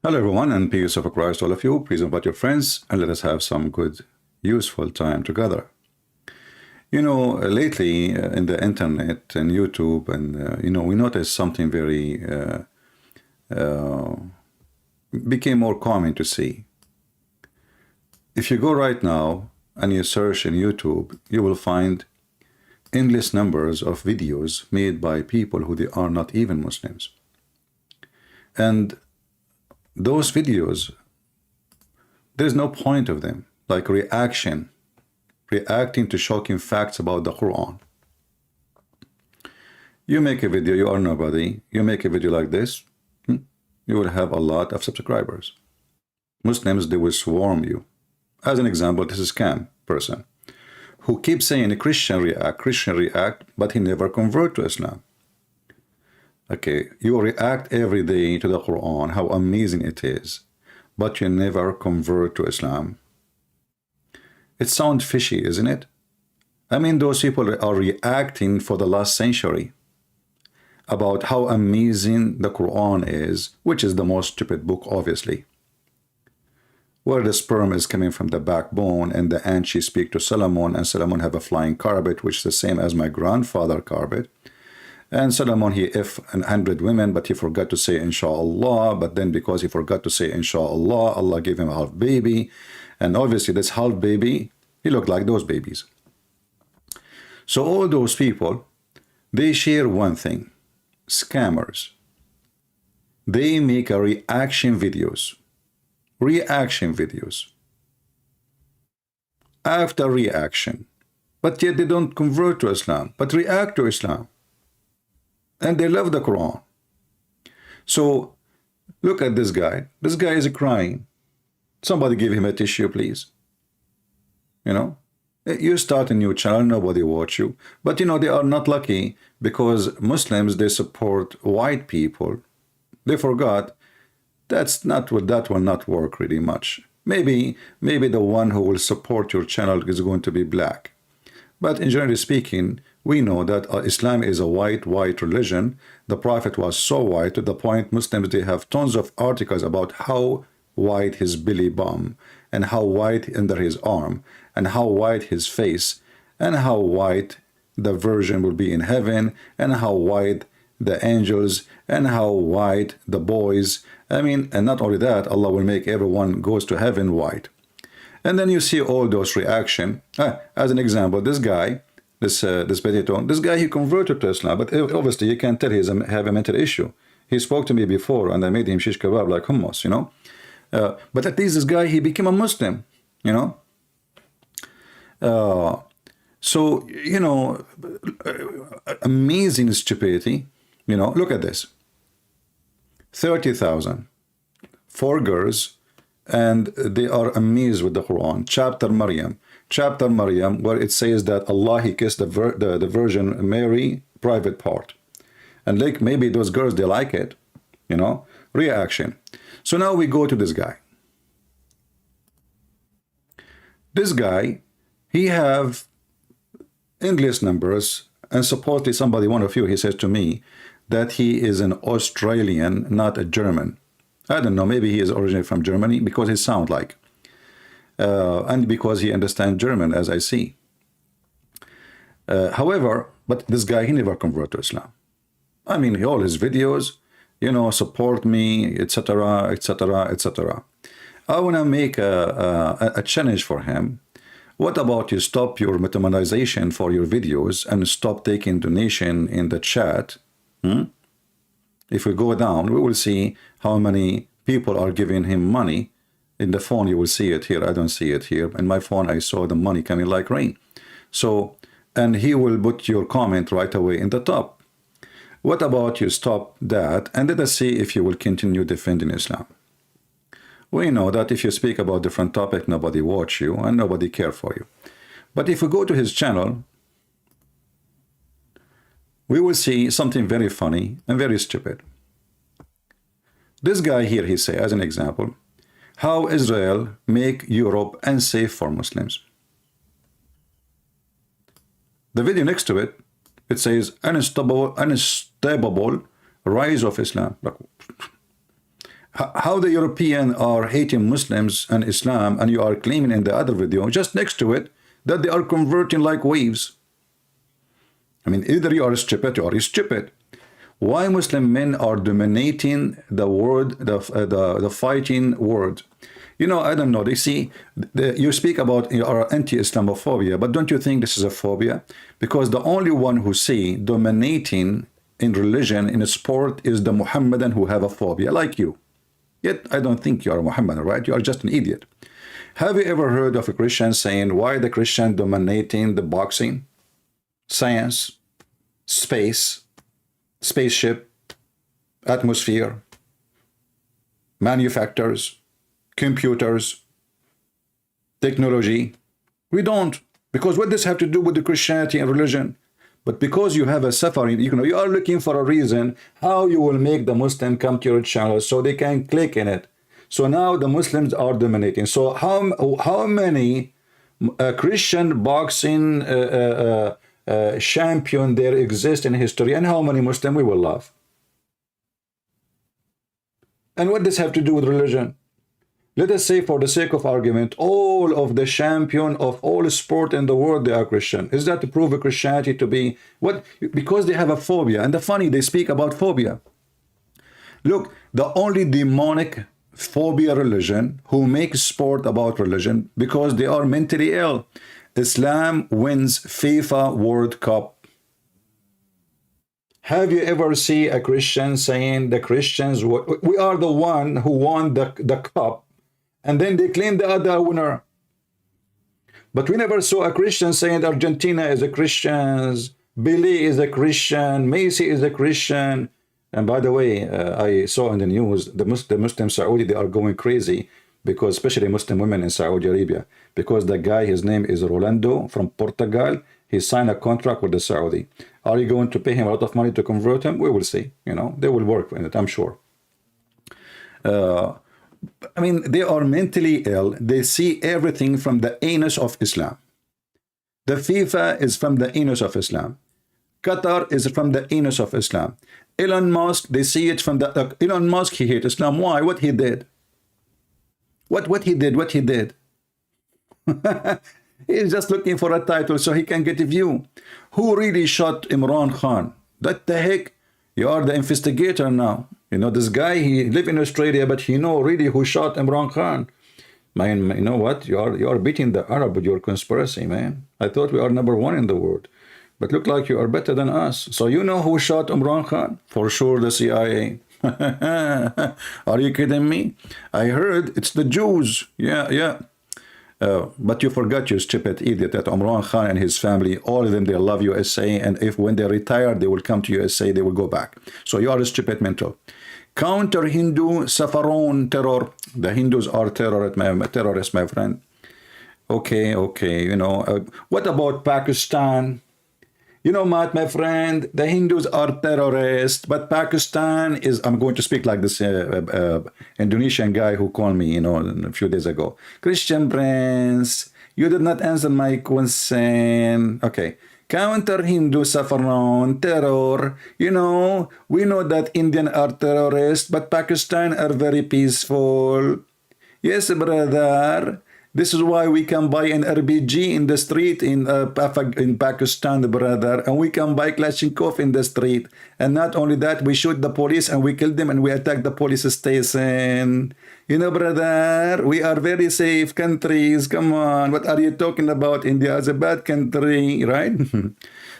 Hello everyone, and peace of Christ all of you. Please invite your friends and let us have some good, useful time together. You know, lately in the internet and YouTube we noticed something very became more common to see. If you go right now and you search in YouTube, you will find endless numbers of videos made by people who they are not even Muslims. And those videos, there's no point of them, like reacting to shocking facts about the Quran. You make a video, you are nobody, you make a video like this, you will have a lot of subscribers. Muslims, they will swarm you. As an example, this is Cam person who keeps saying a Christian react, but he never convert to Islam. Okay, you react every day to the Quran, how amazing it is, but you never convert to Islam. It sounds fishy, isn't it? I mean, those people are reacting for the last century about how amazing the Quran is, which is the most stupid book, obviously, where the sperm is coming from the backbone, and the ant, she speak to Solomon, and Solomon have a flying carpet, which is the same as my grandfather carpet. And Solomon, he if 100 women, but he forgot to say inshallah. But then because he forgot to say inshallah, Allah gave him a half baby. And obviously this half baby, he looked like those babies. So all those people, they share one thing: scammers. They make a reaction videos after reaction, but yet they don't convert to Islam, but react to Islam. And they love the Quran. So look at this guy. This guy is crying. Somebody give him a tissue, please. You know, you start a new channel, nobody watch you. But you know, they are not lucky, because Muslims, they support white people. They forgot that will not work really much. Maybe the one who will support your channel is going to be black. But in generally speaking, we know that Islam is a white religion. The Prophet was so white to the point Muslims, they have tons of articles about how white his belly bum, and how white under his arm, and how white his face, and how white the virgin will be in heaven, and how white the angels, and how white the boys. I mean, and not only that, Allah will make everyone goes to heaven white. And then you see all those reaction. As an example, this guy, this potato, this guy, he converted to Islam, but obviously you can tell he have a mental issue. He spoke to me before, and I made him shish kebab like hummus, you know. But at least this guy, he became a Muslim, you know. So, you know, amazing stupidity. You know, look at this. 30,000, 4 girls, and they are amazed with the Quran. Chapter Maryam, where it says that Allah, he kissed the Virgin Mary private part. And like maybe those girls, they like it, you know, reaction. So now we go to this guy. This guy, he have endless numbers, and supposedly somebody, one of you, he says to me that he is an Australian, not a German. I don't know, maybe he is originally from Germany, because he sound like. And because he understands German, as I see. However, but this guy, he never converted to Islam. I mean, all his videos, you know, support me, etc., etc., etc. I want to make a challenge for him. What about you stop your monetization for your videos and stop taking donation in the chat? If we go down, we will see how many people are giving him money. In the phone, you will see it here. I don't see it here. In my phone, I saw the money coming like rain. So, and he will put your comment right away in the top. What about you stop that, and let us see if you will continue defending Islam. We know that if you speak about different topic, nobody watch you and nobody care for you. But if we go to his channel, we will see something very funny and very stupid. This guy here, he say, as an example, how Israel make Europe unsafe for Muslims. The video next to it, it says unstoppable rise of Islam. How the European are hating Muslims and Islam, and you are claiming in the other video, just next to it, that they are converting like waves. I mean, either you are stupid or you're stupid. Why Muslim men are dominating the world, the fighting world? You know, I don't know. They see, you speak about your anti-Islamophobia, but don't you think this is a phobia? Because the only one who see dominating in religion, in sport, is the Muhammadan who have a phobia, like you. Yet, I don't think you are a Muhammadan, right? You are just an idiot. Have you ever heard of a Christian saying, why the Christian dominating the boxing, science, space, spaceship, atmosphere, manufacturers, computers, technology? We don't. Because what does have to do with the Christianity and religion? But because you have a suffering, you know, you are looking for a reason how you will make the Muslim come to your channel so they can click in it. So now the Muslims are dominating. So how many Christian boxing champion there exist in history, and how many Muslim we will love? And what does have to do with religion? Let us say, for the sake of argument, all of the champion of all sport in the world, they are Christian. Is that to prove a Christianity to be what? Because they have a phobia. And the funny, they speak about phobia. Look, the only demonic phobia religion who makes sport about religion, because they are mentally ill. Islam wins FIFA World Cup. Have you ever seen a Christian saying the Christians, we are the one who won the cup, and then they claim the other winner? But we never saw a Christian saying Argentina is a Christian, Billy is a Christian, Messi is a Christian. And by the way, I saw in the news, the Muslim Saudi, they are going crazy, because especially Muslim women in Saudi Arabia, because the guy, his name is Rolando from Portugal, he signed a contract with the Saudi. Are you going to pay him a lot of money to convert him? We will see. You know, they will work in it, I'm sure. I mean, they are mentally ill. They see everything from the anus of Islam. The FIFA is from the anus of Islam. Qatar is from the anus of Islam. Elon Musk, they see it from the... Elon Musk, he hates Islam. Why? What he did? What he did? He's just looking for a title so he can get a view. Who really shot Imran Khan? That the heck? You are the investigator now. You know, this guy, he live in Australia, but he know really who shot Imran Khan. Man, you know what? You are beating the Arab with your conspiracy, man. I thought we are #1 in the world. But look like you are better than us. So you know who shot Imran Khan? For sure, the CIA. Are you kidding me? I heard it's the Jews. Yeah. But you forgot, you stupid idiot, that Imran Khan and his family, all of them, they love USA, and if when they retire, they will come to USA, they will go back. So you are a stupid mental. Counter Hindu Saffron terror. The Hindus are terrorists, my friend. Okay, you know. What about Pakistan? You know, Matt, my friend, the Hindus are terrorists, but Pakistan is, I'm going to speak like this Indonesian guy who called me, you know, a few days ago. Christian Prince, you did not answer my question. Okay. Counter Hindu saffron, terror. You know, we know that Indian are terrorists, but Pakistan are very peaceful. Yes, brother. This is why we can buy an RPG in the street in Pakistan, brother, and we can buy Kalashnikov in the street. And not only that, we shoot the police and we kill them and we attack the police station. You know, brother, we are very safe countries. Come on, what are you talking about? India is a bad country, right?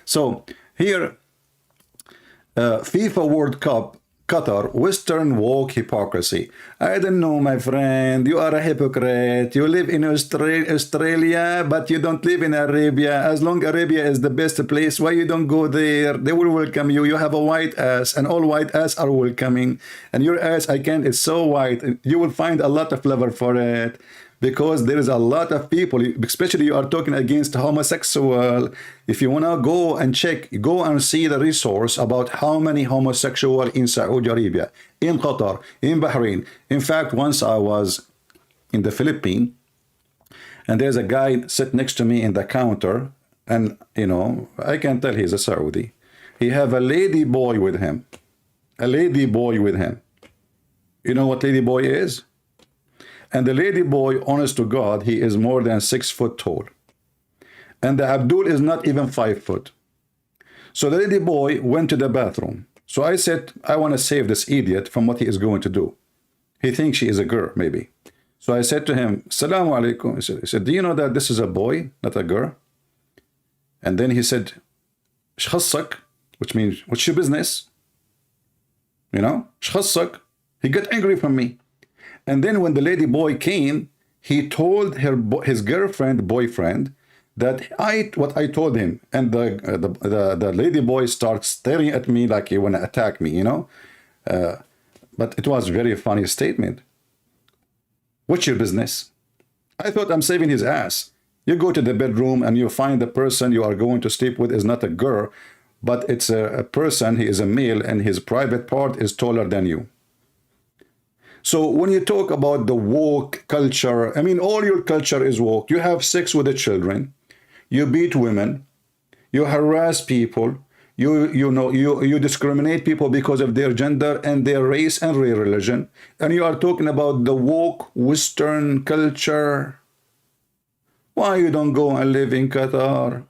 So here, FIFA World Cup, Qatar, Western woke hypocrisy. I don't know, my friend. You are a hypocrite. You live in Australia, but you don't live in Arabia. As long Arabia is the best place, why you don't go there? They will welcome you. You have a white ass, and all white ass are welcoming. And your ass, I can't, it's so white. You will find a lot of love for it. Because there is a lot of people, especially you are talking against homosexual. If you want to go and check, go and see the resource about how many homosexual in Saudi Arabia, in Qatar, in Bahrain. In fact, once I was in the Philippines, and there's a guy sit next to me in the counter, and, you know, I can tell he's a Saudi. He have a lady boy with him. A lady boy with him. You know what lady boy is? And the lady boy, honest to God, he is more than 6 foot tall. And the Abdul is not even 5 foot. So the lady boy went to the bathroom. So I said, I want to save this idiot from what he is going to do. He thinks she is a girl, maybe. So I said to him, Assalamu alaikum. He said, do you know that this is a boy, not a girl? And then he said, Shkhassak, which means, what's your business? You know, Shkhassak. He got angry from me. And then when the lady boy came, he told his girlfriend, boyfriend, that what I told him. And the lady boy starts staring at me like he want to attack me, you know. But it was a very funny statement. What's your business? I thought I'm saving his ass. You go to the bedroom and you find the person you are going to sleep with is not a girl, but it's a person, he is a male, and his private part is taller than you. So when you talk about the woke culture, I mean, all your culture is woke. You have sex with the children, you beat women, you harass people, you discriminate people because of their gender and their race and their religion, and you are talking about the woke Western culture. Why you don't go and live in Qatar?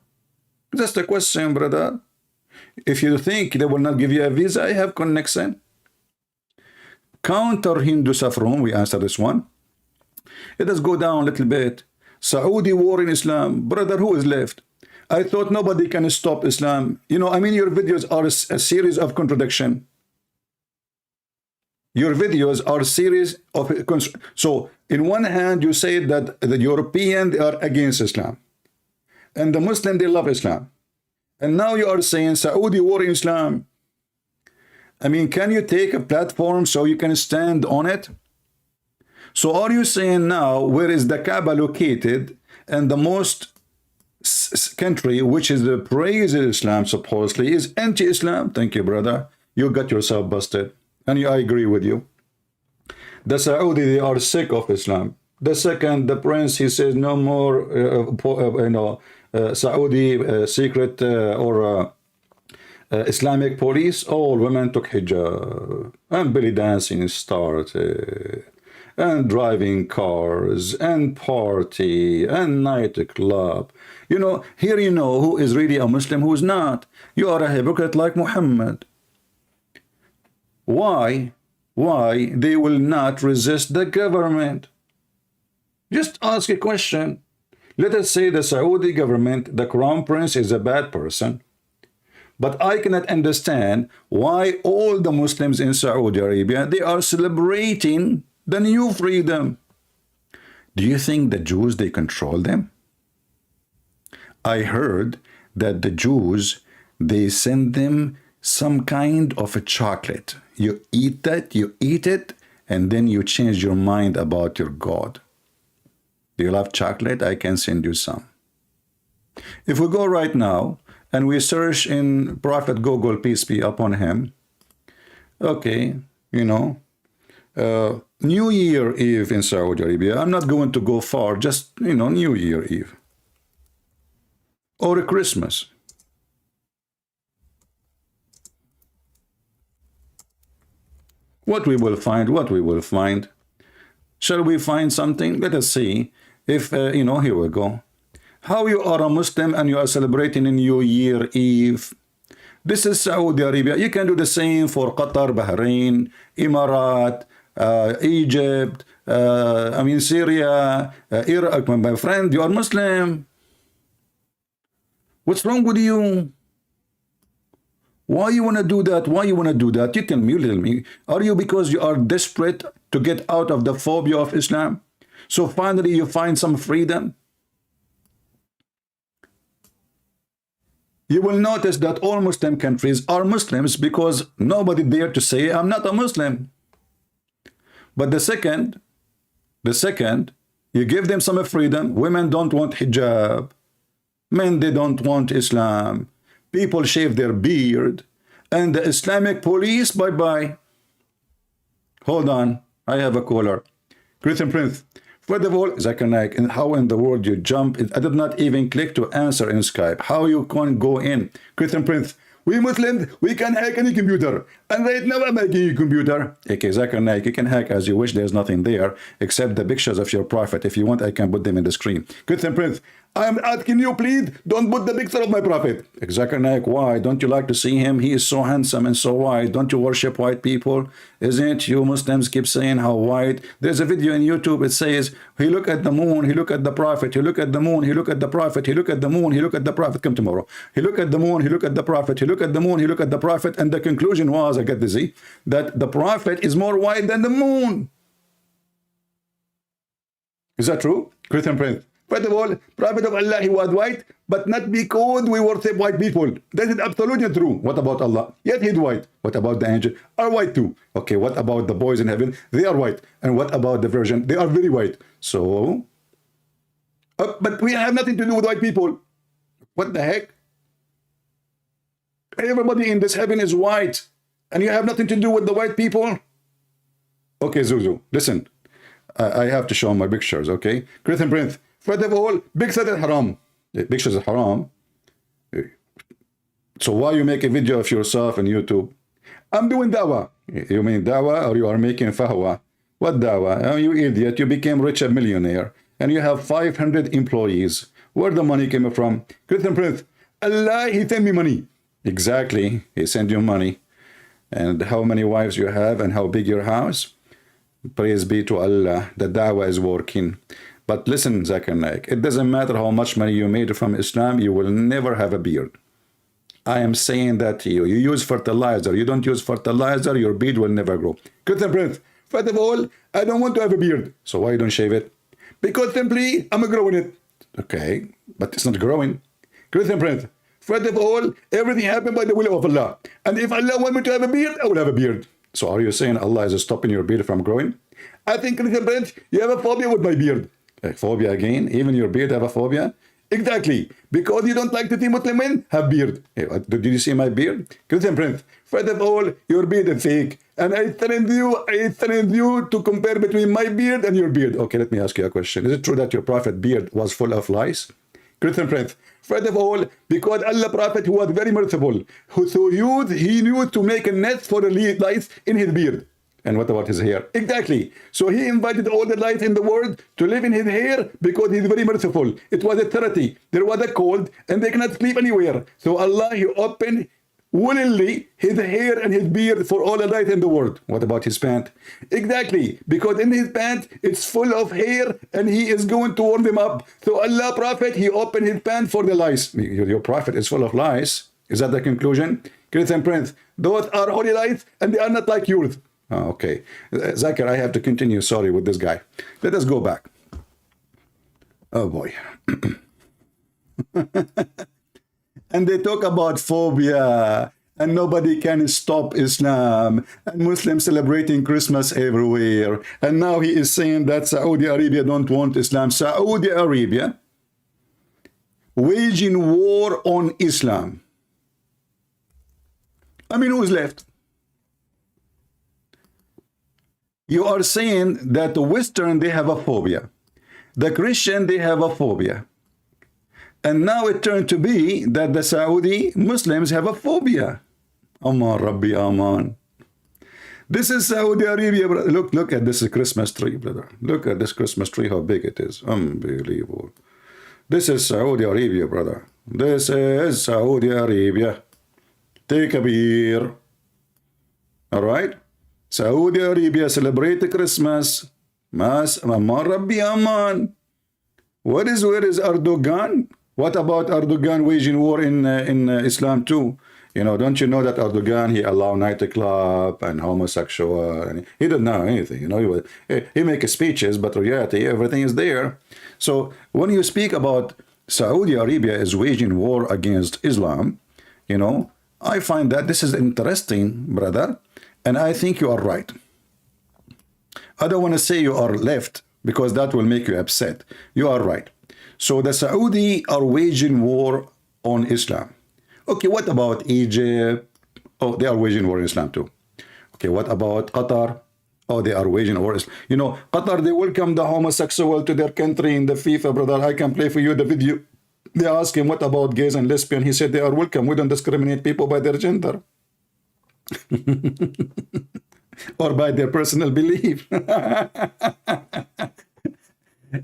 That's the question, brother. If you think they will not give you a visa, I have connection. Counter Hindu Saffron, we answer this one. Let us go down a little bit. Saudi war in Islam. Brother, who is left? I thought nobody can stop Islam. You know, I mean, your videos are a series of contradiction. Your videos are a series of... So, in one hand, you say that the Europeans are against Islam. And the Muslims, they love Islam. And now you are saying Saudi war in Islam. I mean, can you take a platform so you can stand on it? So are you saying now, where is the Kaaba located, and the most country which is the praise Islam supposedly is anti-Islam? Thank you, brother. You got yourself busted. And I agree with you. The Saudi, they are sick of Islam. The second, the prince, he says no more, Saudi secret or Islamic police. All women took hijab, and belly dancing started, and driving cars, and party, and nightclub. You know, here you know who is really a Muslim, who is not. You are a hypocrite like Muhammad. Why they will not resist the government? Just ask a question. Let us say the Saudi government, the crown prince is a bad person. But I cannot understand why all the Muslims in Saudi Arabia, they are celebrating the new freedom. Do you think the Jews, they control them? I heard that the Jews, they send them some kind of a chocolate. You eat that, you eat it, and then you change your mind about your God. Do you love chocolate? I can send you some. If we go right now and we search in Prophet Google, peace be upon him, okay, you know, New Year Eve in Saudi Arabia. I'm not going to go far, just, you know, New Year Eve. Or Christmas. What we will find. Shall we find something? Let us see. If, you know, here we go. How you are a Muslim and you are celebrating a New Year Eve. This is Saudi Arabia. You can do the same for Qatar, Bahrain, Emirat, Egypt, I mean Syria, Iraq. My friend, you are Muslim. What's wrong with you? Why you want to do that? Why you want to do that? You tell me. Are you because you are desperate to get out of the phobia of Islam? So finally you find some freedom? You will notice that all Muslim countries are Muslims because nobody dare to say, I'm not a Muslim. But the second, you give them some freedom. Women don't want hijab. Men, they don't want Islam. People shave their beard. And the Islamic police, bye-bye. Hold on. I have a caller. Christian Prince. First of all, Zakanak, and how in the world you jump? I did not even click to answer in Skype. How you can go in? Christian Prince, We Muslims, we can hack any computer. And right now I'm hacking a computer. Okay, Zakir Naik, you can hack as you wish. There's nothing there except the pictures of your prophet. If you want, I can put them in the screen. Christian Prince, I'm asking you, please, don't put the picture of my prophet. Zakir Naik, why? Don't you like to see him? He is so handsome and so white. Don't you worship white people? Isn't it? You Muslims keep saying how white. There's a video in YouTube. It says, he look at the moon, he look at the prophet, he look at the moon, he look at the prophet, he look at the moon, he look at the prophet. Come tomorrow. He look at the moon, he look at the prophet, he look at the moon, he look at the prophet. And the conclusion was, I get dizzy, that the prophet is more white than the moon. Is that true? Christian Prince. First of all, Prophet of Allah, he was white, but not because we worship white people. That is absolutely true. What about Allah? Yes, he's white. What about the angel? Are white too. Okay, what about the boys in heaven? They are white. And what about the virgin? They are very white. So, but we have nothing to do with white people. What the heck? Everybody in this heaven is white, and you have nothing to do with the white people? Okay, Zuzu, listen. I have to show my pictures, okay? Christian Prince. First of all, pictures are haram. Pictures are haram. So why you make a video of yourself on YouTube? I'm doing dawah. You mean dawah, or you are making fahwa? What dawah? Oh, you idiot. You became rich, a millionaire, and you have 500 employees. Where the money came from? Christian Prince, Allah, he sent me money. Exactly. He sent you money. And how many wives you have and how big your house? Praise be to Allah. The dawah is working. But listen, Zakir Naik, it doesn't matter how much money you made from Islam, you will never have a beard. I am saying that to you. You use fertilizer. You don't use fertilizer, your beard will never grow. Christian Prince, first of all, I don't want to have a beard. So why you don't shave it? Because simply, I'm growing it. Okay, but it's not growing. Christian Prince, first of all, everything happened by the will of Allah. And if Allah wants me to have a beard, I will have a beard. So are you saying Allah is stopping your beard from growing? I think, Christian Prince, you have a phobia with my beard. A phobia again? Even your beard have a phobia? Exactly. Because you don't like to see Muslim men have beard. Hey, did you see my beard? Christian Prince, first of all, your beard is fake. And I challenge you to compare between my beard and your beard. Okay, let me ask you a question. Is it true that your prophet beard was full of lice? Christian Prince, first of all, because Allah Prophet, who was very merciful, he knew to make a nest for the lice in his beard. And what about his hair? Exactly. So he invited all the lice in the world to live in his hair because he's very merciful. It was a charity. There was a cold and they cannot sleep anywhere. So Allah, he opened willingly his hair and his beard for all the lice in the world. What about his pant? Exactly. Because in his pant, it's full of hair and he is going to warm them up. So Allah Prophet, he opened his pant for the lice. Your prophet is full of lice. Is that the conclusion? Christian Prince, those are holy lice and they are not like yours. Oh, okay. Zakir, I have to continue, sorry, with this guy. Let us go back. Oh, boy. And they talk about phobia, and nobody can stop Islam, and Muslims celebrating Christmas everywhere. And now he is saying that Saudi Arabia don't want Islam. Saudi Arabia waging war on Islam. I mean, who's left? You are saying that the Western, they have a phobia. The Christian, they have a phobia. And now it turned to be that the Saudi Muslims have a phobia. Aman Rabbi Aman. This is Saudi Arabia. Look at this Christmas tree, brother. Look at this Christmas tree, how big it is. Unbelievable. This is Saudi Arabia, brother. This is Saudi Arabia. Take a beer. All right? Saudi Arabia celebrate Christmas. Aman Rabbi Aman. Where is Erdogan? What about Erdogan waging war in Islam too? You know, don't you know that Erdogan, he allowed nightclub and homosexual, and he didn't know anything, you know, he makes speeches, but in reality, everything is there. So when you speak about Saudi Arabia is waging war against Islam, you know, I find that this is interesting, brother, and I think you are right. I don't want to say you are left, because that will make you upset. You are right. So the Saudi are waging war on Islam. Okay, what about Egypt? Oh, they are waging war on Islam too. Okay, what about Qatar? Oh, they are waging war. You know, Qatar, they welcome the homosexual to their country in the FIFA, brother. I can play for you the video. They asked him, what about gays and lesbian? He said, they are welcome. We don't discriminate people by their gender or by their personal belief.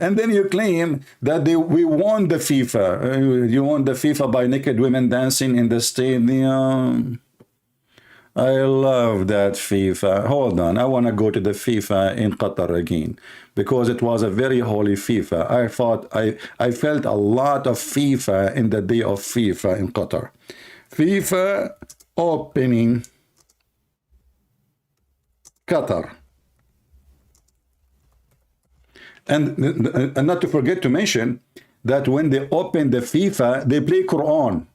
And then you claim that we won the FIFA. You won the FIFA by naked women dancing in the stadium. I love that FIFA. Hold on, I want to go to the FIFA in Qatar again because it was a very holy FIFA. I felt a lot of FIFA in the day of FIFA in Qatar. FIFA opening Qatar. And not to forget to mention that when they open the FIFA, they play Quran.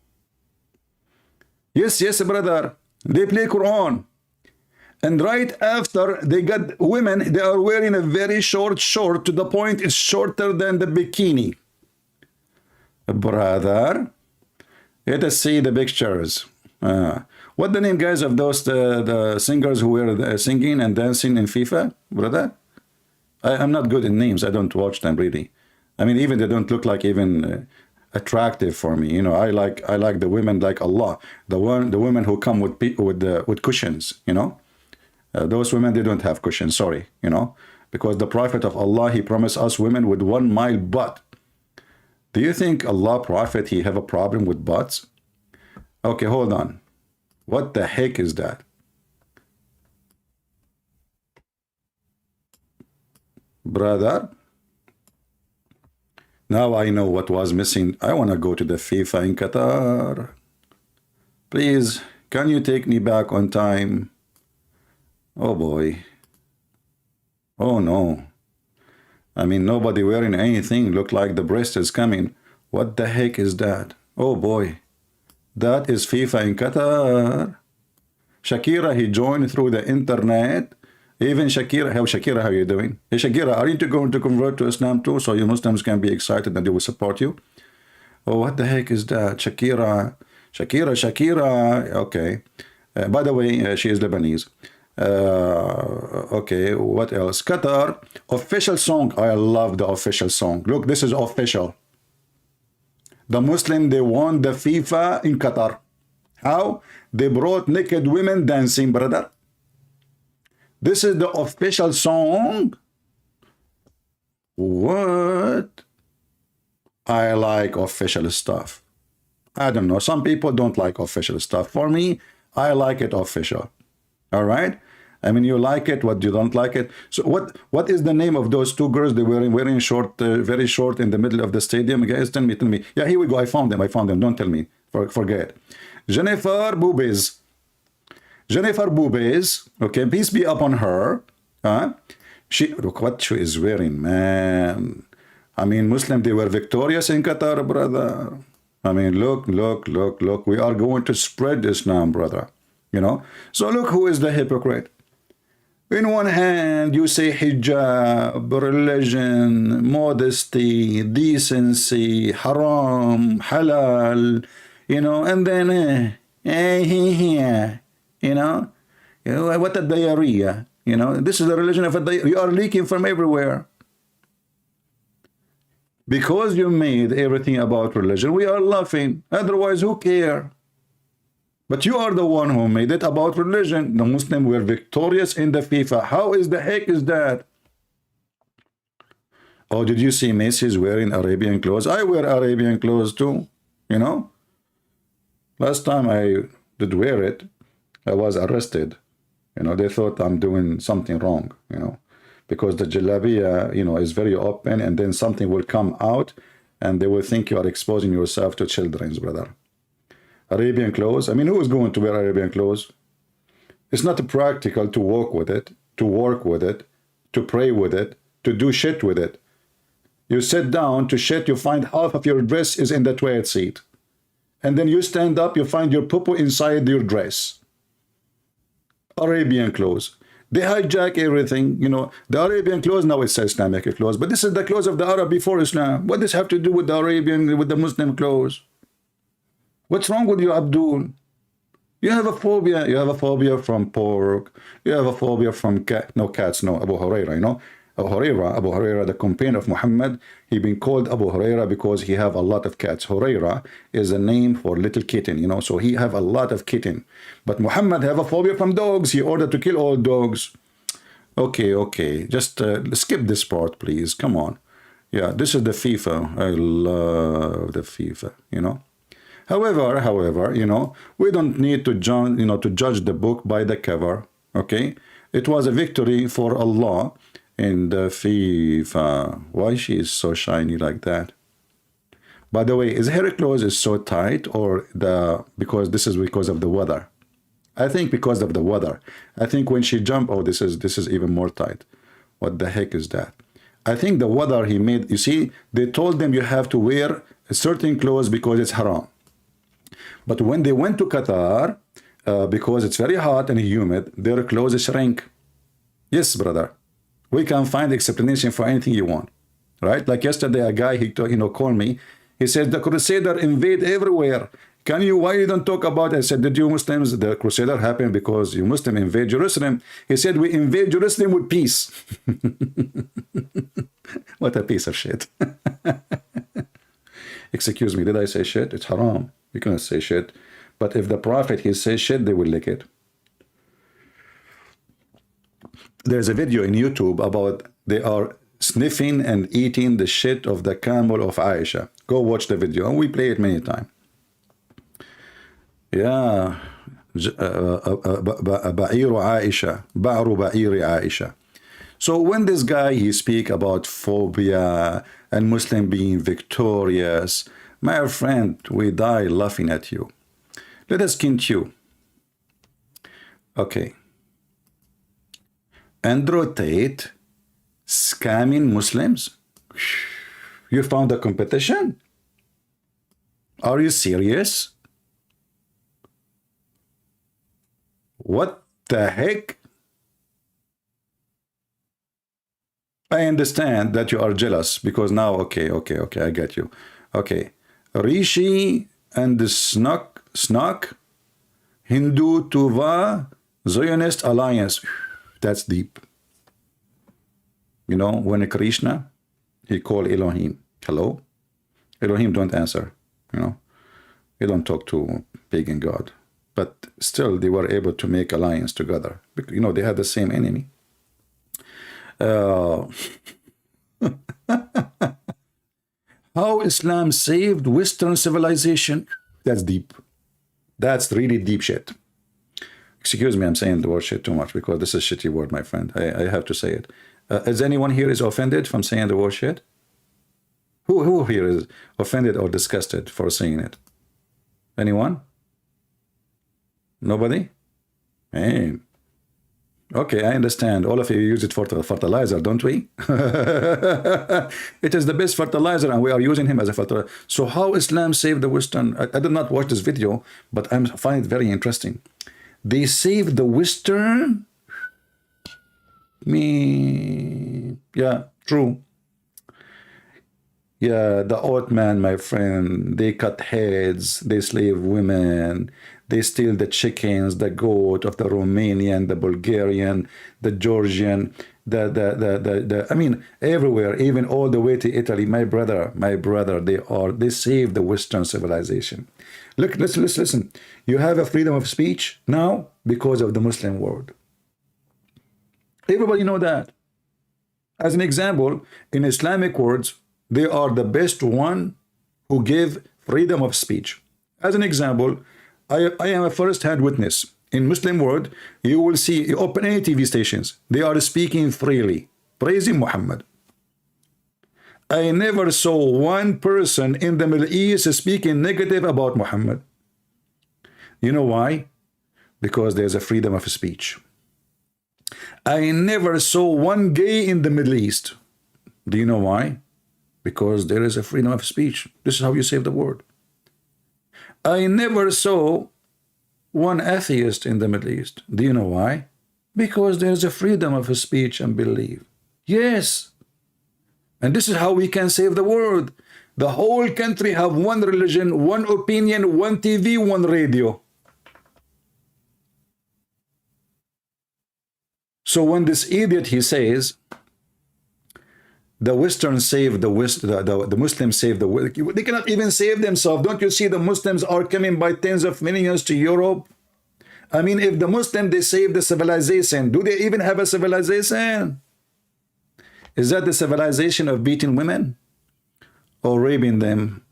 Yes, yes, brother. They play Quran. And right after, they got women, they are wearing a very short short to the point it's shorter than the bikini. Brother, let us see the pictures. What the name, guys, of those the singers who were singing and dancing in FIFA, brother? I'm not good in names. I don't watch them really. I mean, even they don't look like even attractive for me. You know, I like the women like Allah. The women who come with cushions. You know, those women, they don't have cushions. Sorry, you know, because the Prophet of Allah, he promised us women with 1 mile butt. Do you think Allah Prophet, he have a problem with butts? Okay, hold on. What the heck is that? Brother, now I know what was missing. I want to go to the FIFA in Qatar. Please, can you take me back on time? Oh boy. Oh no. I mean, nobody wearing anything. Look like the breast is coming. What the heck is that? Oh boy. That is FIFA in Qatar. Shakira, he joined through the internet. Even Shakira, how are you doing? Hey Shakira, are you going to convert to Islam too, so you Muslims can be excited and they will support you? Oh, what the heck is that? Shakira. Okay. By the way, she is Lebanese. Okay, what else? Qatar, official song. I love the official song. Look, this is official. The Muslim, they won the FIFA in Qatar. How? They brought naked women dancing, brother. This is the official song. What? I like official stuff. I don't know. Some people don't like official stuff. For me, I like it official. All right? I mean, you like it, what you don't like it. So what is the name of those two girls? They were wearing short, very short in the middle of the stadium. Guys, tell me. Yeah, here we go. I found them. Don't tell me. Forget. Jennifer Boubez. Okay, peace be upon her. Look what she is wearing, man. I mean, Muslim, they were victorious in Qatar, brother. I mean, look. We are going to spread Islam, brother. You know? So look who is the hypocrite. In one hand, you say hijab, religion, modesty, decency, haram, halal, you know, and then, you know, what a diarrhea, you know, this is the religion of a diarrhea. You are leaking from everywhere. Because you made everything about religion, we are laughing. Otherwise, who care? But you are the one who made it about religion. The Muslims were victorious in the FIFA. How is the heck is that? Oh, did you see Macy's wearing Arabian clothes? I wear Arabian clothes too, you know. Last time I did wear it, I was arrested. You know, they thought I'm doing something wrong, you know, because the jalabiya, you know, is very open, and then something will come out and they will think you are exposing yourself to children's, brother. Arabian clothes. I mean, who is going to wear Arabian clothes? It's not practical to walk with it, to work with it, to pray with it, to do shit with it. You sit down to shit, you find half of your dress is in the toilet seat. And then you stand up, you find your poo-poo inside your dress. Arabian clothes. They hijack everything, you know. The Arabian clothes, now it says Islamic clothes, but this is the clothes of the Arab before Islam. What does this have to do with the Arabian, with the Muslim clothes? What's wrong with you, Abdul? You have a phobia. You have a phobia from pork. You have a phobia from cats. No, Abu Huraira, you know. Abu Huraira, the companion of Muhammad, he been called Abu Huraira because he have a lot of cats. Huraira is a name for little kitten, you know, so he have a lot of kitten. But Muhammad have a phobia from dogs. He ordered to kill all dogs. Okay, just skip this part, please. Come on. Yeah, this is the FIFA. I love the FIFA, you know. However, you know, we don't need to judge the book by the cover, okay? It was a victory for Allah in the FIFA. Why she is so shiny like that? By the way, is her clothes is so tight or because this is because of the weather? I think because of the weather. I think when she jumped, oh, this is even more tight. What the heck is that? I think the weather he made, you see, they told them you have to wear certain clothes because it's haram. But when they went to Qatar, because it's very hot and humid, their clothes shrink. Yes, brother. We can find explanation for anything you want, right? Like yesterday, a guy, he called me. He said, the Crusader invade everywhere. Why you don't talk about it? I said, did you Muslims, the Crusader happened because you Muslim invade Jerusalem. He said, we invade Jerusalem with peace. What a piece of shit. Excuse me, did I say shit? It's haram. You cannot say shit. But if the Prophet, he says shit, they will lick it. There's a video in YouTube about they are sniffing and eating the shit of the camel of Aisha. Go watch the video. And we play it many times. Yeah. Ba'iru Aisha. Ba'ru Ba'iri Aisha. So when this guy, he speak about phobia and Muslim being victorious, my friend, we die laughing at you. Let us continue. Okay. Andrew Tate scamming Muslims? You found a competition? Are you serious? What the heck? I understand that you are jealous because now, okay, I get you. Okay. Rishi and the Snock, Hindu Tuva, Zionist alliance. That's deep. You know, when Krishna, he called Elohim. Hello? Elohim don't answer, you know. He don't talk to pagan God. But still, they were able to make alliance together. Because, you know, they had the same enemy. How Islam saved Western civilization? That's deep. That's really deep shit. Excuse me, I'm saying the word shit too much because this is a shitty word, my friend. I have to say it. Is anyone here is offended from saying the word shit? Who here is offended or disgusted for saying it? Anyone? Nobody? Hey. Okay, I understand. All of you use it for fertilizer, don't we? It is the best fertilizer, and we are using him as a fertilizer. So how Islam saved the Western? I did not watch this video, but I find it very interesting. They saved the Western? Yeah, true. Yeah, the Ottoman, my friend, they cut heads, they slave women, they steal the chickens, the goat of the Romanian, the Bulgarian, the Georgian, I mean, everywhere, even all the way to Italy. My brother, they saved the Western civilization. Look, let's listen. You have a freedom of speech now because of the Muslim world. Everybody know that. As an example, in Islamic words, they are the best one who give freedom of speech. As an example, I am a first-hand witness. In Muslim world, you will see, you open any TV stations, they are speaking freely, praising Muhammad. I never saw one person in the Middle East speaking negative about Muhammad. You know why? Because there's a freedom of speech. I never saw one gay in the Middle East. Do you know why? Because there is a freedom of speech. This is how you save the world. I never saw one atheist in the Middle East. Do you know why? Because there is a freedom of speech and belief. Yes. And this is how we can save the world. The whole country have one religion, one opinion, one TV, one radio. So when this idiot, he says, The Western save the West, the Muslims save the West. They cannot even save themselves. Don't you see the Muslims are coming by tens of millions to Europe? I mean, if the Muslims, they save the civilization, do they even have a civilization? Is that the civilization of beating women? Or raping them?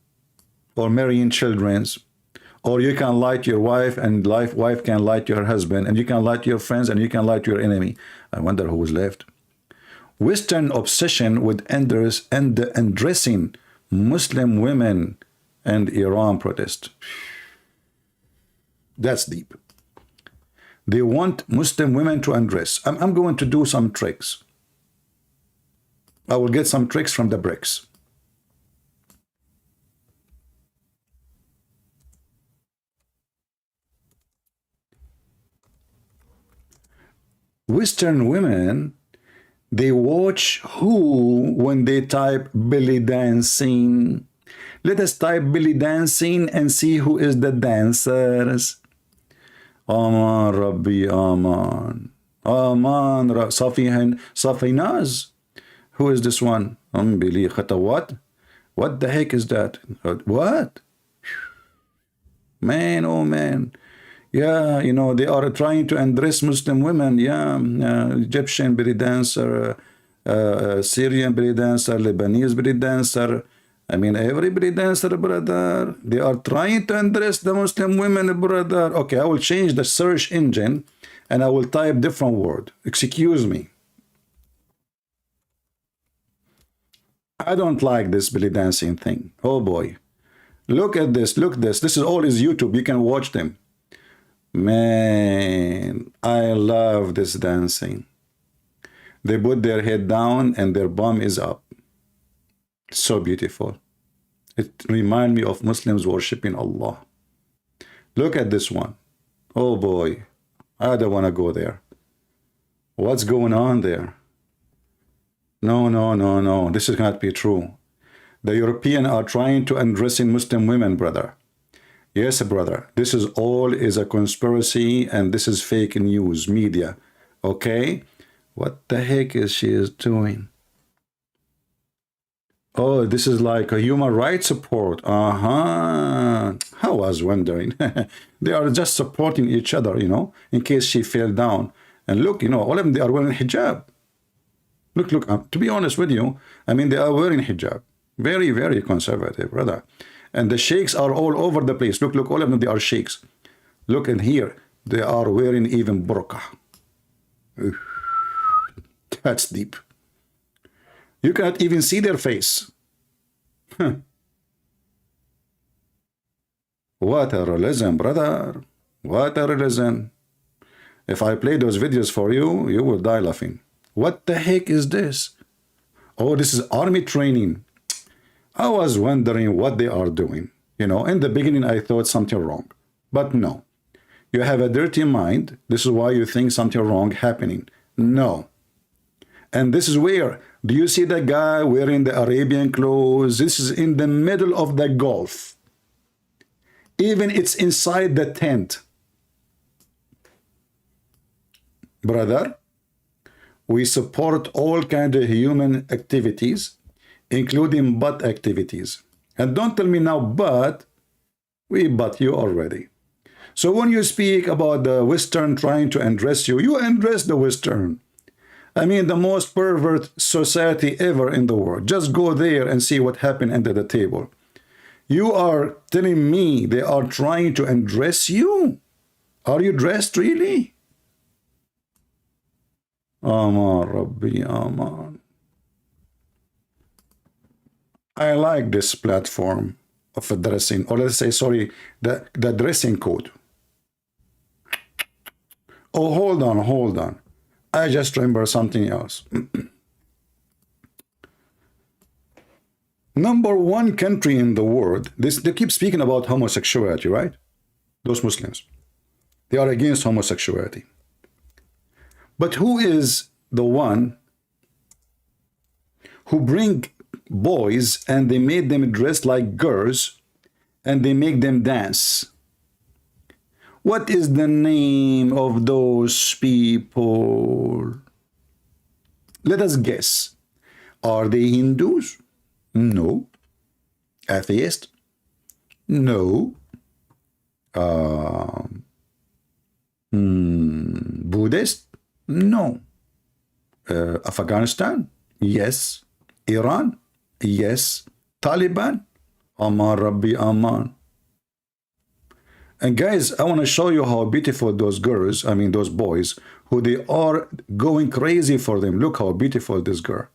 Or marrying children? Or you can lie to your wife, and wife can lie to her husband, and you can lie to your friends, and you can lie to your enemy. I wonder who is left. Western obsession with undressing Muslim women and Iran protest. That's deep. They want Muslim women to undress. I'm going to do some tricks. I will get some tricks from the bricks. Western women, they watch who when they type belly dancing. Let us type belly dancing and see who is the dancers. Aman Rabbi Aman. Aman Safinaz. Who is this one? What? What the heck is that? What? Man, oh man. Yeah, you know, they are trying to undress Muslim women. Yeah, Egyptian belly dancer, Syrian belly dancer, Lebanese belly dancer. I mean, every belly dancer, brother. They are trying to undress the Muslim women, brother. Okay, I will change the search engine and I will type different word. Excuse me. I don't like this belly dancing thing. Oh boy. Look at this. Look this. This is all is YouTube. You can watch them. Man, I love this dancing. They put their head down and their bum is up. So beautiful. It reminds me of Muslims worshiping Allah. Look at this one. Oh boy, I don't want to go there. What's going on there? No, no, no, no. This cannot be true. The Europeans are trying to undressing Muslim women, brother. Yes, brother, this is all is a conspiracy and this is fake news, media, okay? What the heck is she doing? Oh, this is like a human rights support. I was wondering. They are just supporting each other, you know, in case she fell down. And look, you know, all of them, they are wearing hijab. Look, look, to be honest with you, I mean, they are wearing hijab. Very, very conservative, brother. And the sheikhs are all over the place. Look, look, all of them, they are sheikhs. Look in here. They are wearing even burqa. That's deep. You cannot even see their face. What a religion, brother. What a religion. If I play those videos for you, you will die laughing. What the heck is this? Oh, this is army training. I was wondering what they are doing. You know, in the beginning, I thought something wrong. But no. You have a dirty mind. This is why you think something wrong happening. No. And this is where, do you see the guy wearing the Arabian clothes? This is in the middle of the Gulf. Even it's inside the tent. Brother, we support all kinds of human activities, including butt activities. And don't tell me now, but we butt you already. So when you speak about the Western trying to undress you, you undress the Western. I mean, the most pervert society ever in the world. Just go there and see what happened under the table. You are telling me they are trying to undress you? Are you dressed really? Aman Rabbi Aman. I like this platform of a dressing, or let's say, sorry, the dressing code. Oh, hold on, hold on. I just remember something else. Number one country in the world, they keep speaking about homosexuality, right? Those Muslims. They are against homosexuality. But who is the one who bring boys and they made them dress like girls and they make them dance? What is the name of those people? Let us guess. Are they Hindus? No. Atheist? No. Buddhist? No. Afghanistan? Yes. Iran? Yes. Taliban? Aman Rabbi Aman. And guys, I want to show you how beautiful those girls, I mean those boys, who they are going crazy for them. Look how beautiful this girl.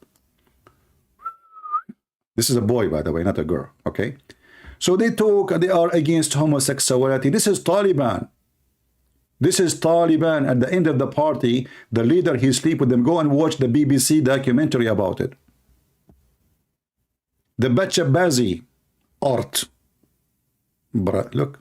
This is a boy, by the way, not a girl, okay? So they are against homosexuality. This is Taliban. This is Taliban. At the end of the party, the leader, he sleep with them. Go and watch the BBC documentary about it. The Bachabazi art. Look.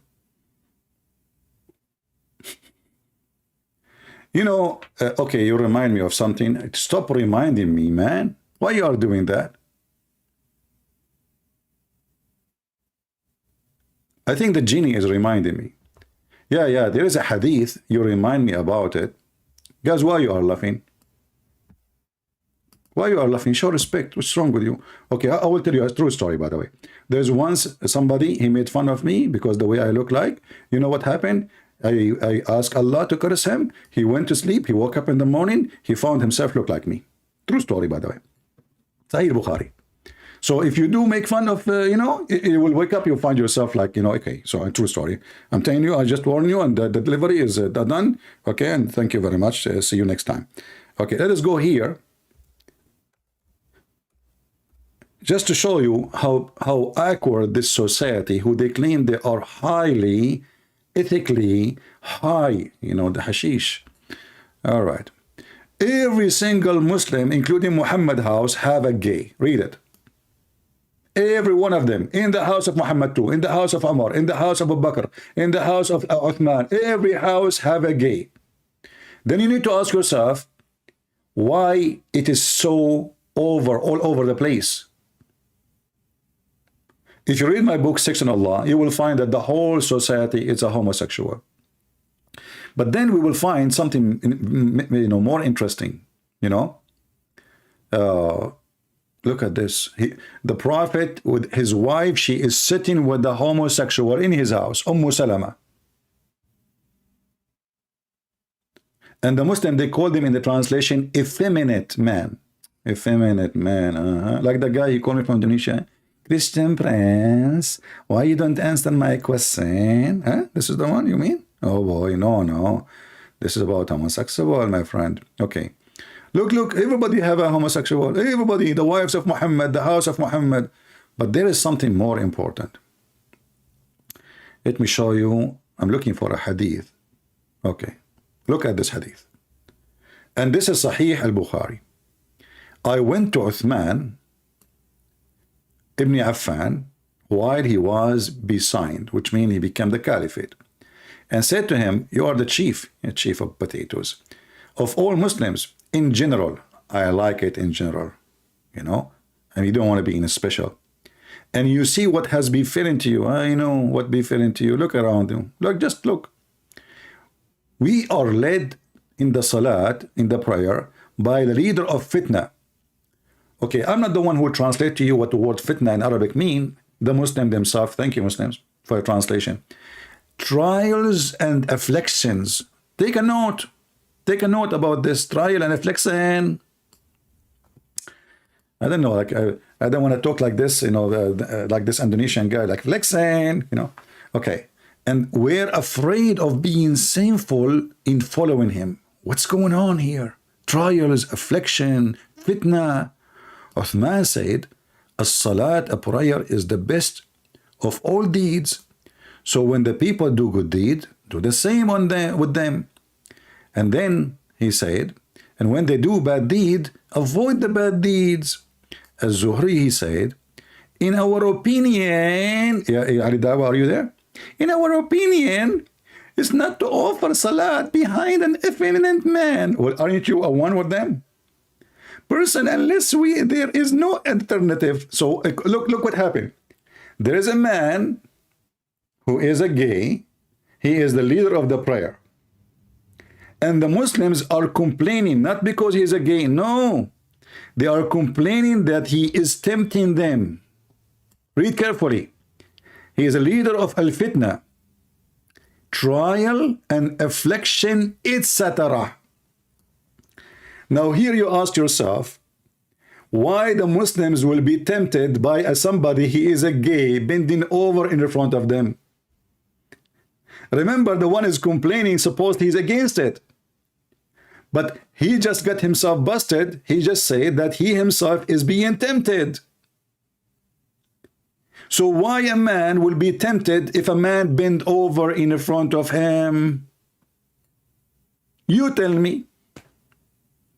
You know, okay, you remind me of something. Stop reminding me, man. Why you are doing that? I think the genie is reminding me. Yeah, there is a hadith. You remind me about it. Guys, why you are laughing? Why you are laughing? Show respect. What's wrong with you? Okay, I will tell you a true story, by the way. There's once somebody, he made fun of me because the way I look like. You know what happened? I asked Allah to curse him. He went to sleep. He woke up in the morning. He found himself look like me. True story, by the way. Sahih Bukhari. So if you do make fun of, you know, you will wake up, you'll find yourself like, you know, okay, so a true story. I'm telling you, I just warn you, and the delivery is done. Okay, and thank you very much. See you next time. Okay, let us go here. Just to show you how awkward this society, who they claim they are highly ethically high, you know, the hashish. All right. Every single Muslim, including Muhammad house, have a gay. Read it. Every one of them. In the house of Muhammad too. In the house of Umar. In the house of Abu Bakr. In the house of Uthman. Every house have a gay. Then you need to ask yourself why it is so all over the place. If you read my book, Sex and Allah, you will find that the whole society is a homosexual. But then we will find something, you know, more interesting, you know. Look at this. The Prophet with his wife, she is sitting with the homosexual in his house, Salama. And the Muslim, they call them in the translation, effeminate man. Effeminate man. Like the guy he called me from Indonesia. Christian Prince, why you don't answer my question? Huh? This is the one you mean? Oh boy, no. This is about homosexual, my friend. Okay. Look, everybody have a homosexual. Everybody, the wives of Muhammad, the house of Muhammad. But there is something more important. Let me show you. I'm looking for a hadith. Okay. Look at this hadith. And this is Sahih al-Bukhari. I went to Uthman Ibn Affan while he was besigned, which means he became the caliphate, and said to him, you are the chief of potatoes, of all Muslims in general. I like it in general, you know, and you don't want to be in a special. And you see what has befallen to you. I know what befallen to you. Look around you. Just look. We are led in the salat, in the prayer, by the leader of fitna. Okay, I'm not the one who will translate to you what the word fitna in Arabic mean. The Muslim themselves. Thank you, Muslims, for your translation. Trials and afflictions. Take a note. Take a note about this trial and affliction. I don't know, like I don't want to talk like this, you know, like this Indonesian guy, like affliction, you know. Okay, and we're afraid of being sinful in following him. What's going on here? Trials, affliction, fitna. Uthman said, as-salat, a prayer, is the best of all deeds. So when the people do good deed, do the same with them. And then he said, and when they do bad deed, avoid the bad deeds. As Zuhri, he said, in our opinion, Ali Dawa, are you there? In our opinion, it's not to offer salat behind an effeminate man. Well, aren't you a one with them? Person, unless there is no alternative. So look what happened. There is a man who is a gay. He is the leader of the prayer. And the Muslims are complaining, not because he is a gay, no. They are complaining that he is tempting them. Read carefully. He is a leader of al-fitna, trial and affliction, etc. Now here you ask yourself, why the Muslims will be tempted by somebody he is a gay bending over in front of them? Remember, the one is complaining, suppose he's against it. But he just got himself busted. He just said that he himself is being tempted. So why a man will be tempted if a man bend over in front of him? You tell me.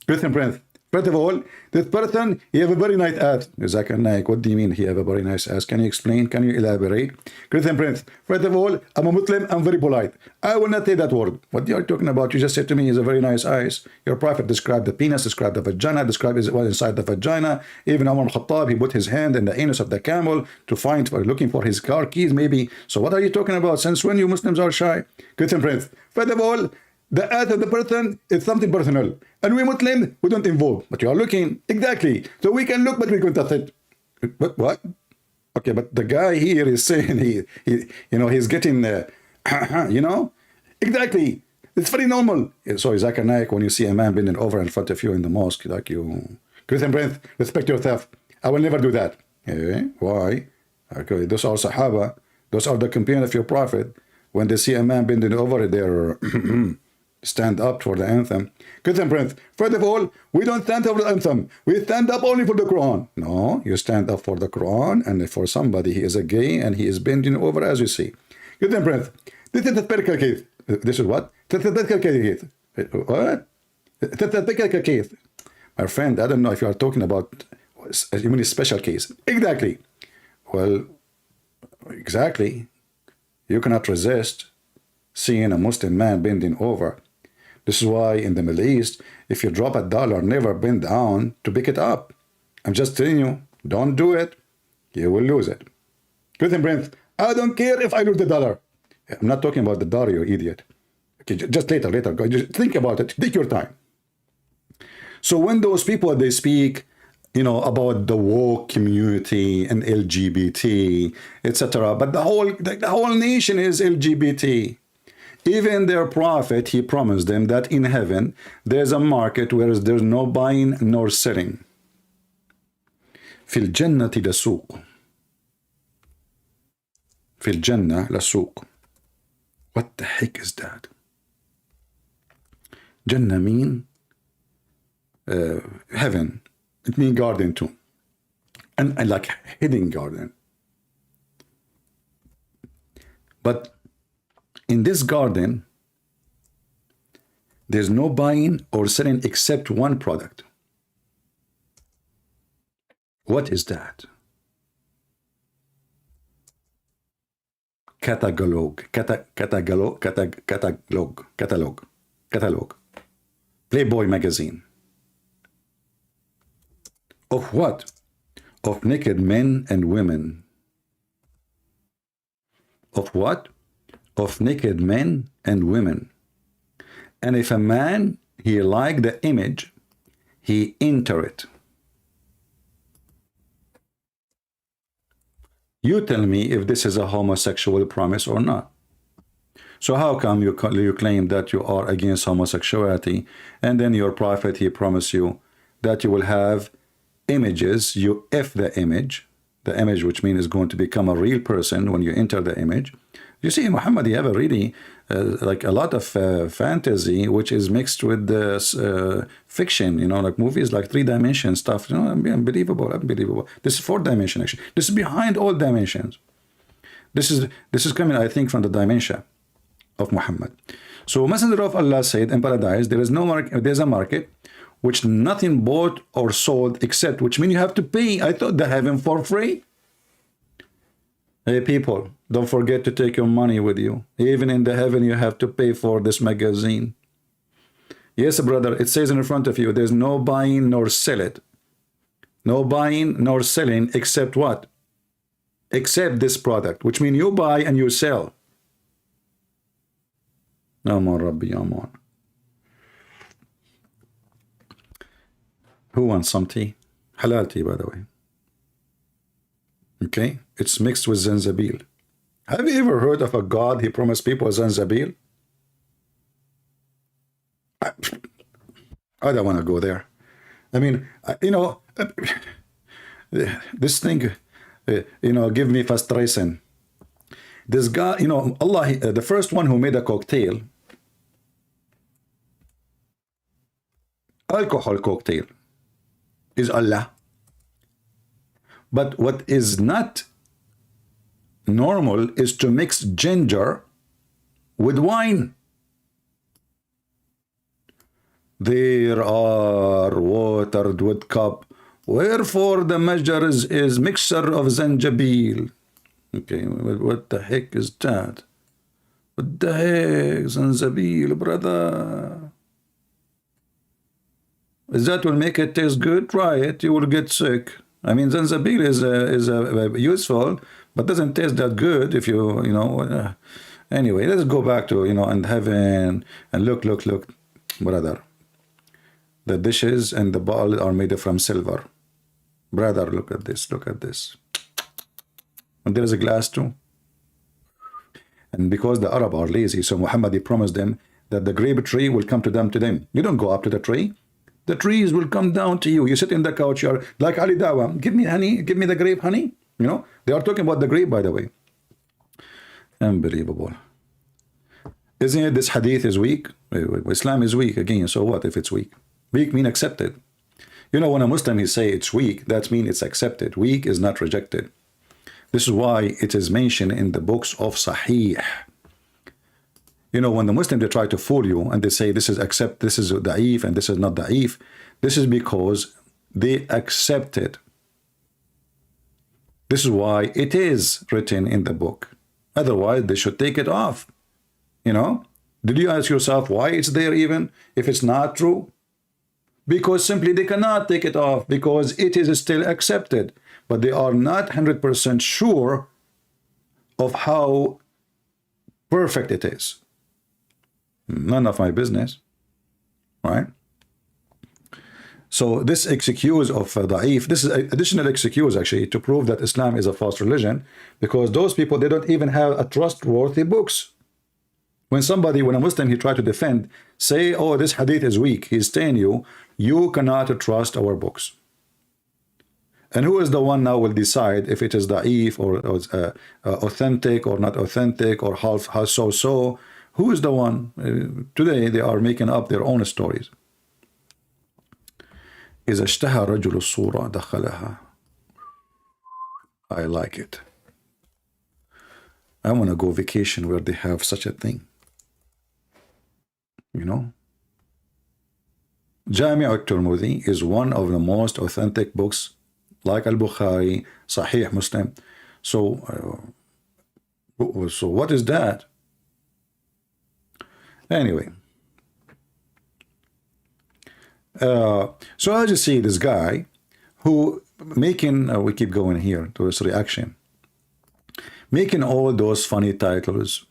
Listen, Prince. First of all, this person, he have a very nice ass. Zakir Naik, what do you mean he have a very nice ass? Can you explain? Can you elaborate? Christian Prince, first of all, I'm a Muslim, I'm very polite. I will not say that word. What you are talking about? You just said to me, he has a very nice eyes. Your prophet described the penis, described the vagina, described what was inside the vagina. Even Umar al-Khattab, he put his hand in the anus of the camel to find, looking for his car keys, maybe. So what are you talking about? Since when you Muslims are shy? Christian Prince, first of all, the ass of the person is something personal. And we Muslims, we don't involve. But you are looking. Exactly. So we can look, but we can't touch it. But what? Okay, but the guy here is saying he's getting, exactly. It's very normal. So Zakir Naik, when you see a man bending over in front of you in the mosque, like you, Christian Prince, respect yourself. I will never do that. Why? Okay, those are Sahaba. Those are the companions of your prophet. When they see a man bending over, they're stand up for the anthem. Christian Prince, first of all, we don't stand up for the anthem. We stand up only for the Quran. No, you stand up for the Quran, and for somebody, he is a gay, and he is bending over, as you see. Christian Prince, this is a typical case. This is what? Typical case. What? Typical case. My friend, I don't know if you are talking about you mean a special case. Exactly. Well, exactly. You cannot resist seeing a Muslim man bending over. This is why in the Middle East, if you drop $1, never bend down to pick it up. I'm just telling you, don't do it. You will lose it. Christian Prince, I don't care if I lose the dollar. I'm not talking about the dollar, you idiot. Okay, just later. Just think about it. Take your time. So when those people, they speak, about the woke community and LGBT, etc., but the whole nation is LGBT. Even their prophet, he promised them that in heaven, there's a market where there's no buying nor selling. في الجنة لسوق. في الجنة لسوق. What the heck is that? Jannah mean heaven. It means garden too. And like hidden garden. But in this garden, there's no buying or selling except one product. What is that? Catalog. Playboy magazine. Of what? Of naked men and women. Of what? Of naked men and women. And if a man, he like the image, he enter it. You tell me if this is a homosexual promise or not. So how come you claim that you are against homosexuality, and then your prophet, he promised you that you will have images, you F the image which means is going to become a real person when you enter the image. You see, Muhammad, he have a really, like a lot of fantasy, which is mixed with fiction, like movies like 3-dimension stuff, unbelievable. This is 4-dimension, actually. This is behind all dimensions. This is coming, I think, from the dimension of Muhammad. So Messenger of Allah said in paradise, there's a market which nothing bought or sold except, which means you have to pay. I thought they have him for free. Hey people, don't forget to take your money with you. Even in the heaven, you have to pay for this magazine. Yes, brother, it says in front of you, there's no buying nor sell it. No buying nor selling except what? Except this product, which means you buy and you sell. Aman Rabbi, Aman. Who wants some tea? Halal tea, by the way. Okay, it's mixed with zanjabil. Have you ever heard of a god he promised people zanjabil? I don't want to go there. I mean, this thing, give me frustration. This guy, Allah, the first one who made a cocktail, alcohol cocktail, is Allah. But what is not normal is to mix ginger with wine. There are watered with cup, wherefore the measure is mixture of zanjabil. Okay, what the heck is that? What the heck, zanjabil, brother? Is that will make it taste good? Try it, you will get sick. I mean, zanjabil is useful, but doesn't taste that good if you, anyway, let's go back to, and heaven, and look, brother. The dishes and the bowl are made from silver. Brother, look at this, And there is a glass too. And because the Arab are lazy, so Muhammad, he promised them that the grape tree will come to them. You don't go up to the tree. The trees will come down to you. You sit in the couch, you're like Ali Dawa. Give me honey, give me the grape honey. They are talking about the grape, by the way. Unbelievable. Isn't it this hadith is weak? Islam is weak again, so what if it's weak? Weak mean accepted. When a Muslim he say it's weak, that means it's accepted. Weak is not rejected. This is why it is mentioned in the books of Sahih. When the Muslims they try to fool you and they say this is da'if and this is not da'if, this is because they accept it. This is why it is written in the book. Otherwise, they should take it off. Did you ask yourself why it's there even if it's not true? Because simply they cannot take it off because it is still accepted. But they are not 100% sure of how perfect it is. None of my business, right? So this excuse of da'if, this is additional excuse actually to prove that Islam is a false religion, because those people, they don't even have a trustworthy books. When a Muslim, he try to defend, say, oh, this hadith is weak, he's telling you, you cannot trust our books. And who is the one now will decide if it is da'if or authentic or not authentic or how so? Who is the one? Today they are making up their own stories. إذا اشتهى رجل الصورة دخلها. I like it. I want to go vacation where they have such a thing. Jami' al-Tirmidhi is one of the most authentic books, like Al-Bukhari, Sahih Muslim. So what is that? Anyway, so I just see this guy who making, we keep going here to his reaction, making all those funny titles.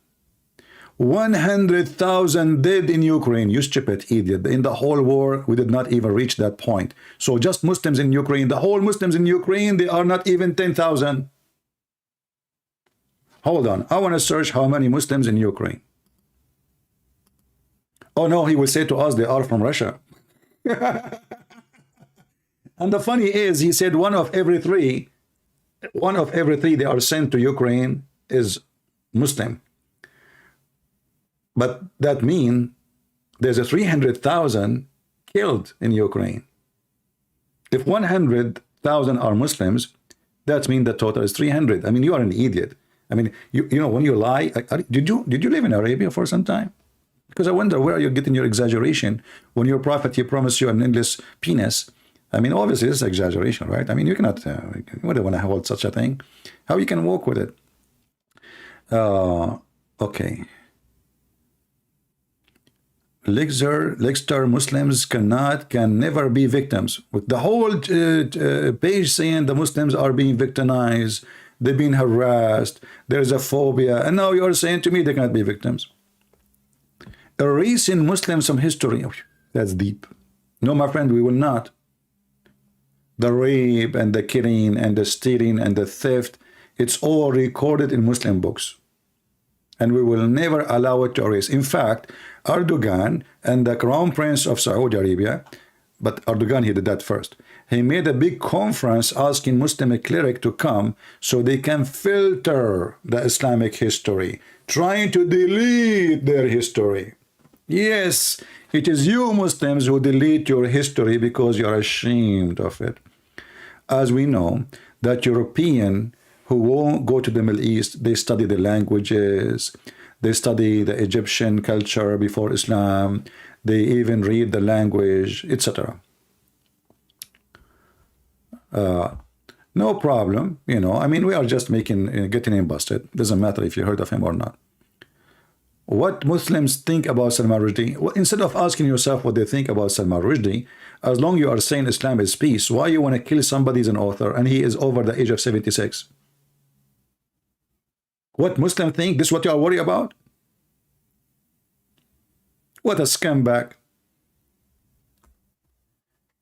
100,000 dead in Ukraine, you stupid idiot. In the whole war, we did not even reach that point. So just Muslims in Ukraine, the whole Muslims in Ukraine, they are not even 10,000. Hold on, I want to search how many Muslims in Ukraine. Oh no, he will say to us they are from Russia. And the funny is, he said one of every three they are sent to Ukraine is Muslim. But that means there's a 300,000 killed in Ukraine. If 100,000 are Muslims, that means the total is 300. I mean, you are an idiot. I mean, you know when you lie, did you live in Arabia for some time? Because I wonder where are you getting your exaggeration when your prophet he promised you an endless penis. I mean, obviously it's exaggeration, right? I mean, you cannot, you wouldn't want to hold such a thing. How you can walk with it? Okay. Lecture Muslims can never be victims. With the whole page saying the Muslims are being victimized, they've been harassed, there's a phobia, and now you're saying to me they cannot be victims. Erasing Muslims from history, that's deep. No, my friend, we will not. The rape and the killing and the stealing and the theft, it's all recorded in Muslim books. And we will never allow it to erase. In fact, Erdogan and the Crown Prince of Saudi Arabia, but Erdogan, he did that first. He made a big conference asking Muslim clerics to come so they can filter the Islamic history, trying to delete their history. Yes, it is you Muslims who delete your history because you are ashamed of it. As we know, that European who won't go to the Middle East, they study the languages, they study the Egyptian culture before Islam, they even read the language, etc. No problem, you know. I mean, we are just getting him busted. Doesn't matter if you heard of him or not. What Muslims think about Salman Rushdie, well, instead of asking yourself what they think about Salman Rushdie, as long as you are saying Islam is peace, why you want to kill somebody as an author and he is over the age of 76? What Muslims think, this is what you are worried about? What a scumbag.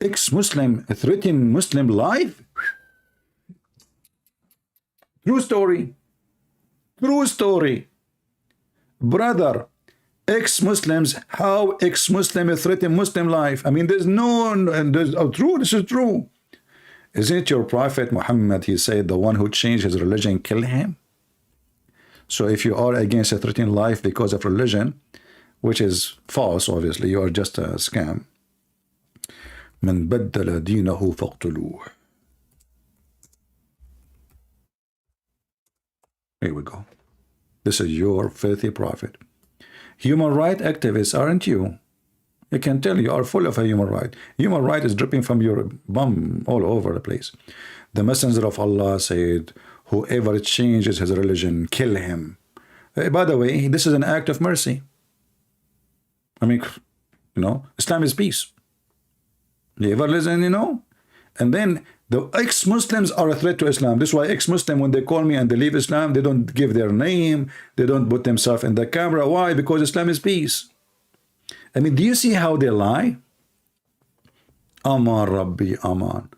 Ex-Muslim threatening Muslim life? True story. True story. Brother, ex-Muslims, how ex-Muslim threaten Muslim life? I mean, there's true, this is true. Isn't it your Prophet Muhammad, he said, the one who changed his religion, kill him? So if you are against a threatening life because of religion, which is false, obviously, you are just a scam. من بدل دينه فاقتلوه. Here we go. This is your filthy prophet. Human rights activists, aren't you? You can tell you are full of a human right. Human right is dripping from your bum all over the place. The messenger of Allah said, whoever changes his religion, kill him. By the way, this is an act of mercy. I mean, you know, Islam is peace. You ever listen, you know? And then the ex-Muslims are a threat to Islam. This is why ex-Muslim, when they call me and they leave Islam, they don't give their name. They don't put themselves in the camera. Why? Because Islam is peace. I mean, do you see how they lie? Aman Rabbi, Aman.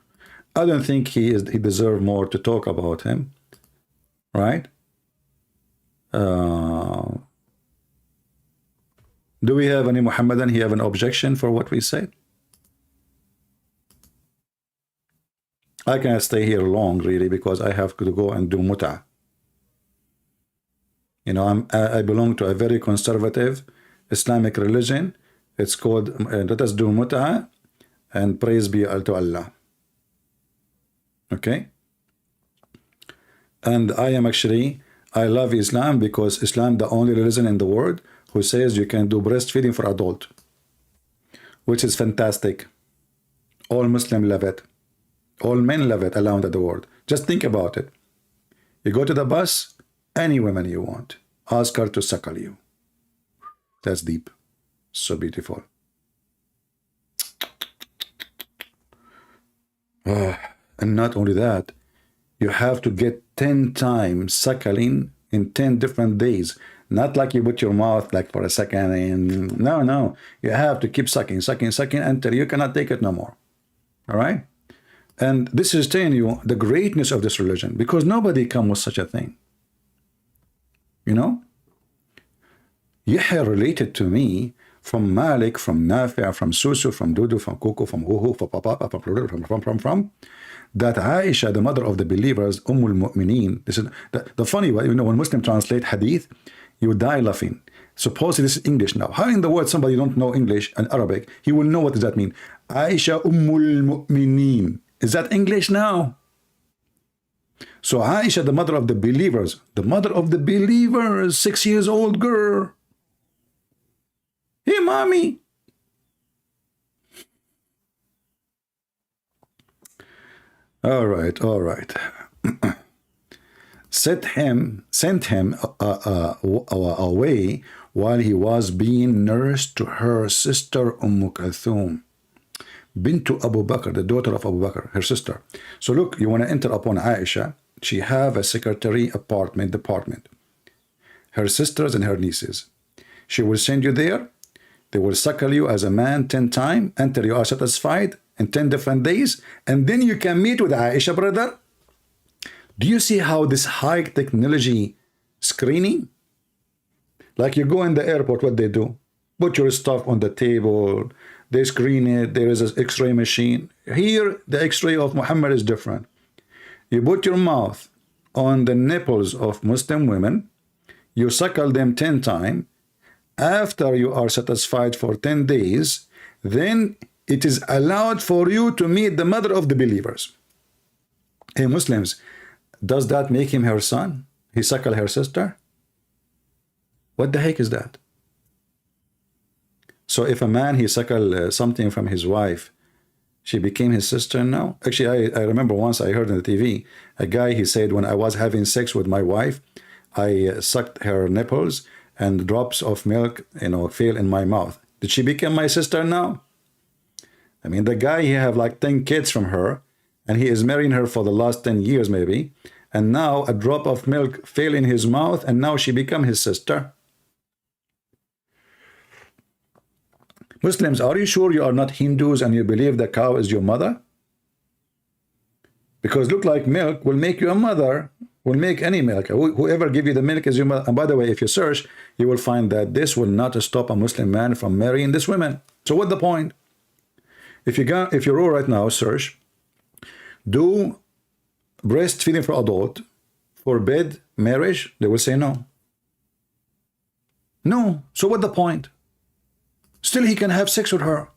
I don't think he deserves more to talk about him. Right? Do we have any Muhammadan? He have an objection for what we said? I can't stay here long, really, because I have to go and do mut'ah. You know, I belong to a very conservative Islamic religion. It's called, let us do mut'ah, and praise be to Allah. Okay? And I love Islam because Islam the only religion in the world who says you can do breastfeeding for adult, which is fantastic. All Muslims love it. All men love it around the world. Just think about it. You go to the bus, any woman you want, ask her to suckle you. That's deep. So beautiful. And not only that, you have to get 10 times suckling in 10 different days. Not like you put your mouth like for a second and no. You have to keep sucking until you cannot take it no more. All right? And this is telling you the greatness of this religion, because nobody come with such a thing. You know? Yahya related to me from Malik, from Nafi', from Susu, from Dudu, from Kuku, from Huhu, from that Aisha, the mother of the believers, Mu'mineen. This is the funny way, you know, when Muslims translate hadith, you die laughing. Supposedly this is English now. How in the world somebody don't know English and Arabic, he will know what does that mean? Aisha Mu'mineen. Is that English now? So Aisha, the mother of the believers, 6 years old girl. Hey, mommy. All right. Sent him away while he was being nursed to her sister Kulthum, Bintu Abu Bakr, the daughter of Abu Bakr, her sister. So look, you want to enter upon Aisha. She have a secretary department, her sisters and her nieces. She will send you there. They will suckle you as a man 10 times until you are satisfied in 10 different days, and then you can meet with Aisha, brother. Do you see how this high technology screening? Like you go in the airport, what they do? Put your stuff on the table, they screen it, there is an x-ray machine. Here, the x-ray of Muhammad is different. You put your mouth on the nipples of Muslim women, you suckle them 10 times. After you are satisfied for 10 days, then it is allowed for you to meet the mother of the believers. Hey, Muslims, does that make him her son? He suckle her sister? What the heck is that? So if a man, he suckle something from his wife, she became his sister now? Actually, I remember once I heard on the TV, a guy, he said, when I was having sex with my wife, I sucked her nipples and drops of milk, fell in my mouth. Did she become my sister now? I mean, the guy, he have like 10 kids from her, and he is marrying her for the last 10 years maybe, and now a drop of milk fell in his mouth, and now she become his sister. Muslims, are you sure you are not Hindus and you believe the cow is your mother? Because look like milk will make you a mother, will make any milk. Whoever give you the milk is your mother. And by the way, if you search, you will find that this will not stop a Muslim man from marrying this woman. So what's the point? If you roll right now, search, do breastfeeding for adult forbid marriage? They will say no. No. So what's the point? Still, he can have sex with her.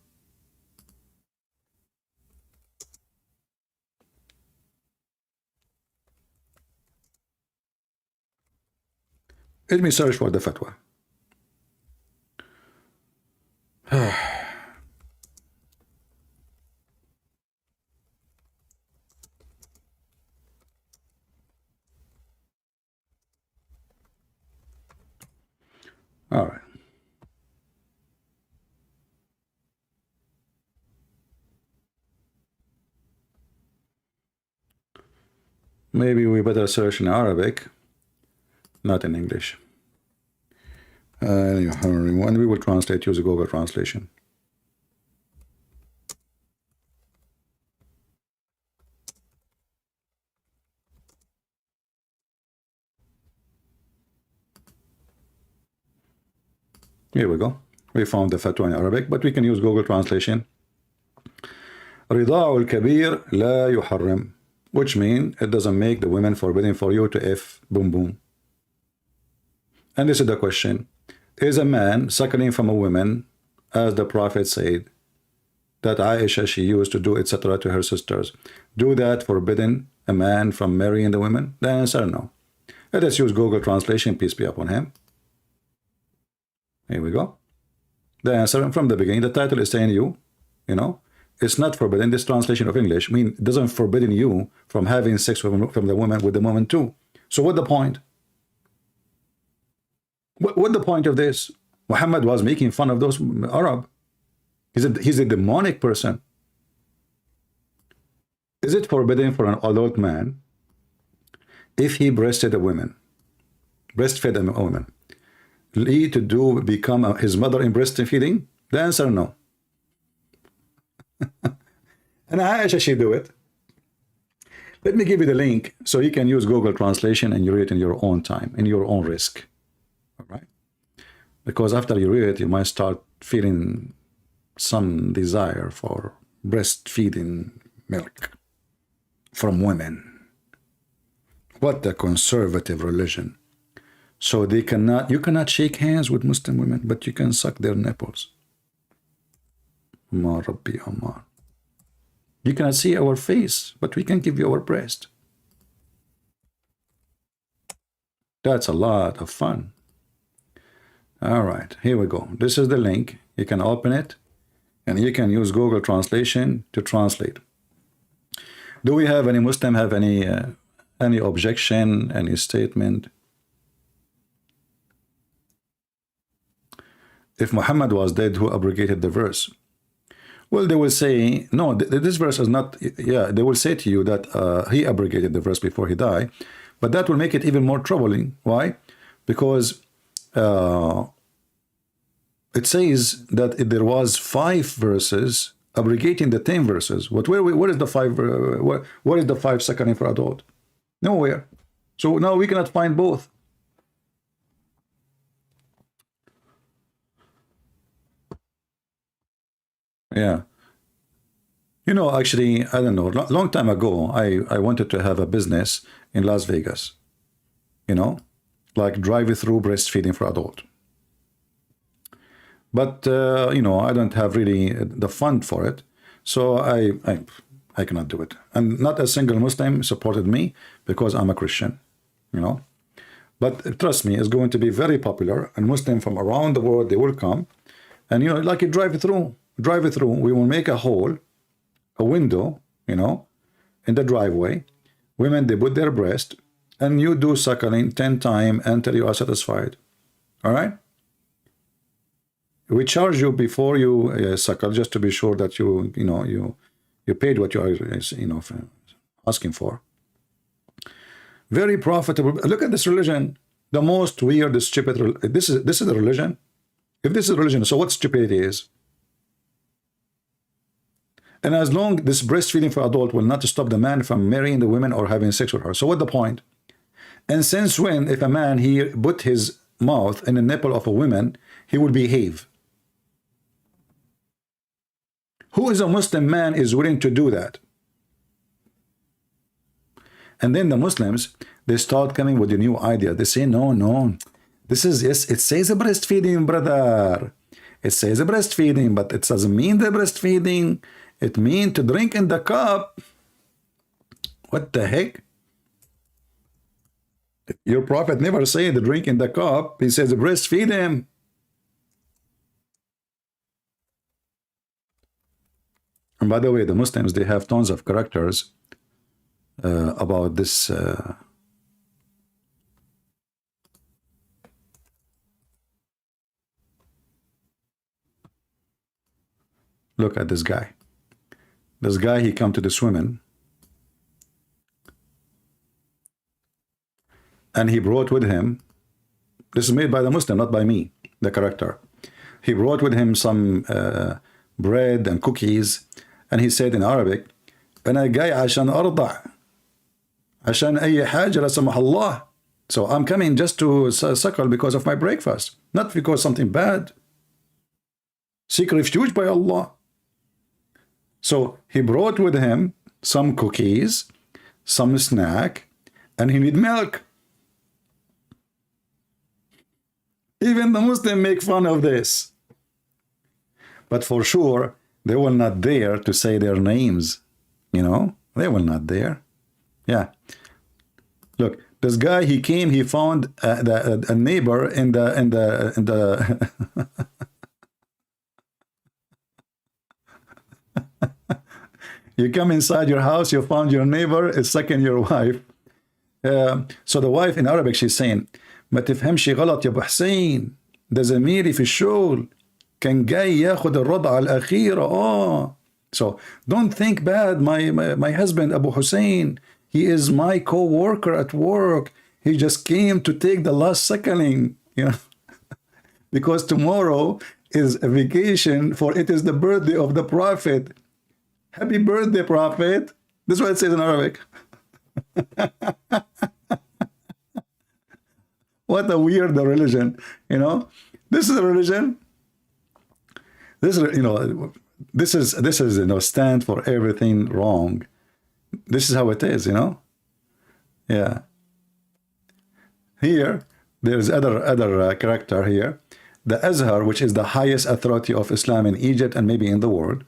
Let me search for the fatwa. All right. Maybe we better search in Arabic, not in English. And we will translate, use a Google translation. Here we go. We found the fatwa in Arabic, but we can use Google translation. رضاع الكبير لا يحرم, which means it doesn't make the women forbidden for you to F boom boom. And this is the question. Is a man suckling from a woman, as the Prophet said, that Aisha, she used to do, etc. to her sisters, do that forbidden a man from marrying the women? The answer, no. Let us use Google translation, peace be upon him. Here we go. The answer from the beginning, the title is saying it's not forbidden. This translation of English it doesn't forbidden you from having sex with the woman too. So what the point? What the point of this? Muhammad was making fun of those Arab. He's a demonic person. Is it forbidden for an adult man if he breastfed a woman, to become his mother in breastfeeding? The answer, no. And Aisha, she do it. Let me give you the link so you can use Google translation and you read it in your own time, in your own risk. All right? Because after you read it, you might start feeling some desire for breastfeeding milk from women. What a conservative religion. So you cannot shake hands with Muslim women, but you can suck their nipples. Ma Rabbi Aman. You cannot see our face, but we can give you our breast. That's a lot of fun. All right, here we go. This is the link. You can open it, and you can use Google translation to translate. Do we have any Muslim have any objection, any statement? If Muhammad was dead, who abrogated the verse? Well, they will say, no, this verse is not, they will say to you that he abrogated the verse before he died, but that will make it even more troubling. Why? Because it says that there was 5 verses abrogating the 10 verses. But where is the 5? What is the 5 suckling for adult? Nowhere. So now we cannot find both. Yeah. You know, actually, I don't know. Long time ago, I wanted to have a business in Las Vegas. You know, like drive-through breastfeeding for adult. But you know, I don't have really the fund for it, so I cannot do it. And not a single Muslim supported me because I'm a Christian. You know, but trust me, it's going to be very popular, and Muslims from around the world, they will come, and you know, like a drive-through. We will make a hole, a window, you know, in the driveway. Women, they put their breast, and you do suckling 10 times until you are satisfied. All right? We charge you before you suckle, just to be sure that you paid what you are, you know, asking for. Very profitable. Look at this religion. The most weird, stupid. This is a religion. If this is a religion, so what stupidity is? And as long this breastfeeding for adult will not stop the man from marrying the women or having sex with her. So what the point? And since when, if a man here put his mouth in the nipple of a woman, he will behave? Who is a Muslim man is willing to do that? And then the Muslims, they start coming with a new idea. They say, no, this is, yes, it says a breastfeeding, brother. It says a breastfeeding, but it doesn't mean the breastfeeding. It means to drink in the cup. What the heck? Your prophet never said to drink in the cup. He says breastfeed him. And by the way, the Muslims, they have tons of characters about this. Look at this guy. This guy, he come to this woman, and he brought with him, this is made by the Muslim, not by me, the character. He brought with him some bread and cookies, and he said in Arabic, أنا جاي عشان أرضع عشان أي حاجة لا سمح الله. So I'm coming just to suckle because of my breakfast, not because something bad. Seek refuge by Allah. So he brought with him some cookies, some snack, and he need milk. Even the Muslims make fun of this. But for sure, they will not dare to say their names. You know, they will not dare. Yeah. Look, this guy, he came, he found a neighbor in the You come inside your house, you found your neighbor is sucking your wife. So the wife in Arabic, she's saying, ما تفهمش غلط يا ابو حسين، ده زميلي في الشغل كان جاي ياخد الرضعة الأخيرة. So don't think bad, my husband Abu Hussein, he is my co-worker at work. He just came to take the last suckling, you know, because tomorrow is a vacation, for it is the birthday of the Prophet. Happy birthday, Prophet. This is what it says in Arabic. What a weird religion, you know. This is a religion. This is, you know, this is you know, stand for everything wrong. This is how it is, you know. Yeah. Here, there's other character here. The Azhar, which is the highest authority of Islam in Egypt and maybe in the world,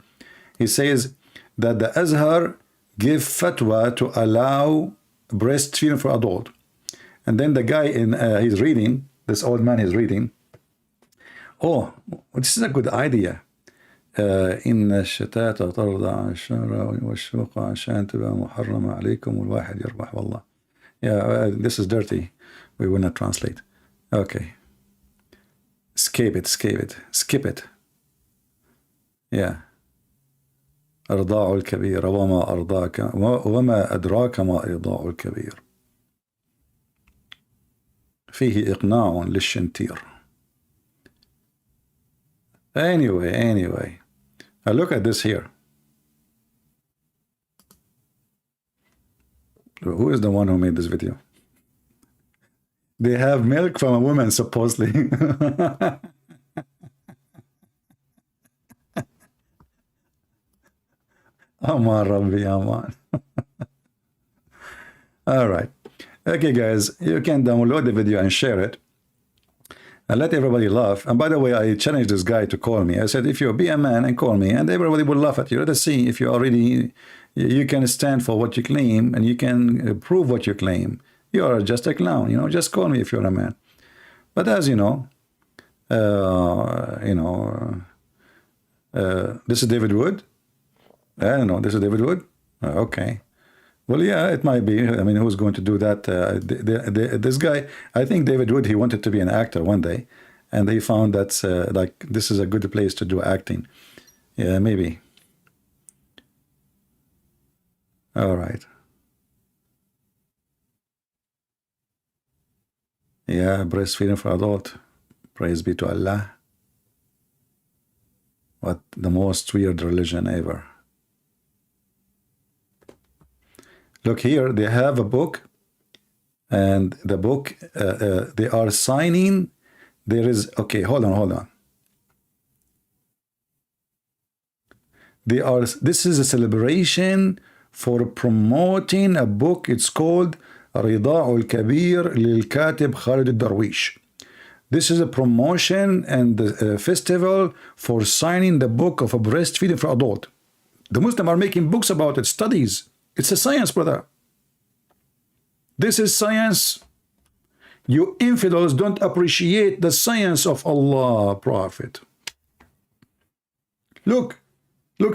he says that the Azhar give fatwa to allow breastfeeding for adult. And then the guy in he's reading, this old man is reading. Oh, this is a good idea. إن الشتات ترضع الشهر والشوق عشان تبقى محرمة عليكم والواحد يربح والله. Yeah, this is dirty. We will not translate. Okay. Skip it. Yeah. أرضاع الكبير وما أرضاك وما أدراك ما إرضاع الكبير. فيه إقناع للشنتير. Anyway. Now look at this here. Who is the one who made this video? They have milk from a woman, supposedly. Aman Rabbi, Aman. All right. Okay, guys, you can download the video and share it. And let everybody laugh. And by the way, I challenged this guy to call me. I said, if you be a man and call me, and everybody will laugh at you. Let us see if you already, you can stand for what you claim, and you can prove what you claim. You are just a clown, you know. Just call me if you're a man. But as you know, this is David Wood. I don't know. This is David Wood. Okay. Well, yeah, it might be. I mean, who's going to do that? This guy, I think David Wood, he wanted to be an actor one day, and he found that like this is a good place to do acting. Yeah, maybe. All right. Yeah, breastfeeding for adult. Praise be to Allah. What the most weird religion ever. Look here, they have a book, and the book, they are signing. There is, okay, hold on. This is a celebration for promoting a book. It's called Rida'ul Kabir lil Katib Khalid al-Darwish. This is a promotion and a festival for signing the book of a breastfeeding for adult. The Muslims are making books about it, studies. It's a science, brother. This is science. You infidels don't appreciate the science of Allah, Prophet. Look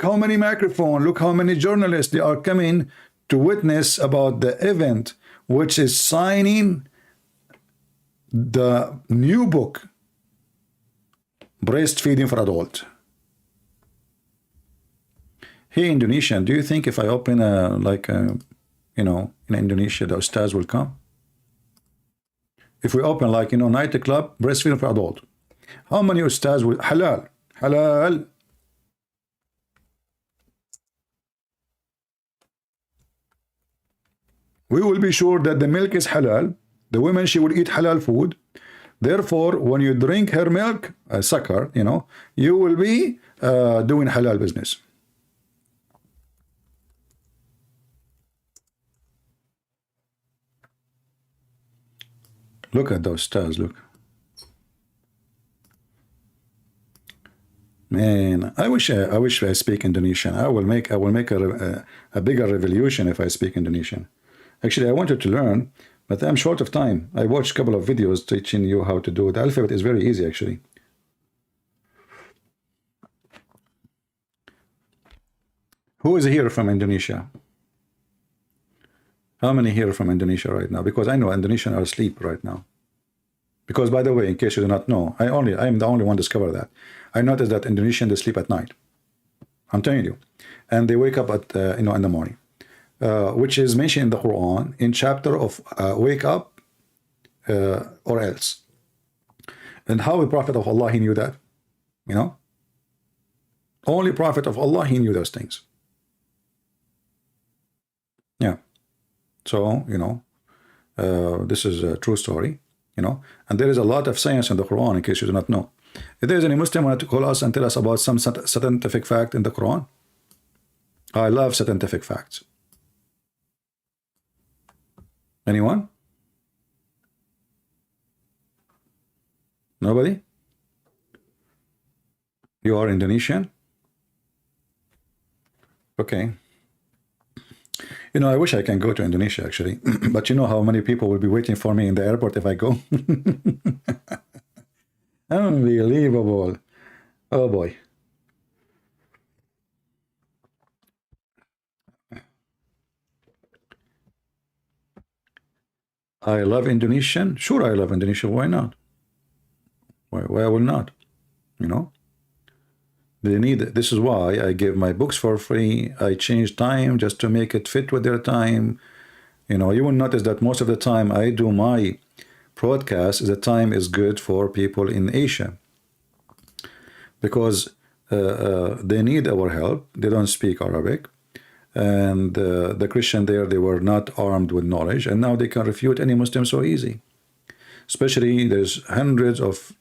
how many microphones, look how many journalists they are coming to witness about the event, which is signing the new book, Breastfeeding for Adult. Hey, Indonesian, do you think if I open you know, in Indonesia, the ustaz will come? If we open like, you know, nightclub, breastfeeding for adult, how many ustaz will, halal. We will be sure that the milk is halal. The woman, she will eat halal food. Therefore, when you drink her milk, sucker, you know, you will be doing halal business. Look at those stars, look. Man, I wish I speak Indonesian. I will make a bigger revolution if I speak Indonesian. Actually, I wanted to learn, but I'm short of time. I watched a couple of videos teaching you how to do it. The alphabet is very easy, actually. Who is here from Indonesia? How many here from Indonesia right now? Because I know Indonesians are asleep right now. Because, by the way, in case you do not know, I am the only one to discover that. I noticed that Indonesians, they sleep at night. I'm telling you. And they wake up at, you know, in the morning. Which is mentioned in the Quran in chapter of wake up or else. And how a prophet of Allah, he knew that? You know? Only prophet of Allah, he knew those things. Yeah. So, you know, this is a true story, you know, and there is a lot of science in the Quran, in case you do not know. If there is any Muslim want to call us and tell us about some scientific fact in the Quran, I love scientific facts. Anyone? Nobody? You are Indonesian? Okay. You know, I wish I can go to Indonesia, actually. But you know how many people will be waiting for me in the airport if I go? Unbelievable. Oh, boy. I love Indonesian. Sure, I love Indonesia. Why not? Why I will not? You know? They need it. This is why I give my books for free. I change time just to make it fit with their time. You know, you will notice that most of the time I do my broadcast, the time is good for people in Asia. because they need our help. They don't speak Arabic, and the Christian there, they were not armed with knowledge, and now they can refute any Muslim so easy. Especially there's hundreds of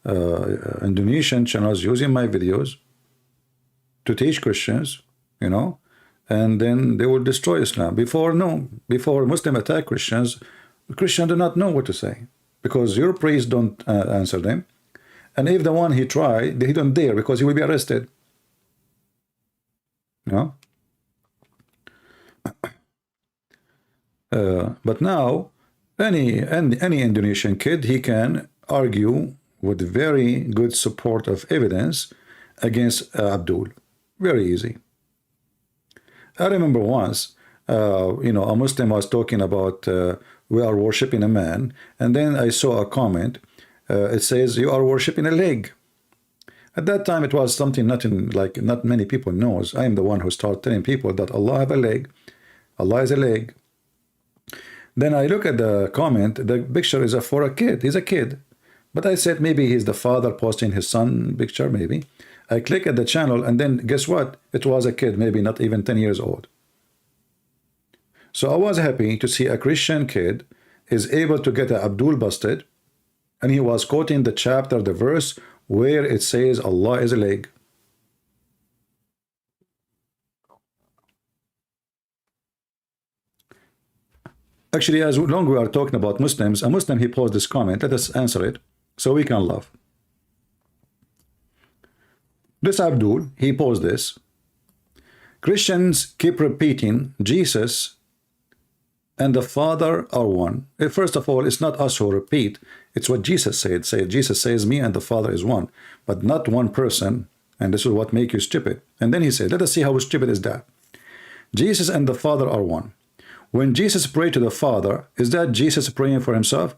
Indonesian channels using my videos to teach Christians, you know, and then they will destroy Islam. Before, no, before Muslim attack Christians, Christians do not know what to say, because your priests don't answer them, and if the one he try, he don't dare, because he will be arrested. You know? But now any Indonesian kid, he can argue with very good support of evidence against Abdul. Very easy. I remember once, you know, a Muslim was talking about we are worshiping a man, and then I saw a comment. It says you are worshiping a leg. At that time, it was something not many people knows. I am the one who started telling people that Allah have a leg. Allah is a leg. Then I look at the comment. The picture is for a kid. He's a kid. But I said maybe he's the father posting his son picture, maybe. I click at the channel, and then guess what? It was a kid, maybe not even 10 years old. So I was happy to see a Christian kid is able to get a Abdul busted, and he was quoting the chapter, the verse, where it says Allah is a leg. Actually, as long as we are talking about Muslims, a Muslim, he posed this comment. Let us answer it so we can laugh. This Abdul, he posed this. Christians keep repeating Jesus and the Father are one. First of all, it's not us who repeat. It's what Jesus said. Jesus says, me and the Father is one, but not one person. And this is what makes you stupid. And then he said, let us see how stupid is that. Jesus and the Father are one. When Jesus prayed to the Father, is that Jesus praying for himself?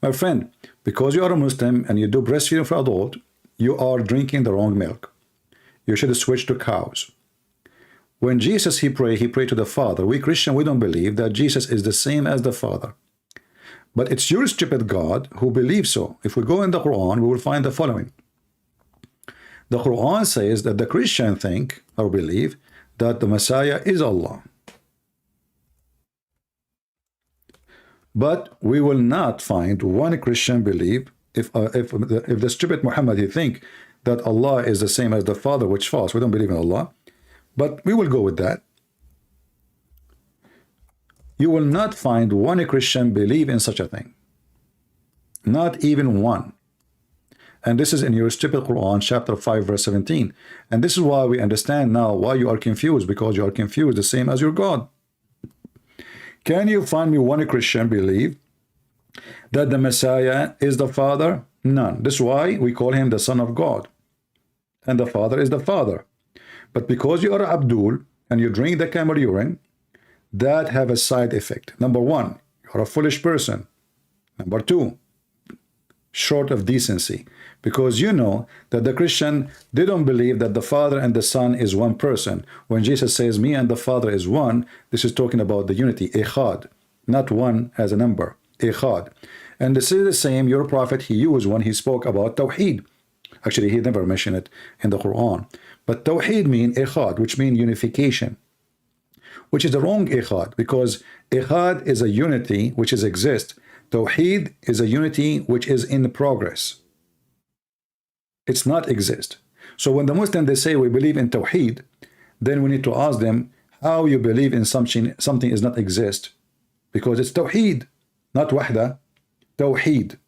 My friend, because you are a Muslim and you do breastfeeding for adult, you are drinking the wrong milk. You should switch to cows. When Jesus, he prayed to the Father. We Christian, we don't believe that Jesus is the same as the Father. But it's your stupid God who believes so. If we go in the Quran, we will find the following. The Quran says that the Christian think or believe that the Messiah is Allah. But we will not find one Christian believe, if the stupid Muhammad, he think that Allah is the same as the Father, which is false. We don't believe in Allah. But we will go with that. You will not find one Christian believe in such a thing. Not even one. And this is in your stupid Quran, chapter 5, verse 17. And this is why we understand now why you are confused, because you are confused the same as your God. Can you find me one Christian believe that the Messiah is the Father? None. This is why we call him the Son of God. And the Father is the Father. But because you are Abdul and you drink the camel urine, that have a side effect. Number one, you're a foolish person. Number two, short of decency. Because you know that the Christian, they don't believe that the Father and the Son is one person. When Jesus says, me and the Father is one, this is talking about the unity, echad, not one as a number, echad. And this is the same your prophet he used when he spoke about Tawheed. Actually, he never mentioned it in the Quran. But Tawheed means echad, which means unification, which is the wrong echad, because echad is a unity which is exist. Tawheed is a unity which is in progress. It's not exist. So when the Muslims, they say we believe in Tawheed, then we need to ask them how you believe in something is not exist, because it's Tawheed, not Wahda, Tawheed.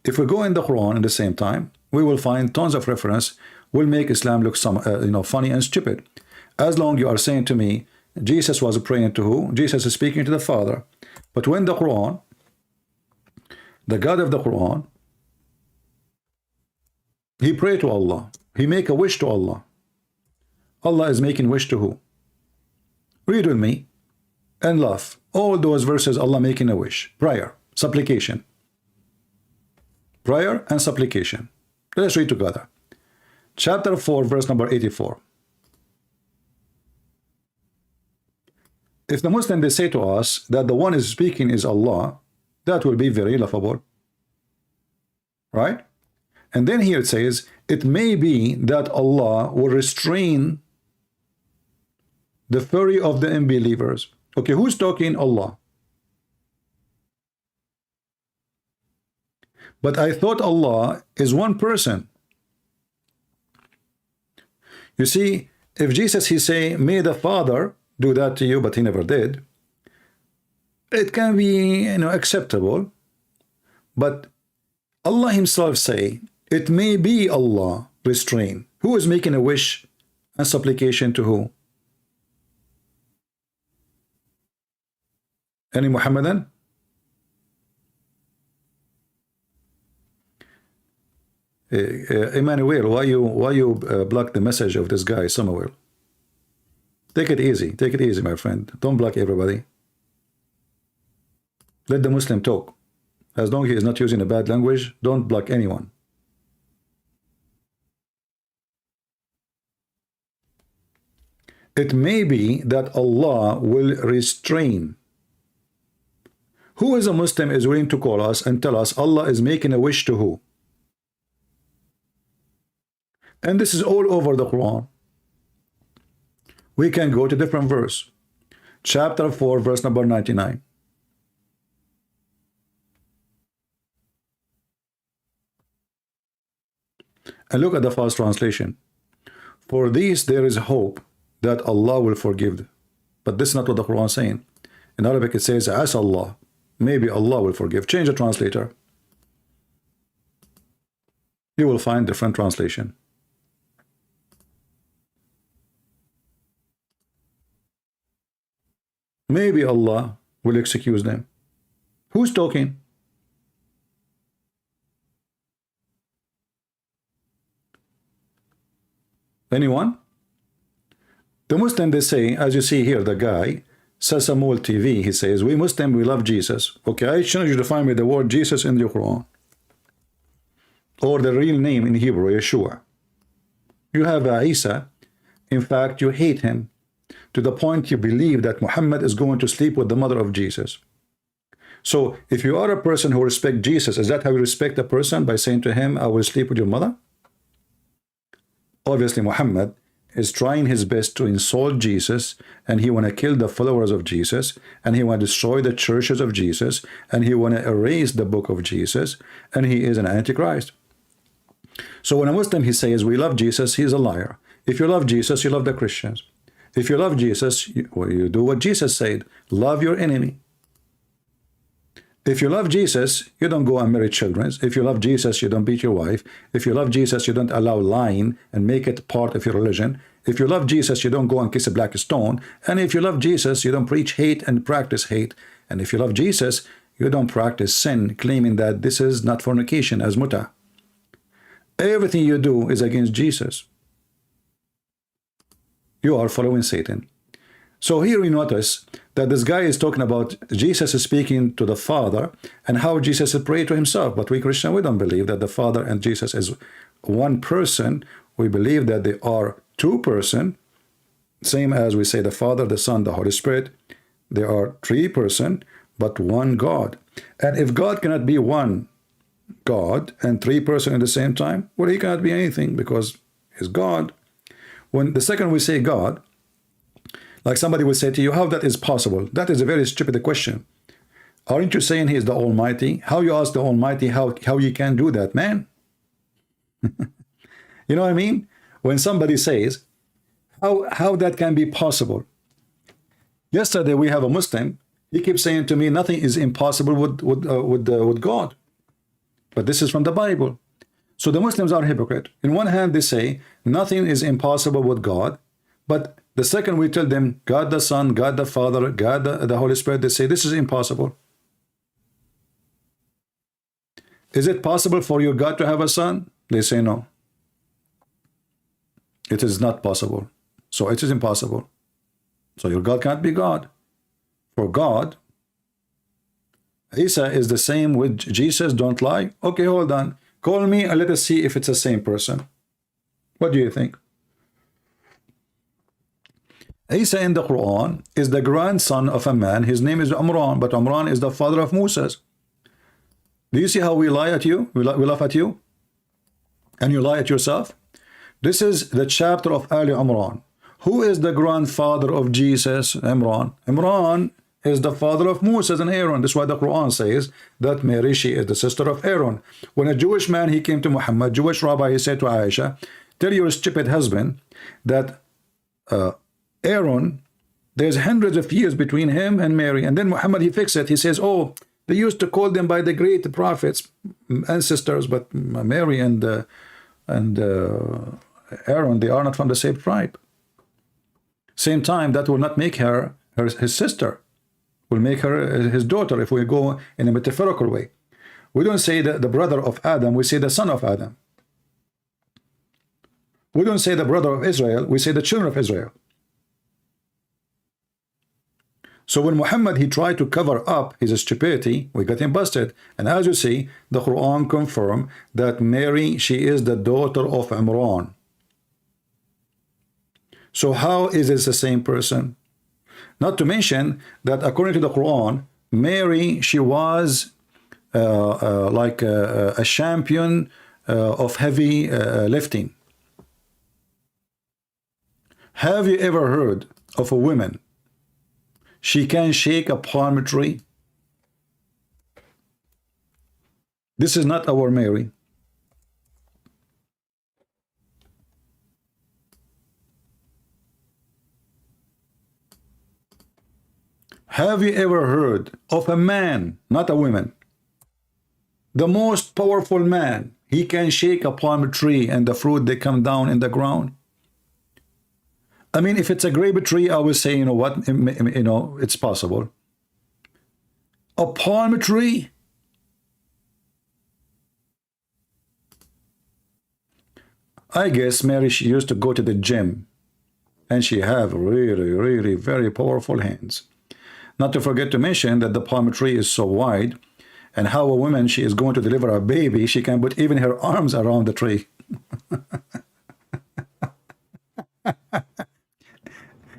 If we go in the Quran at the same time, we will find tons of reference will make Islam look funny and stupid. As long you are saying to me, Jesus was praying to who? Jesus is speaking to the Father. But when the Quran, the God of the Quran, he prayed to Allah. He make a wish to Allah. Allah is making wish to who? Read with me and laugh. All those verses, Allah making a wish. Prayer, supplication. Prayer and supplication. Let us read together. Chapter 4, verse number 84. If the Muslim, they say to us that the one is speaking is Allah, that will be very laughable. Right? And then here it says, it may be that Allah will restrain the fury of the unbelievers. Okay, who's talking? Allah. But I thought Allah is one person. You see, if Jesus, he say, may the Father do that to you, but he never did, it can be, you know, acceptable. But Allah himself say, it may be Allah restrain. Who is making a wish and supplication to who? Any Muhammadan? Emmanuel, why you block the message of this guy, Samuel? Take it easy, my friend. Don't block everybody. Let the Muslim talk. As long as he is not using a bad language, don't block anyone. It may be that Allah will restrain. Who is a Muslim is willing to call us and tell us Allah is making a wish to who? And this is all over the Quran. We can go to different verse. Chapter 4, verse number 99. And look at the fast translation. For these there is hope that Allah will forgive. But this is not what the Quran is saying. In Arabic it says, As Allah. Maybe Allah will forgive. Change the translator. You will find different translation. Maybe Allah will excuse them. Who's talking? Anyone? The Muslim, they say, as you see here, the guy, Sasamul TV, he says, we Muslim, we love Jesus. Okay, I challenge you to find me the word Jesus in the Quran. Or the real name in Hebrew, Yeshua. You have Isa. In fact, you hate him to the point you believe that Muhammad is going to sleep with the mother of Jesus. So, if you are a person who respects Jesus, is that how you respect a person? By saying to him, I will sleep with your mother? Obviously, Muhammad is trying his best to insult Jesus, and he want to kill the followers of Jesus, and he want to destroy the churches of Jesus, and he want to erase the book of Jesus, and he is an antichrist. So when a Muslim, he says, we love Jesus, he is a liar. If you love Jesus, you love the Christians. If you love Jesus, you do what Jesus said, love your enemy. If you love Jesus, you don't go and marry children. If you love Jesus, you don't beat your wife. If you love Jesus, you don't allow lying and make it part of your religion. If you love Jesus, you don't go and kiss a black stone. And if you love Jesus, you don't preach hate and practice hate. And if you love Jesus, you don't practice sin, claiming that this is not fornication as muta. Everything you do is against Jesus. You are following Satan. So here we notice that this guy is talking about Jesus is speaking to the Father and how Jesus is praying to himself. But we Christians, we don't believe that the Father and Jesus is one person. We believe that they are two persons, same as we say the Father, the Son, the Holy Spirit. They are three persons, but one God. And if God cannot be one God and three persons at the same time, well, he cannot be anything because he's God. When the second we say God, like somebody will say to you, how that is possible? That is a very stupid question. Aren't you saying he is the Almighty? How you ask the Almighty how you can do that, man? You know what I mean? When somebody says, how that can be possible? Yesterday we have a Muslim. He keeps saying to me, nothing is impossible with God. But this is from the Bible. So the Muslims are hypocrite. In one hand, they say nothing is impossible with God, but the second we tell them God the Son, God the Father, God the Holy Spirit, they say this is impossible. Is it possible for your God to have a son? They say no. It is not possible. So it is impossible. So your God can't be God. For God, Isa is the same with Jesus, don't lie. Okay, hold on. Call me and let us see if it's the same person. What do you think? Isa in the Quran is the grandson of a man. His name is Umran, but Umran is the father of Moses. Do you see how we lie at you? We laugh at you? and you lie at yourself. This is the chapter of Ali Imran. Who is the grandfather of Jesus? Imran. Imran is the father of Moses and Aaron. That's why the Quran says that Mary, she is the sister of Aaron. When a Jewish man, he came to Muhammad, Jewish rabbi, he said to Aisha, tell your stupid husband that Aaron, there's hundreds of years between him and Mary. And then Muhammad, he fixed it. He says, oh, they used to call them by the great prophets, ancestors, but Mary and Aaron, they are not from the same tribe. Same time, that will not make her his sister. Will make her his daughter if we go in a metaphorical way. We don't say the brother of Adam, we say the son of Adam. We don't say the brother of Israel, we say the children of Israel. So when Muhammad, he tried to cover up his stupidity, we got him busted. And as you see, the Quran confirmed that Mary, she is the daughter of Imran. So how is this the same person? Not to mention that according to the Quran, Mary, she was like a champion of heavy lifting. Have you ever heard of a woman, she can shake a palm tree? This is not our Mary. Have you ever heard of a man, not a woman, the most powerful man, he can shake a palm tree and the fruit, they come down in the ground? I mean, if it's a grape tree, I would say, you know what, you know, it's possible. A palm tree? I guess Mary, she used to go to the gym and she have really, really very powerful hands. Not to forget to mention that the palm tree is so wide, and how a woman, she is going to deliver a baby, she can put even her arms around the tree.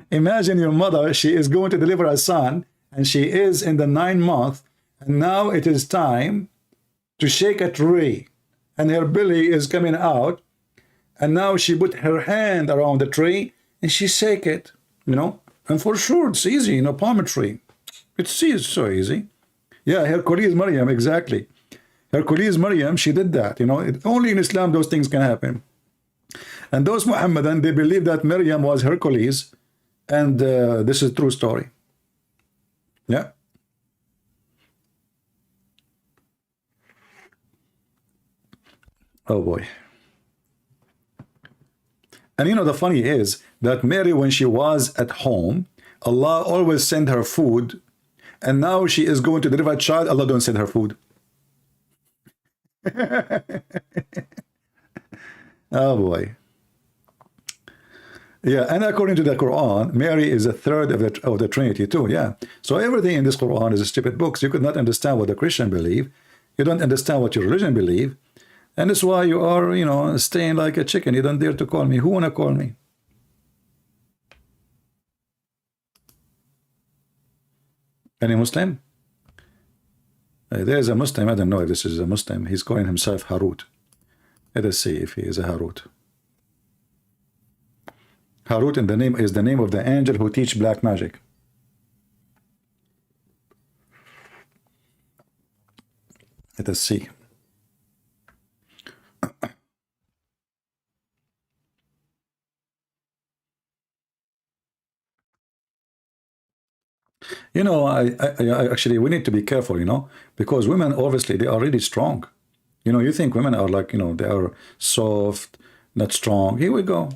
Imagine your mother, she is going to deliver a son, and she is in the 9th month, and now it is time to shake a tree, and her belly is coming out, and now she put her hand around the tree, and she shake it, you know, and for sure it's easy, you know, palm tree. It's so easy. Yeah, Hercules Maryam, exactly. Hercules Maryam, she did that, you know. Only in Islam those things can happen. And those Muhammadan, they believe that Maryam was Hercules, and this is a true story. Yeah. Oh boy. And you know, the funny is that Mary, when she was at home, Allah always sent her food, and now she is going to deliver a child, Allah don't send her food. Oh boy. Yeah, and according to the Quran, Mary is a third of the Trinity too. Yeah. So everything in this Quran is a stupid book. So you could not understand what the Christian believe. You don't understand what your religion believe. And that's why you are, you know, staying like a chicken. You don't dare to call me. Who wanna call me? Any Muslim? There's a Muslim. I don't know if this is a Muslim. He's calling himself Harut. Let us see if he is a Harut. Harut in the name is the name of the angel who teach black magic. Let us see. You know, I actually, we need to be careful, you know, because women, obviously, they are really strong. You know, you think women are like, you know, they are soft, not strong. Here we go.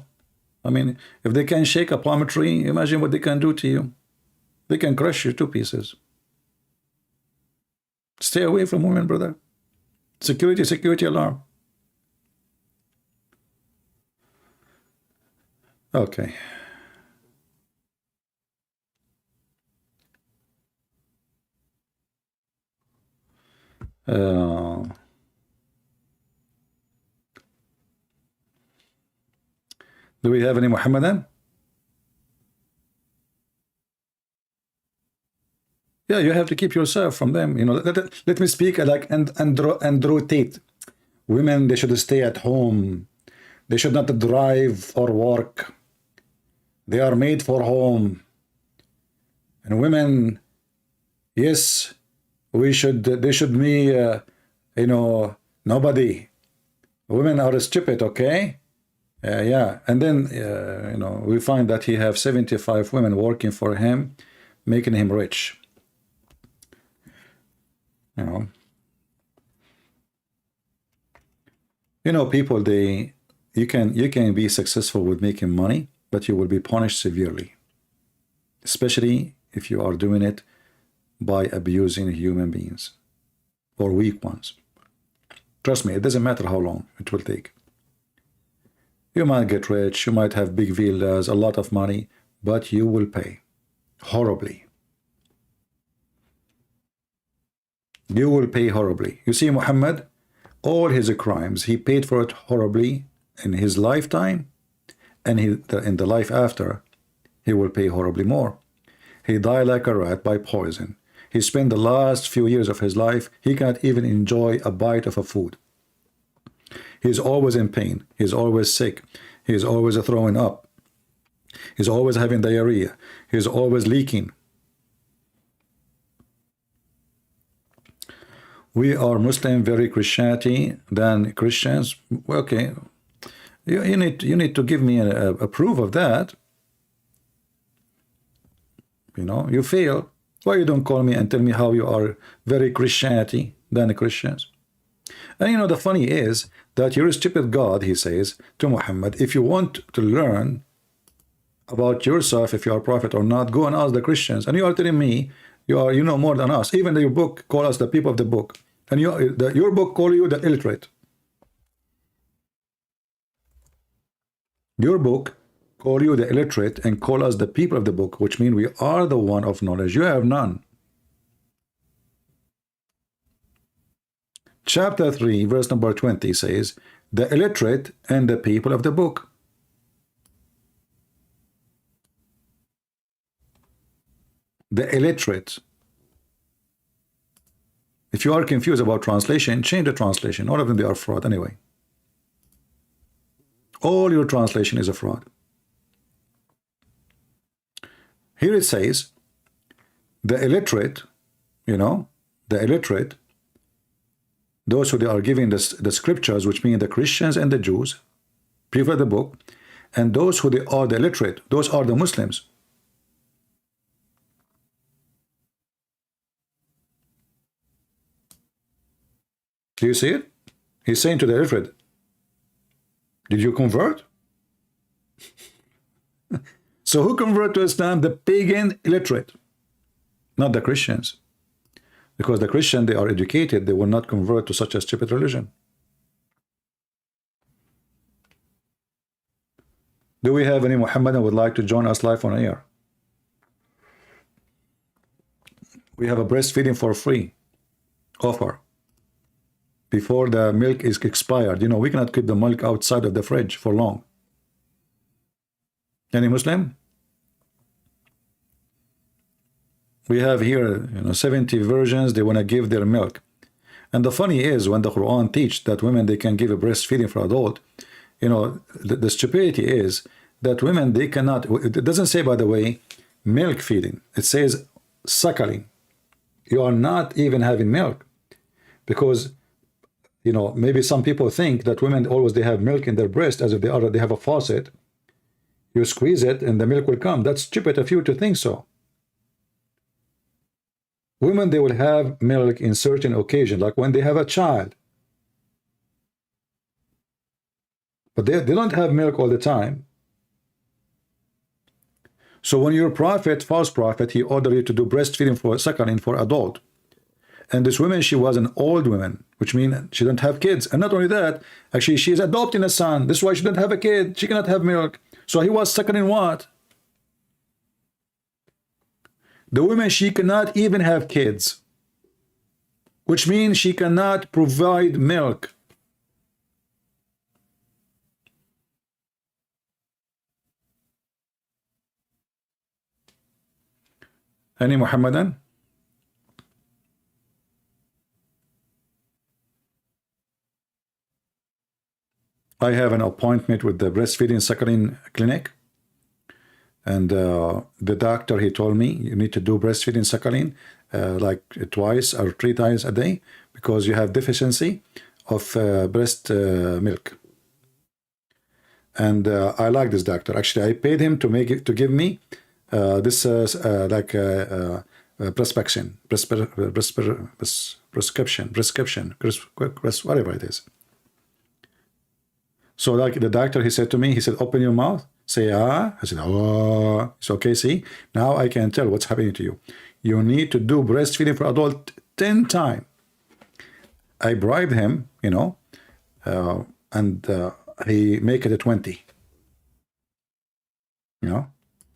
I mean, if they can shake a palm tree, imagine what they can do to you. They can crush you to pieces. Stay away from women, brother. Security, security alarm. Okay. Do we have any Muhammadan? Yeah, you have to keep yourself from them. You know, let me speak like Andrew Tate. Women, they should stay at home. They should not drive or work. They are made for home. And women, yes, they should be, you know, nobody. Women are stupid, okay? Yeah, and then, you know, we find that he have 75 women working for him, making him rich. You know, people, you can be successful with making money, but you will be punished severely, especially if you are doing it by abusing human beings or weak ones. Trust me, it doesn't matter how long it will take. You might get rich, you might have big villas, a lot of money, but you will pay horribly. You will pay horribly. You see, Muhammad, all his crimes, he paid for it horribly in his lifetime, and in the life after, he will pay horribly more. He died like a rat by poison. He spent the last few years of his life, he can't even enjoy a bite of a food. He's always in pain. He's always sick. He's always throwing up. He's always having diarrhea. He's always leaking. We are Muslim, very Christianity than Christians. Okay, you need to give me a proof of that. You know, you fail. Why you don't call me and tell me how you are very Christianity than Christians? And you know, the funny is that you're a stupid God, he says to Muhammad, if you want to learn about yourself, if you are a prophet or not, go and ask the Christians. And you are telling me you know more than us. Even your book call us the people of the book. And your book call you the illiterate. Your book call you the illiterate and call us the people of the book, which means we are the one of knowledge. You have none. Chapter 3, verse number 20 says, the illiterate and the people of the book. The illiterate. If you are confused about translation, change the translation. All of them, they are fraud anyway. All your translation is a fraud. Here it says, the illiterate, you know, the illiterate, those who they are giving the scriptures, which mean the Christians and the Jews, people of the book, and those who they are the illiterate, those are the Muslims. Do you see it? He's saying to the illiterate, did you convert? So who convert to Islam? The pagan illiterate, not the Christians. Because the Christian, they are educated, they will not convert to such a stupid religion. Do we have any Muhammadan would like to join us live on air? We have a breastfeeding for free offer. Before the milk is expired, you know, we cannot keep the milk outside of the fridge for long. Any Muslim? We have here, you know, 70 virgins, they want to give their milk. And the funny is, when the Quran teach that women, they can give a breastfeeding for adult, you know, the stupidity is that women, they cannot, it doesn't say, by the way, milk feeding. It says suckling. You are not even having milk. Because, you know, maybe some people think that women always, they have milk in their breast as if they have a faucet. You squeeze it and the milk will come. That's stupid of you to think so. Women, they will have milk in certain occasions, like when they have a child. But they don't have milk all the time. So when your prophet, false prophet, he ordered you to do breastfeeding for suckling for adult. And this woman, she was an old woman, which means she didn't have kids. And not only that, actually, she's adopting a son. This is why she didn't have a kid. She cannot have milk. So he was suckling what? The woman, she cannot even have kids, which means she cannot provide milk. Any Muhammadan? I have an appointment with the breastfeeding suckling clinic, and the doctor, he told me you need to do breastfeeding suckling like twice or 3 times a day because you have deficiency of breast milk. And I like this doctor. Actually, I paid him to give me this prescription, whatever it is. So like the doctor, he said to me, he said, open your mouth, say ah. I said, oh. It's okay, see? Now I can tell what's happening to you. You need to do breastfeeding for adult 10 times. I bribed him, you know, and he make it a 20. You know,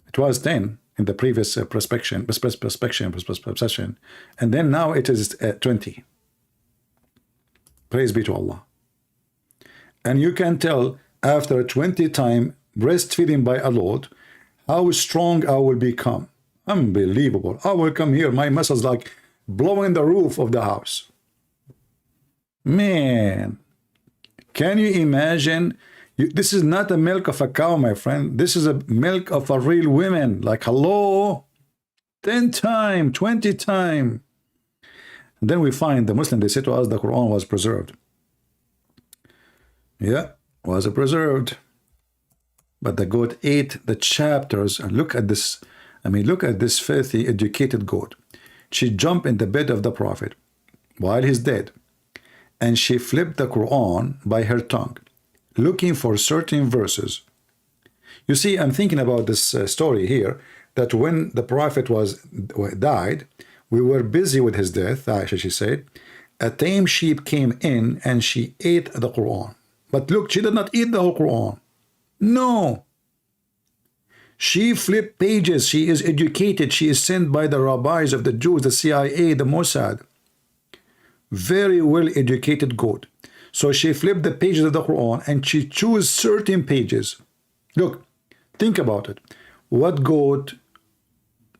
it was 10 in the previous prospection, and then now it is 20. Praise be to Allah. And you can tell after 20 time breastfeeding by adult how strong I will become. Unbelievable. I will come here, my muscles like blowing the roof of the house. Man, can you imagine? This is not the milk of a cow, my friend. This is a milk of a real woman. Like, hello, 10 times, 20 times. And then we find the Muslim, they say to us the Quran was preserved. Yeah, was preserved. But the goat ate the chapters. And look at this. I mean, look at this filthy, educated goat. She jumped in the bed of the Prophet while he's dead. And she flipped the Quran by her tongue, looking for certain verses. You see, I'm thinking about this story here, that when the Prophet died, we were busy with his death, Aisha, she said. A tame sheep came in and she ate the Quran. But look, she did not eat the whole Quran. No. She flipped pages. She is educated. She is sent by the rabbis of the Jews, the CIA, the Mossad. Very well educated goat. So she flipped the pages of the Quran and she chose certain pages. Look, think about it. What goat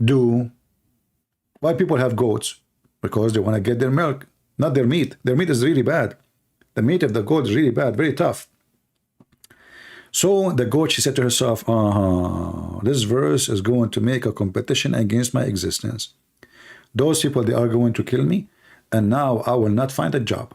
do? Why people have goats? Because they want to get their milk, not their meat. Their meat is really bad. The meat of the goat is really bad, very tough. So the goat, she said to herself, this verse is going to make a competition against my existence. Those people, they are going to kill me, and now I will not find a job.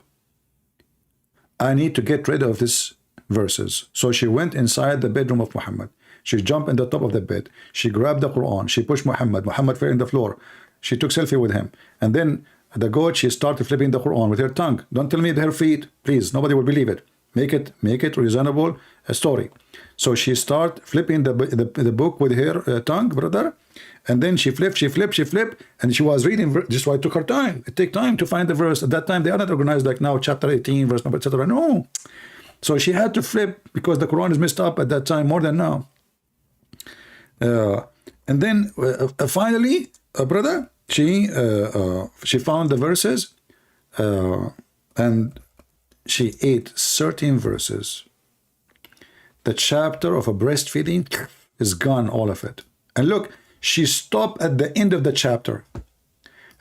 I need to get rid of these verses. So she went inside the bedroom of Muhammad. She jumped in the top of the bed. She grabbed the Quran. She pushed Muhammad. Muhammad fell in the floor. She took selfie with him. And then the goat, she started flipping the Quran with her tongue. Don't tell me her feet, please. Nobody will believe it. Make it reasonable a story. So she started flipping the book with her tongue, brother. And then she flipped, and she was reading. Just why it took her time. It takes time to find the verse. At that time, they are not organized like now, chapter 18, verse number, etc. No. So she had to flip because the Quran is messed up at that time more than now. And then finally, brother, she found the verses, and she ate certain verses. The chapter of a breastfeeding is gone, all of it. And look, she stopped at the end of the chapter.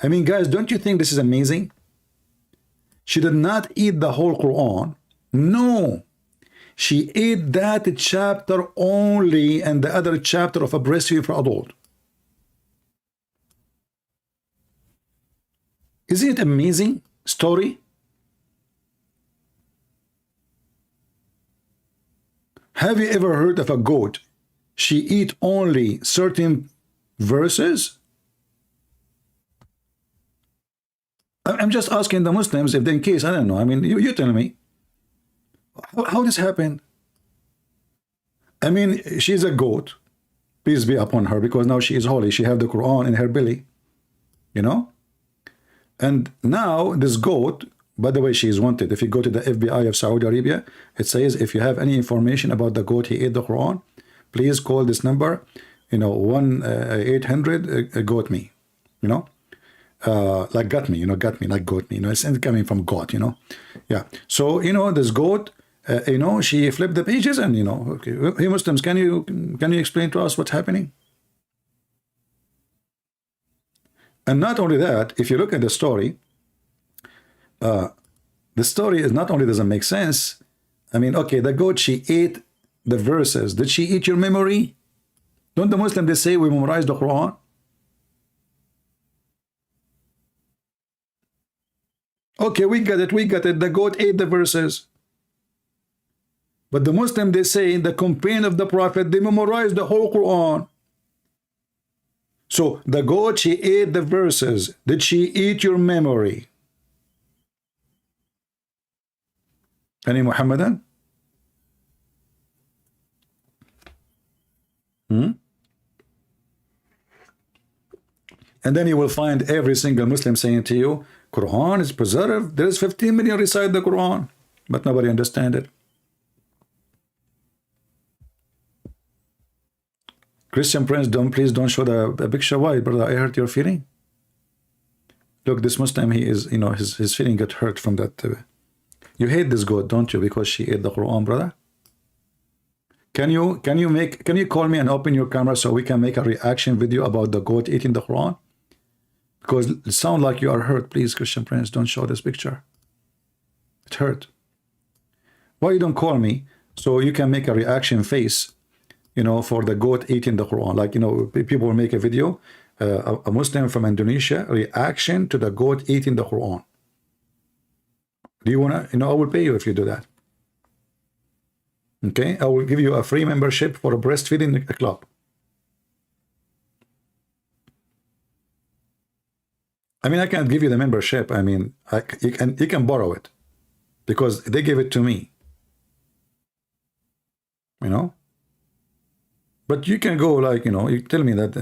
I mean, guys, don't you think this is amazing? She did not eat the whole Quran. No. She ate that chapter only, and the other chapter of a breastfeeding for adult. Isn't it amazing story? Have you ever heard of a goat? She eat only certain verses? I'm just asking the Muslims if they, in case, I don't know. I mean, you tell me. How this happened? I mean, she's a goat. Peace be upon her, because now she is holy. She have the Quran in her belly. You know? And now this goat, by the way, she is wanted. If you go to the FBI of Saudi Arabia, it says if you have any information about the goat, he ate the Quran, please call this number, 1-800 goat me, like got me, got me, like goat me, it's coming from God, yeah. So, this goat, she flipped the pages and, okay, hey Muslims, can you explain to us what's happening? And not only that, if you look at the story is not only doesn't make sense, I mean, okay, the goat, she ate the verses. Did she eat your memory? Don't the Muslims, they say we memorize the Quran? Okay, we got it, we got it. The goat ate the verses. But the Muslim, they say in the companion of the Prophet, they memorized the whole Quran. So the goat, she ate the verses. Did she eat your memory? Any Muhammadan? And then you will find every single Muslim saying to you, Quran is preserved. There is 15 million recite the Quran, but nobody understand it. Christian Prince, please don't show the picture. Why, brother? I hurt your feeling. Look, this Muslim, he is, his feeling got hurt from that. You hate this goat, don't you? Because she ate the Quran, brother. Can you call me and open your camera so we can make a reaction video about the goat eating the Quran? Because it sounds like you are hurt. Please, Christian Prince, don't show this picture. It hurt. Why you don't call me so you can make a reaction face, for the goat eating the Quran? Like, people will make a video, a Muslim from Indonesia, reaction to the goat eating the Quran. Do you want to, I will pay you if you do that. Okay, I will give you a free membership for a breastfeeding club. I mean, I can't give you the membership. I mean, you can borrow it because they gave it to me. But you can go like, you tell me that,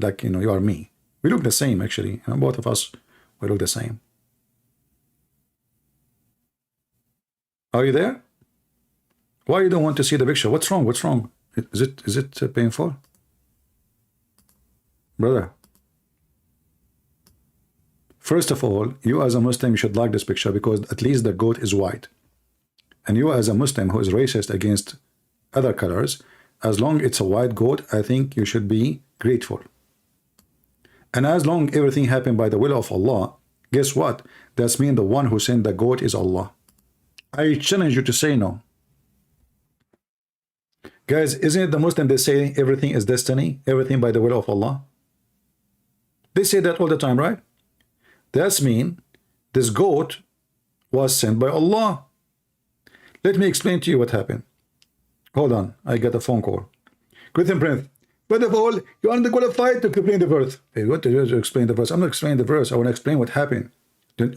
like, you are me. We look the same, actually. Both of us, we look the same. Are you there? Why you don't want to see the picture? What's wrong? What's wrong? Is it painful? Brother. First of all, you as a Muslim should like this picture because at least the goat is white. And you as a Muslim who is racist against other colors, as long it's a white goat, I think you should be grateful. And as long everything happened by the will of Allah, guess what? That's mean the one who sent the goat is Allah. I challenge you to say no. Guys, isn't it the Muslim they say everything is destiny, everything by the will of Allah? They say that all the time, right? That's mean this goat was sent by Allah. Let me explain to you what happened. Hold on, I got a phone call. Christian Prince, first of all, you are qualified to explain the verse. Hey, what do you explain the verse? I'm not explaining the verse. I want to explain what happened.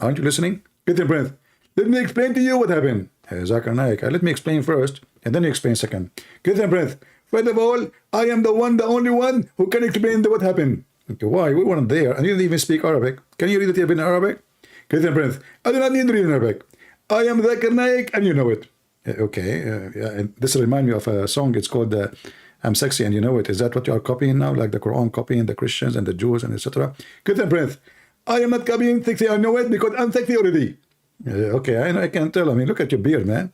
Aren't you listening? Christian Prince, let me explain to you what happened. Hey, Zakir Naik, let me explain first, and then you explain second. Christian Prince, first of all, I am the only one who can explain what happened. Okay, why? We weren't there, and you didn't even speak Arabic. Can you read it in Arabic? Christian Prince, I do not need to read in Arabic. I am Zakir Naik, and you know it. Okay, and this reminds me of a song. It's called I'm Sexy and You Know It. Is that what you are copying now? Like the Quran copying the Christians and the Jews and etc. Christian Prince, I am not copying Sexy, I know it because I'm sexy already. Okay, I can tell. I mean, look at your beard, man.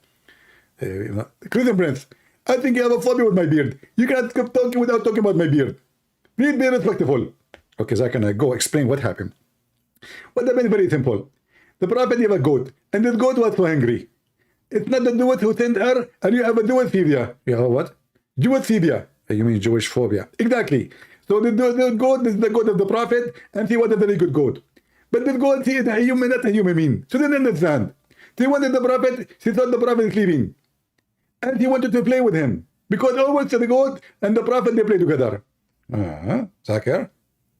Christian Prince, I think you have a phobia with my beard. You cannot stop talking without talking about my beard. Please be respectful. Okay, so I can go explain what happened. What happened is very simple. The Prophet had a goat, and this goat was so hungry. It's not the Jewish who sent her, and you have a Jewish phobia. You have what? Jewish phobia. You mean Jewish phobia. Exactly. So the goat is the goat of the Prophet, and he was a very good goat. But this goat, he is a human, not a human being. So they didn't understand. They wanted the Prophet, she thought the Prophet is sleeping. And he wanted to play with him. Because always the goat and the Prophet, they play together. Zakir,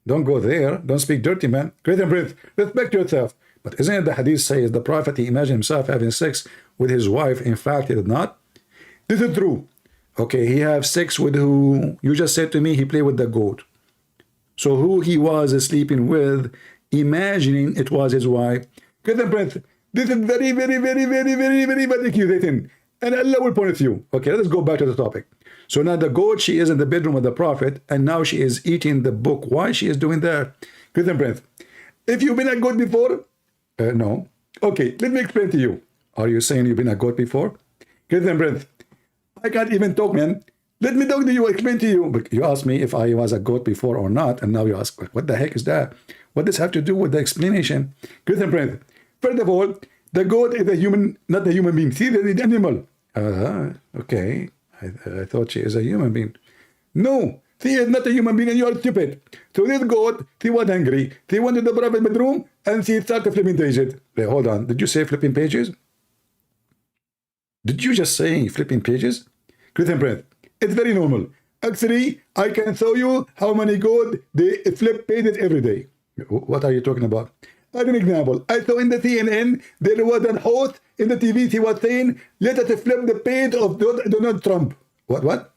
don't go there. Don't speak dirty, man. Christian Prince, respect yourself. But isn't it the hadith says the Prophet, he imagined himself having sex with his wife? In fact, he did not. This is true. Okay, he have sex with who? You just said to me he played with the goat. So who he was sleeping with, imagining it was his wife. Christian Prince, this is very, very, very, very, very, very bad accusation. And Allah will punish you. Okay, let's go back to the topic. So now the goat, she is in the bedroom of the Prophet, and now she is eating the book. Why she is doing that? Christian Prince, if you've been a goat before, no. Okay, let me explain to you. Are you saying you've been a goat before? Christian Prince, I can't even talk, man. Let me talk to you, explain to you. But you asked me if I was a goat before or not, and now you ask, what the heck is that? What does have to do with the explanation? Christian Prince, first of all, the goat is a human, not a human being. See, it's an animal. Okay. I thought she is a human being. No, she is not a human being and you are stupid. So this goat, she was hungry. She went to the private bedroom and she started flipping pages. Wait, hold on. Did you say flipping pages? Did you just say flipping pages? Christian Prince, it's very normal. Actually, I can show you how many goats they flip pages every day. What are you talking about? As an example, I saw in the CNN, there was an host in the TV, he was saying, let us flip the page of Donald Trump. What?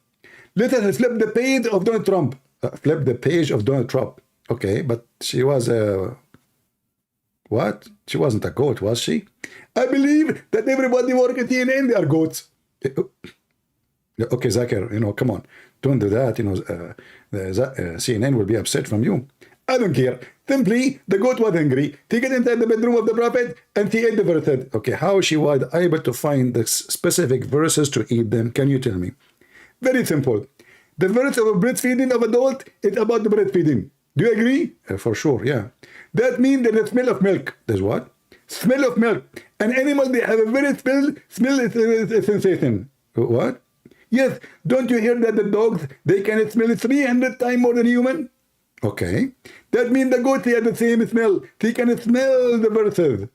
Let us flip the page of Donald Trump. Flip the page of Donald Trump. Okay, but she was a... What? She wasn't a goat, was she? I believe that everybody working at CNN, they are goats. Okay, Zakir, come on. Don't do that, CNN will be upset from you. I don't care. Simply, the goat was hungry. He got inside the bedroom of the prophet and he ate the verses. Okay, how she was able to find the specific verses to eat them? Can you tell me? Very simple. The verse of breastfeeding of adult is about the breastfeeding. Do you agree? For sure, yeah. That means there's a smell of milk. There's what? Smell of milk. An animal, they have a very smell sensation. What? Yes, don't you hear that the dogs, they can smell 300 times more than human? Okay. That means the goat, they have the same smell. They can smell the verses.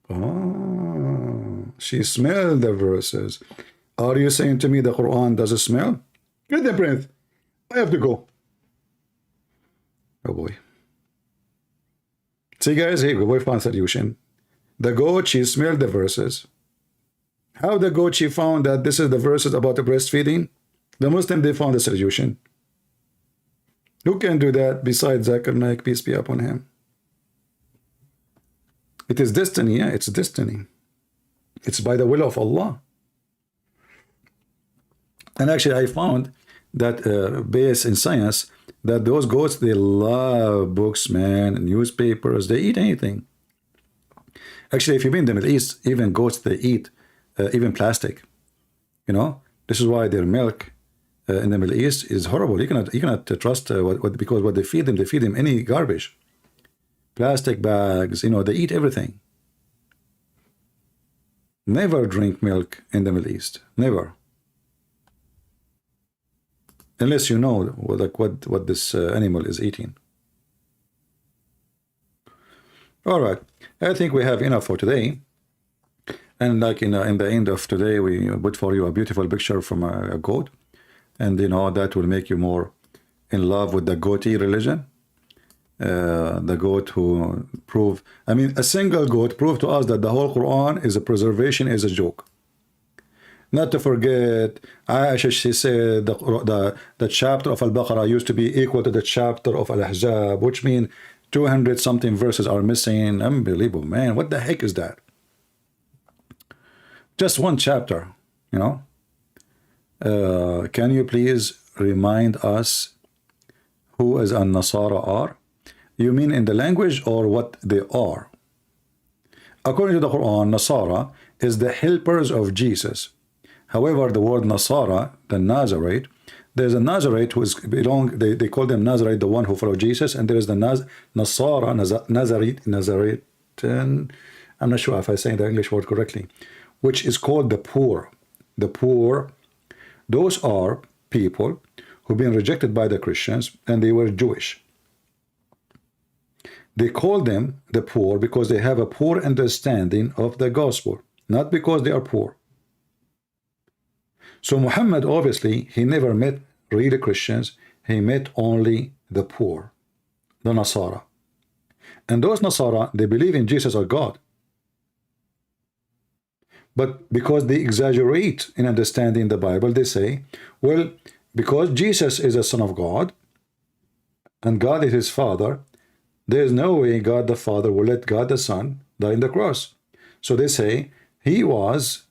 Oh, she smelled the verses. Are you saying to me the Quran doesn't smell? Good, the Prince. I have to go. Oh boy. See guys, here we found solution. The goat, she smelled the verses. How the goat, she found that this is the verses about the breastfeeding? The Muslim, they found the solution. Who can do that besides Zakir Naik, peace be upon him? It is destiny, yeah, it's destiny. It's by the will of Allah. And actually, I found that based in science, that those goats, they love books, man, newspapers, they eat anything. Actually, if you've been in the Middle East, even goats, they eat even plastic. This is why their milk in the Middle East is horrible. You cannot trust because what they feed them any garbage, plastic bags. They eat everything. Never drink milk in the Middle East. Never. Unless you know what this animal is eating. All right, I think we have enough for today. And like in the end of today, we put for you a beautiful picture from a goat, and that will make you more in love with the goatee religion. The goat who a single goat proved to us that the whole Quran is a preservation, is a joke. Not to forget, Aisha, she said the chapter of Al-Baqarah used to be equal to the chapter of Al-Ahzab, which means 200 something verses are missing. Unbelievable, man. What the heck is that? Just one chapter, Can you please remind us who is An-Nasara are? You mean in the language or what they are? According to the Quran, Nasara is the helpers of Jesus. However, the word Nasara, the Nazarite, there's a Nazarite who is they call them Nazarite, the one who followed Jesus, and there is the Nazarite, I'm not sure if I'm saying the English word correctly, which is called the poor. The poor, those are people who've been rejected by the Christians, and they were Jewish. They call them the poor because they have a poor understanding of the gospel, not because they are poor. So Muhammad, obviously, he never met real Christians. He met only the poor, the Nasara. And those Nasara, they believe in Jesus or God. But because they exaggerate in understanding the Bible, they say, well, because Jesus is a son of God, and God is his father, there is no way God the Father will let God the Son die on the cross. So they say, he looked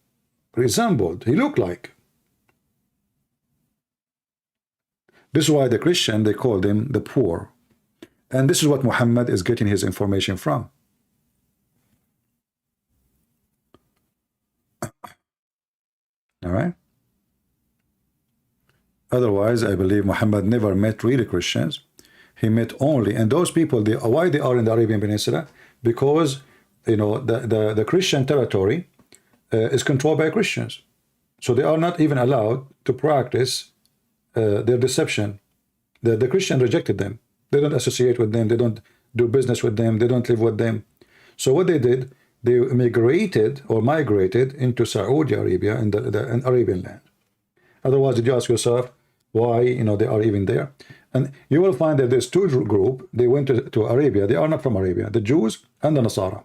like. This is why the Christian, they call them the poor. And this is what Muhammad is getting his information from. All right? Otherwise, I believe Muhammad never met real Christians. He met only, and those people, why they are in the Arabian Peninsula? Because, the Christian territory, is controlled by Christians. So they are not even allowed to practice their deception. The Christian rejected them. They don't associate with them. They don't do business with them. They don't live with them. So what they did, they migrated into Saudi Arabia and the Arabian land. Otherwise, did you ask yourself why they are even there? And you will find that there's two groups. They went to Arabia. They are not from Arabia, the Jews and the Nasara.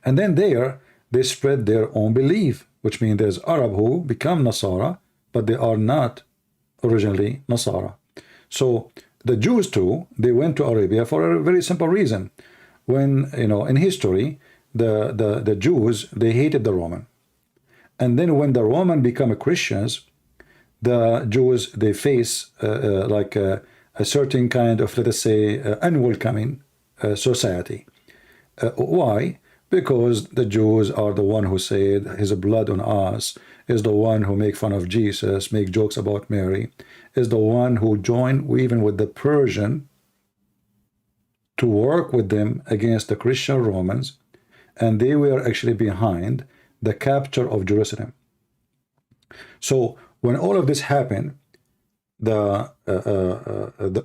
And then there, they spread their own belief, which means there's Arab who become Nasara, but they are not originally Nasara. So the Jews too, they went to Arabia for a very simple reason. When, in history, the Jews, they hated the Roman. And then when the Roman become Christians, the Jews, they face like a certain kind of, let us say, unwelcoming society. Why? Because the Jews are the one who said his blood on us, is the one who make fun of Jesus, make jokes about Mary, is the one who joined even with the Persian to work with them against the Christian Romans, and they were actually behind the capture of Jerusalem. So when all of this happened, the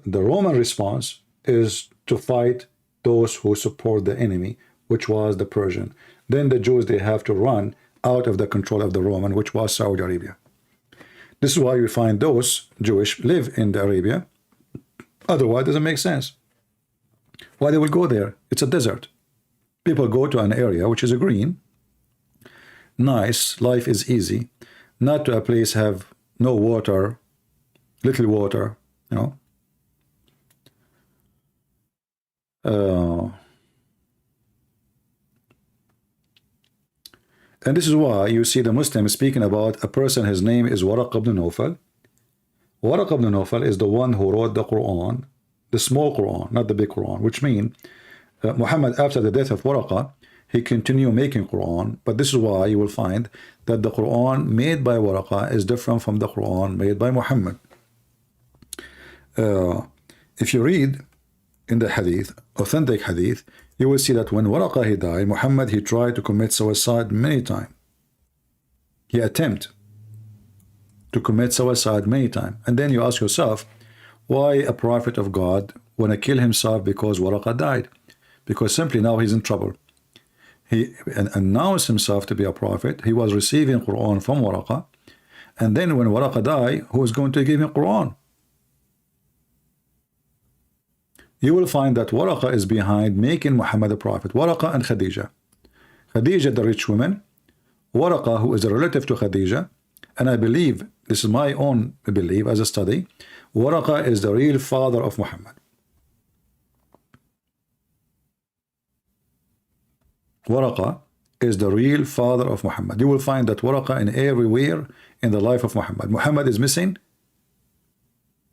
Roman response is to fight those who support the enemy, which was the Persian. Then the Jews, they have to run out of the control of the Roman, which was Saudi Arabia. This is why we find those Jewish live in the Arabia. Otherwise, it doesn't make sense. Why they will go there? It's a desert. People go to an area which is a green, nice, life is easy, not to a place have no water, little water, and this is why you see the Muslims speaking about a person, his name is Waraq ibn Nawfal. Waraq ibn Nawfal is the one who wrote the Quran, the small Quran, not the big Quran, which means Muhammad, after the death of Waraqah, he continued making Quran. But this is why you will find that the Quran made by Waraqah is different from the Quran made by Muhammad. If you read in the hadith, authentic hadith, you will see that when Waraqah he died, Muhammad, he tried to commit suicide many times. He attempted to commit suicide many times. And then you ask yourself, why a prophet of God want to kill himself because Waraqah died? Because simply now he's in trouble. He announced himself to be a prophet. He was receiving Quran from Waraqah. And then when Waraqah died, who is going to give him Quran? You will find that Waraqah is behind making Muhammad a prophet. Waraqah and Khadija. Khadija, the rich woman. Waraqah, who is a relative to Khadija. And I believe, this is my own belief as a study, Waraqah is the real father of Muhammad. Waraqah is the real father of Muhammad. You will find that Waraqah in everywhere in the life of Muhammad. Muhammad is missing,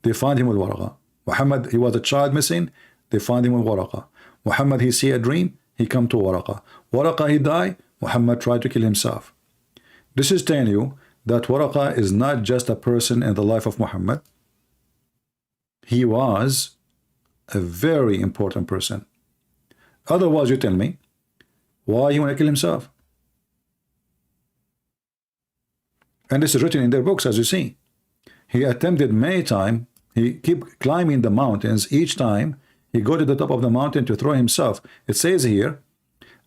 they find him with Waraqah. Muhammad, he was a child missing, they find him with Waraqah. Muhammad, he see a dream, he come to Waraqah. Waraqah, he die, Muhammad tried to kill himself. This is telling you that Waraqah is not just a person in the life of Muhammad. He was a very important person. Otherwise, you tell me, why he want to kill himself? And this is written in their books, as you see. He attempted many times. He keep climbing the mountains. Each time he go to the top of the mountain to throw himself. It says here,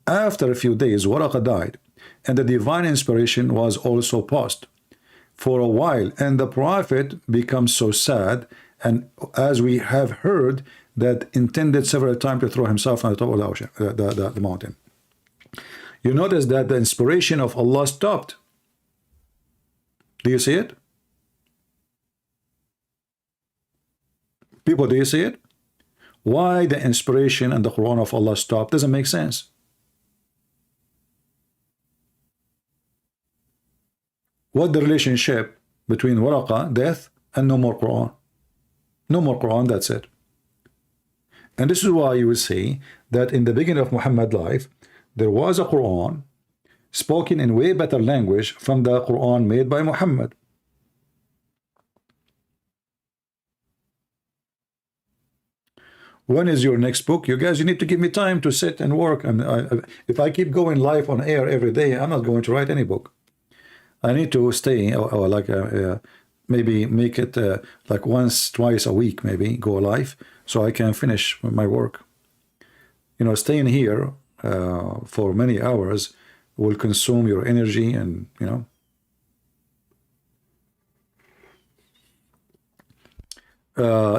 after a few days, Waraqah died, and the divine inspiration was also paused for a while. And the prophet becomes so sad, and as we have heard, that intended several times to throw himself on the top of the ocean, the mountain. You notice that the inspiration of Allah stopped. Do you see it? People, do you see it? Why the inspiration and the Quran of Allah stopped? Doesn't make sense. What the relationship between Waraqah, death, and no more Quran? No more Quran, that's it. And this is why you will see that in the beginning of Muhammad's life, there was a Quran spoken in way better language from the Quran made by Muhammad. When is your next book? You guys, you need to give me time to sit and work. And if I keep going live on air every day, I'm not going to write any book. I need to stay, or like maybe make it like once, twice a week, maybe go live, so I can finish my work. You know, staying here for many hours will consume your energy, and you know.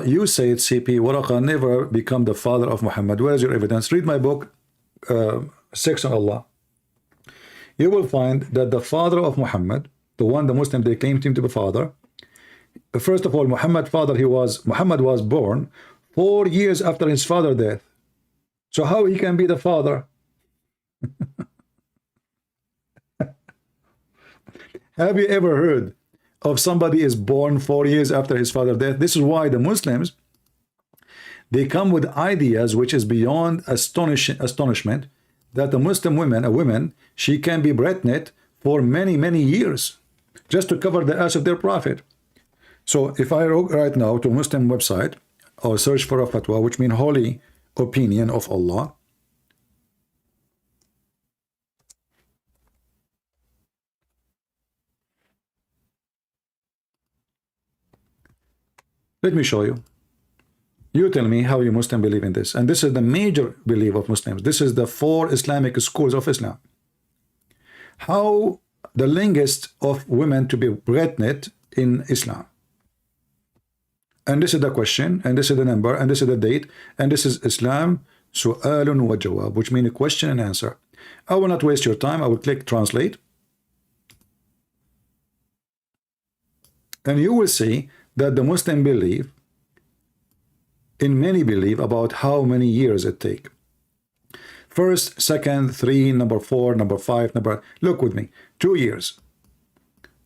You said CP Waraqa never become the father of Muhammad. Where is your evidence? Read my book, Sex on Allah. You will find that the father of Muhammad, the one the Muslim they claimed him to be father, first of all, Muhammad was born 4 years after his father's death. So how he can be the father? Have you ever heard of somebody is born 4 years after his father's death? This is why the Muslims, they come with ideas which is beyond astonishment, that the Muslim woman, a woman, she can be pregnant for many, many years just to cover the ass of their prophet. So if I go right now to a Muslim website or search for a fatwa, which means holy opinion of Allah, let me show you. You tell me how you Muslim believe in this. And this is the major belief of Muslims. This is the 4 Islamic schools of Islam. How the longest of women to be pregnant in Islam. And this is the question, and this is the number, and this is the date, and this is Islam su'alun wa jawab, which means a question and answer. I will not waste your time. I will click translate. And you will see that the Muslim believe, in many believe, about how many years it take. First, second, 3, number 4, number 5, look with me, 2 years.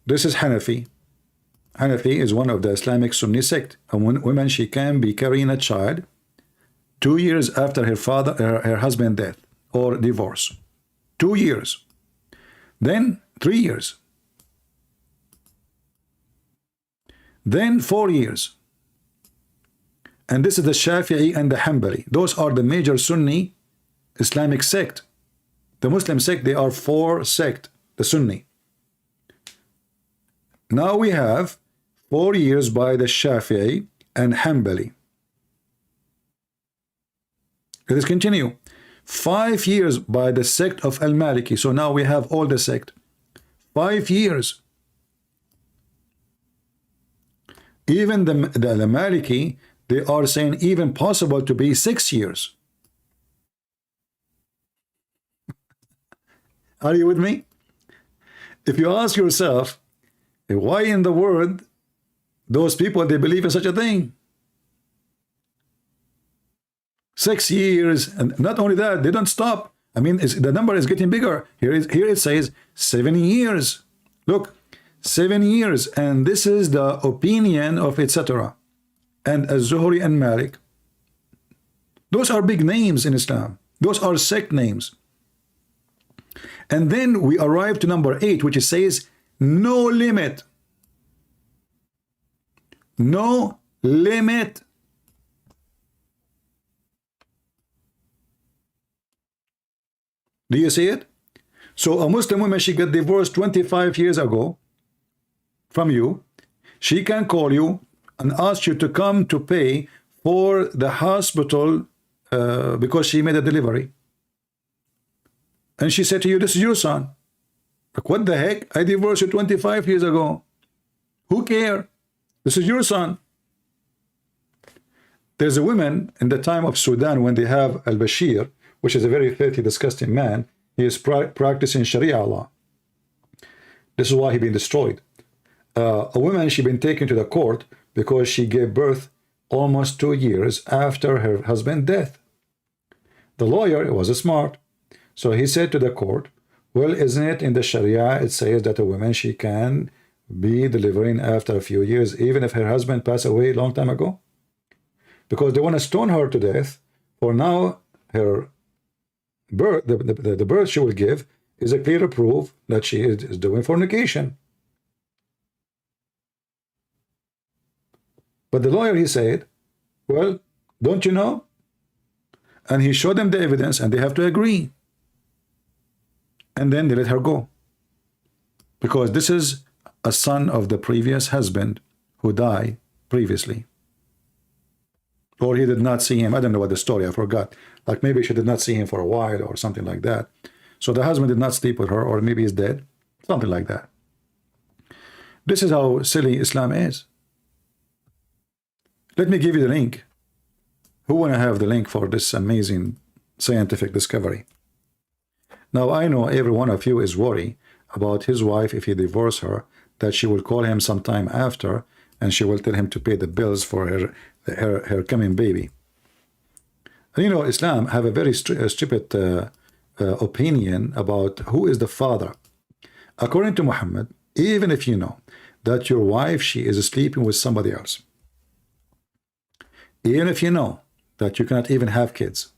This is Hanafi. Hanafi is one of the Islamic Sunni sect. A woman, she can be carrying a child 2 years after her husband's death or divorce. 2 years. Then 3 years. Then 4 years. And this is the Shafi'i and the Hanbali. Those are the major Sunni Islamic sect. The Muslim sect, they are 4 sect, the Sunni. Now we have 4 years by the Shafi'i and Hanbali. Let us continue. 5 years by the sect of Al-Maliki. So now we have all the sect. 5 years. Even the Maliki, they are saying even possible to be 6 years. Are you with me? If you ask yourself, why in the world those people, they believe in such a thing? 6 years, and not only that, they don't stop. I mean, the number is getting bigger. Here it says 7 years. Look, 7 years, and this is the opinion of etc. and Az-Zuhri and Malik. Those are big names in Islam. Those are sect names. And then we arrive to number 8, which says no limit. No limit. Do you see it? So a Muslim woman, she got divorced 25 years ago from you. She can call you and ask you to come to pay for the hospital because she made a delivery. And she said to you, this is your son. Like, what the heck? I divorced you 25 years ago. Who cares? This is your son. There's a woman in the time of Sudan when they have al-Bashir, which is a very filthy, disgusting man. He is practicing Sharia law. This is why he's been destroyed. A woman, she been taken to the court because she gave birth almost 2 years after her husband's death. The lawyer was smart. So he said to the court, well, isn't it in the Sharia, it says that a woman, she can be delivering after a few years, even if her husband passed away a long time ago? Because they want to stone her to death, for now her birth, the birth she will give is a clear proof that she is doing fornication. But the lawyer, he said, well, don't you know And he showed them the evidence, and they have to agree. And then they let her go. Because this is a son of the previous husband who died previously. Or he did not see him. I don't know what the story, I forgot. Like maybe she did not see him for a while or something like that. So the husband did not sleep with her, or maybe he's dead. Something like that. This is how silly Islam is. Let me give you the link. Who want to have the link for this amazing scientific discovery? Now, I know every one of you is worried about his wife if he divorces her, that she will call him sometime after, and she will tell him to pay the bills for her coming baby. And you know, Islam have a very stupid opinion about who is the father. According to Muhammad, even if you know that your wife, she is sleeping with somebody else, even if you know that you cannot even have kids,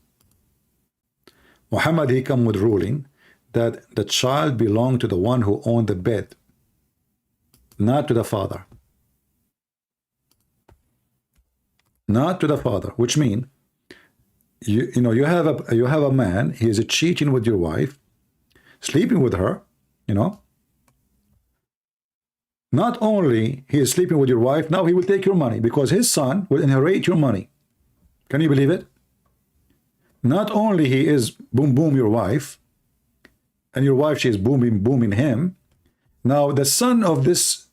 Muhammad, he come with ruling that the child belonged to the one who owned the bed, not to the father. Not to the father, which means you have a man, he is cheating with your wife, sleeping with her, you know. Not only he is sleeping with your wife, now he will take your money because his son will inherit your money. Can you believe it? Not only he is boom your wife, and your wife, she is booming him. Now the son of this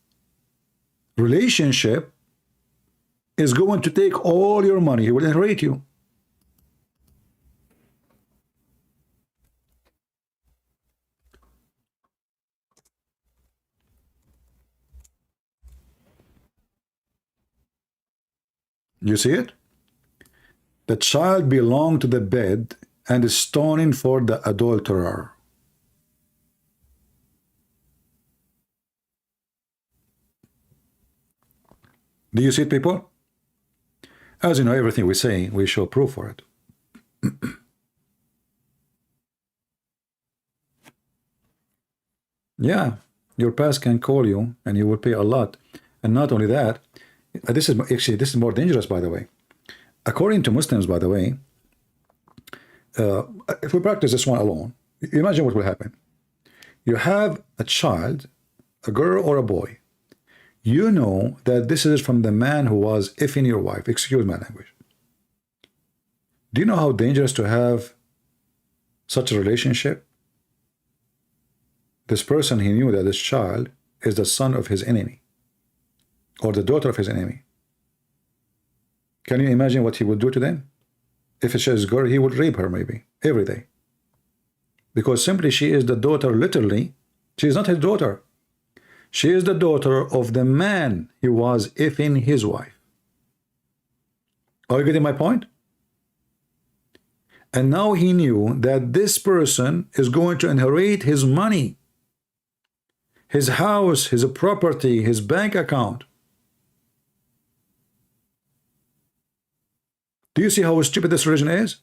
relationship is going to take all your money. He will inherit you. You see it? The child belonged to the bed and is stoning for the adulterer. Do you see it, people? As you know, everything we say, we show proof for it. Yeah, your past can call you and you will pay a lot. And not only that, this is more dangerous, by the way. According to Muslims, by the way, if we practice this one alone, imagine what will happen. You have a child, a girl or a boy. You know that this is from the man who was effing your wife. Excuse my language. Do you know how dangerous to have such a relationship? This person, he knew that this child is the son of his enemy or the daughter of his enemy. Can you imagine what he would do to them? If it's his girl, he would rape her maybe every day. Because simply she is the daughter, literally. She is not his daughter. She is the daughter of the man he was effing his wife. Are you getting my point? And now he knew that this person is going to inherit his money, his house, his property, his bank account. Do you see how stupid this religion is?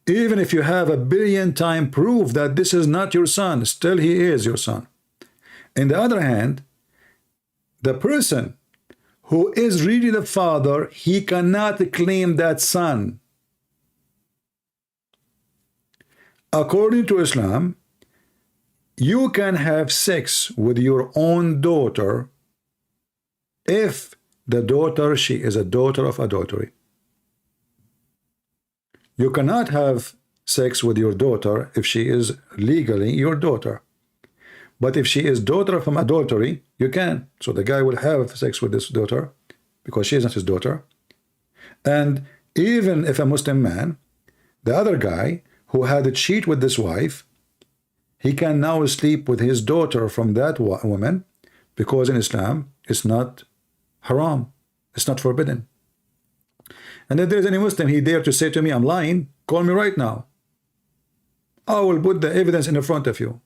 Even if you have 1,000,000,000 times proof that this is not your son, still he is your son. On the other hand, the person who is really the father, he cannot claim that son. According to Islam, you can have sex with your own daughter if the daughter, she is a daughter of adultery. You cannot have sex with your daughter if she is legally your daughter. But if she is daughter from adultery, you can. So the guy will have sex with this daughter because she is not his daughter. And even if a Muslim man, the other guy who had a cheat with this wife, he can now sleep with his daughter from that woman because in Islam, it's not haram. It's not forbidden. And if there's any Muslim, he dare to say to me, I'm lying, call me right now. I will put the evidence in the front of you.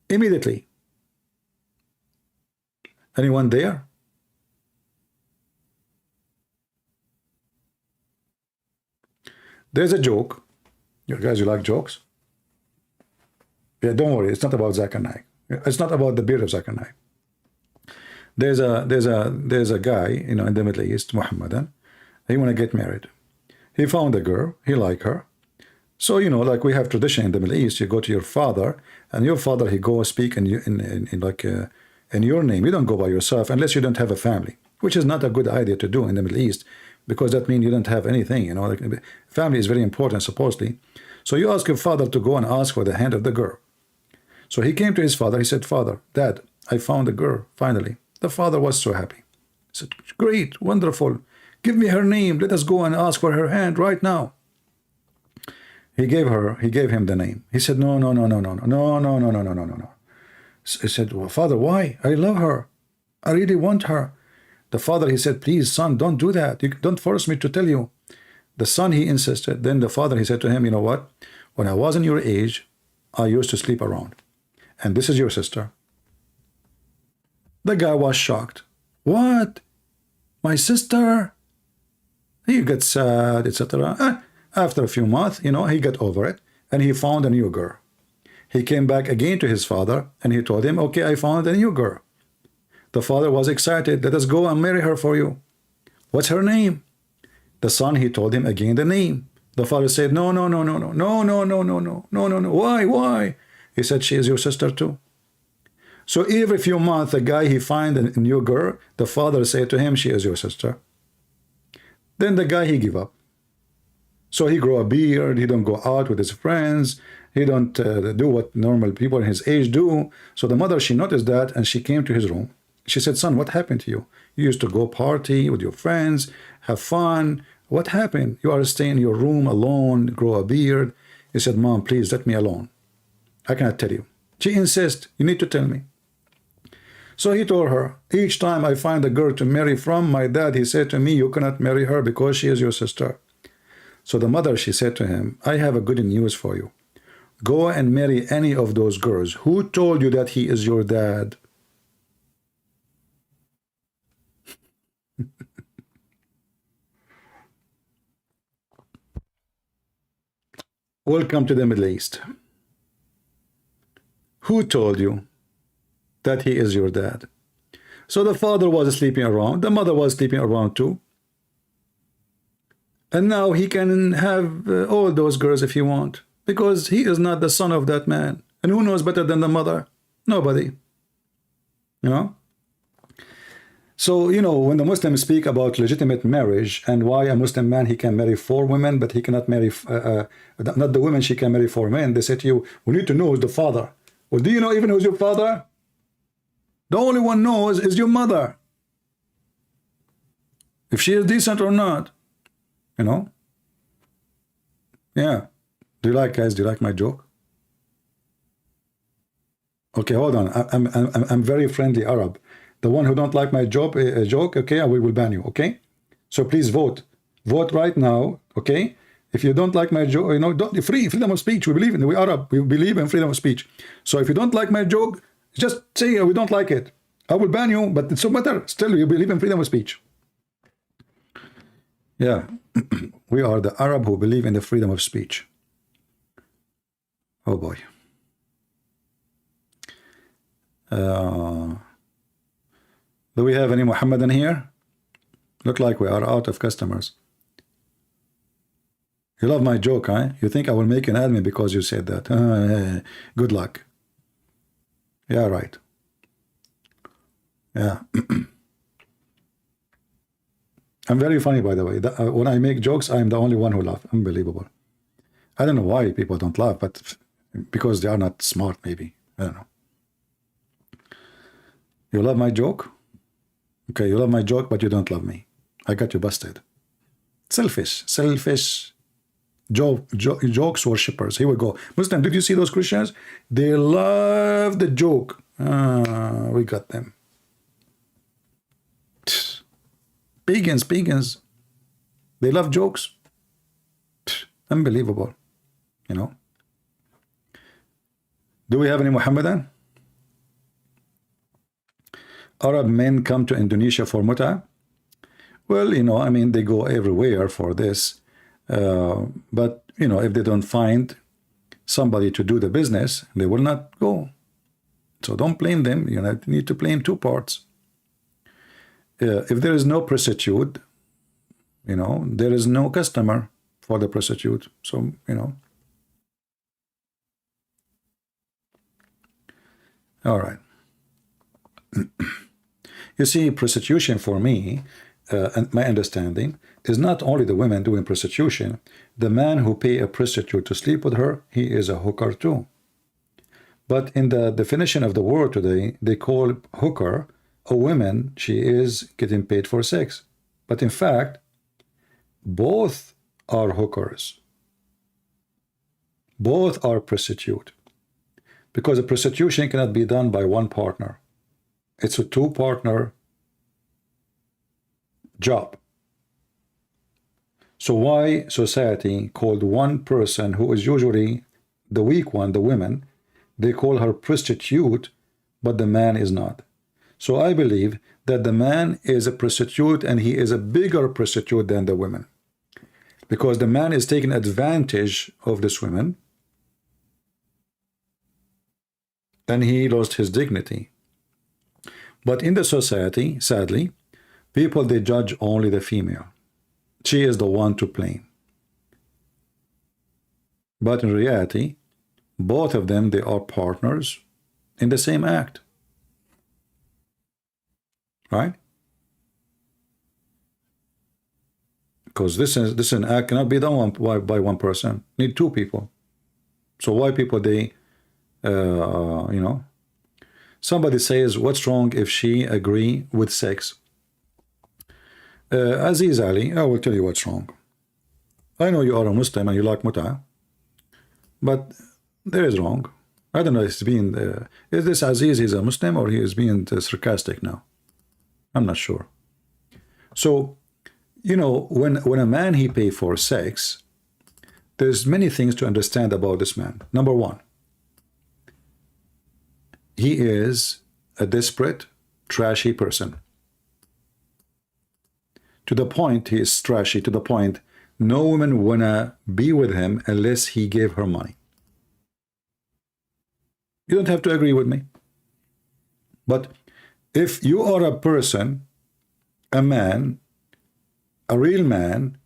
Immediately. Anyone there? There's a joke. You guys, you like jokes? Yeah, don't worry. It's not about Zakir Naik. It's not about the beard of Zakir Naik. There's a guy, in the Middle East, Muhammadan. He want to get married. He found a girl, he liked her. So, you know, like we have tradition in the Middle East, you go to your father, and your father, he go speak in your name. You don't go by yourself unless you don't have a family, which is not a good idea to do in the Middle East, because that means you don't have anything, you know. Like, family is very important, supposedly. So you ask your father to go and ask for the hand of the girl. So he came to his father. He said, Father, Dad, I found a girl, finally. The father was so happy. He said, great, wonderful. Give me her name. Let us go and ask for her hand right now. He gave him the name. He said, no, no, no, no, no, no, no, no, no, no, no, no, no. He said, well, Father, why? I love her. I really want her. The father, he said, please, son, don't do that. You don't force me to tell you. The son, he insisted. Then the father, he said to him, you know what? When I was in your age, I used to sleep around. And this is your sister. The guy was shocked. What? My sister? He gets sad, etc. After a few months, you know, he got over it, and he found a new girl. He came back again to his father, and he told him, okay, I found a new girl. The father was excited. Let us go and marry her for you. What's her name? The son, he told him again the name. The father said, no, no, no, no, no, no, no, no, no, no, no, no, no. Why, why? He said, she is your sister too. So every few months, the guy, he find a new girl. The father said to him, she is your sister. Then the guy, he give up. So he grow a beard. He don't go out with his friends. He don't do what normal people in his age do. So the mother, she noticed that, and she came to his room. She said, son, what happened to you? You used to go party with your friends, have fun. What happened? You are staying in your room alone, grow a beard. He said, Mom, please let me alone. I cannot tell you. She insists, you need to tell me. So he told her, each time I find a girl to marry from my dad, he said to me, you cannot marry her because she is your sister. So the mother, she said to him, I have a good news for you. Go and marry any of those girls. Who told you that he is your dad? Welcome to the Middle East. Who told you that he is your dad? So the father was sleeping around. The mother was sleeping around too. And now he can have all those girls if he want, because he is not the son of that man. And who knows better than the mother? Nobody. You know? So, you know, when the Muslims speak about legitimate marriage and why a Muslim man, he can marry 4 women, but he cannot marry, not the women, she can marry 4 men. They say to you, we need to know who's the father. Well, do you know even who's your father? The only one knows is your mother. If she is decent or not, you know? Yeah. Do you like, guys, do you like my joke? Okay, hold on. I'm very friendly Arab. The one who don't like my joke, okay, we will ban you, okay? So please vote. Vote right now, okay? If you don't like my joke, you know, freedom of speech. We believe in, we Arab, we believe in freedom of speech. So if you don't like my joke, just say we don't like it. I will ban you, but it's no matter. Still, you believe in freedom of speech. Yeah, we are the Arab who believe in the freedom of speech. Oh boy. Do we have any Muhammadan here? Look like we are out of customers. You love my joke, huh? You think I will make an admin because you said that? Good luck. Yeah, right. Yeah. I'm very funny, by the way. When I make jokes, I'm the only one who laughs. Unbelievable. I don't know why people don't laugh, but because they are not smart, maybe. I don't know. You love my joke? Okay, you love my joke, but you don't love me. I got you busted. Selfish. Jokes worshippers. Here we go. Muslim, did you see those Christians? They love the joke. We got them. Pagans. They love jokes. Unbelievable. You know. Do we have any Muhammadan? Arab men come to Indonesia for muta. Well, you know, I mean, they go everywhere for this. But, you know, if they don't find somebody to do the business, they will not go. So don't blame them. You need to blame 2 parts. If there is no prostitute, you know, there is no customer. for the prostitute. So, you know. All right. You see, prostitution for me, and my understanding, is not only the women doing prostitution. The man who pay a prostitute to sleep with her, he is a hooker too. But in the definition of the word today, they call hooker a woman. She is getting paid for sex. But in fact, both are hookers. Both are prostitute. Because a prostitution cannot be done by one partner. It's a two-partner job. So why society called one person who is usually the weak one, the women, they call her prostitute, but the man is not. So I believe that the man is a prostitute, and he is a bigger prostitute than the women. Because the man is taking advantage of this woman, and he lost his dignity. But in the society, sadly, people, they judge only the female. She is the one to blame. But in reality, both of them, they are partners in the same act. Right? Because this is an act cannot be done by one person. Need two people. So why people, they, you know, somebody says, what's wrong if she agree with sex? Aziz Ali, I will tell you what's wrong. I know you are a Muslim and you like mut'ah, but there is wrong. I don't know if it's being, is this Aziz is a Muslim or he is being sarcastic now? I'm not sure. So, you know, when a man, he pay for sex, there's many things to understand about this man. Number one, he is a desperate, trashy person. To the point, he is trashy, to the point, no woman wanna be with him unless he gave her money. You don't have to agree with me. But if you are a person, a man, a real man,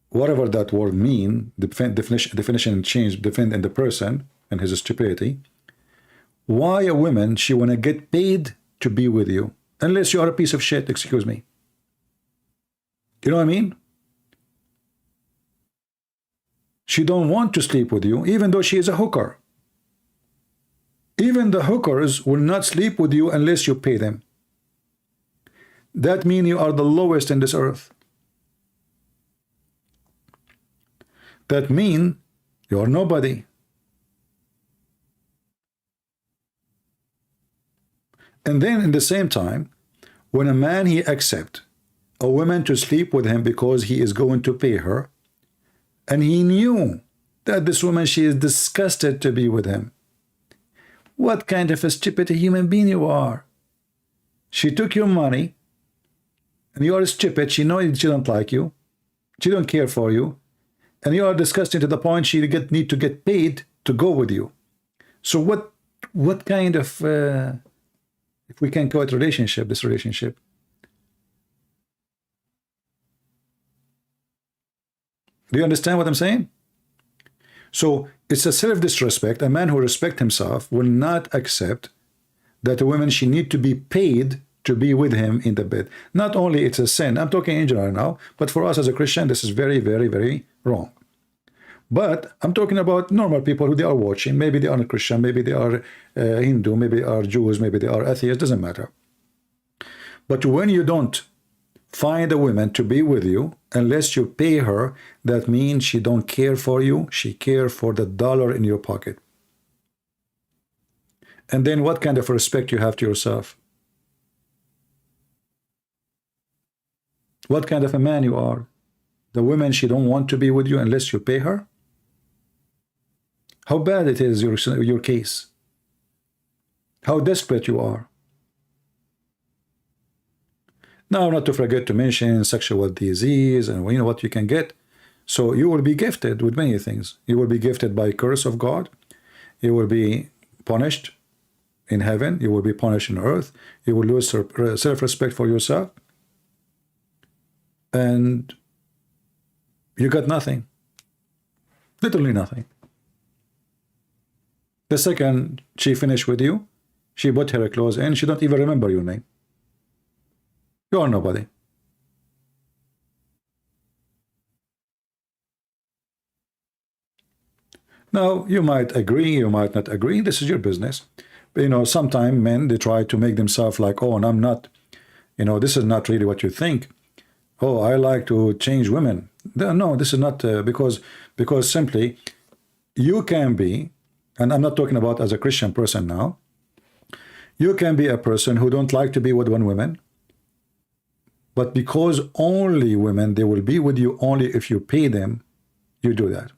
whatever that word mean, definition change, defend in the person and his stupidity, why a woman, she wanna get paid to be with you? Unless you are a piece of shit, excuse me. You know what I mean? She don't want to sleep with you, even though she is a hooker. Even the hookers will not sleep with you unless you pay them. That means you are the lowest in this earth. That means you are nobody. And then in the same time, when a man, he accepts a woman to sleep with him because he is going to pay her, and he knew that this woman, she is disgusted to be with him. What kind of a stupid human being you are? She took your money, and you are stupid. She knows she don't like you. She don't care for you. And you are disgusting to the point she need to get paid to go with you. So what kind of, if we can call it relationship, this relationship? Do you understand what I'm saying? So it's a self-disrespect. A man who respects himself will not accept that a woman, she need to be paid to be with him in the bed. Not only it's a sin, I'm talking in general now, but for us as a Christian, this is very, very, very wrong. But I'm talking about normal people who they are watching. Maybe they are not Christian, maybe they are Hindu, maybe they are Jews, maybe they are atheists, doesn't matter. But when you don't find a woman to be with you unless you pay her, that means she don't care for you, she cares for the dollar in your pocket. And then what kind of respect you have to yourself? What kind of a man you are? The woman, she don't want to be with you unless you pay her? How bad it is, your case? How desperate you are? Now, not to forget to mention sexual disease and you know what you can get. So you will be gifted with many things. You will be gifted by curse of God. You will be punished in heaven. You will be punished in earth. You will lose self-respect for yourself. And you got nothing. Literally nothing. The second she finished with you, she put her clothes in, she don't even remember your name. You are nobody. Now, you might agree, you might not agree, this is your business. But, you know, sometimes men, they try to make themselves like, oh, and I'm not, you know, this is not really what you think. Oh, I like to change women. No, this is not, because simply, you can be, and I'm not talking about as a Christian person now, you can be a person who don't like to be with one woman, but because only women, they will be with you only if you pay them, you do that.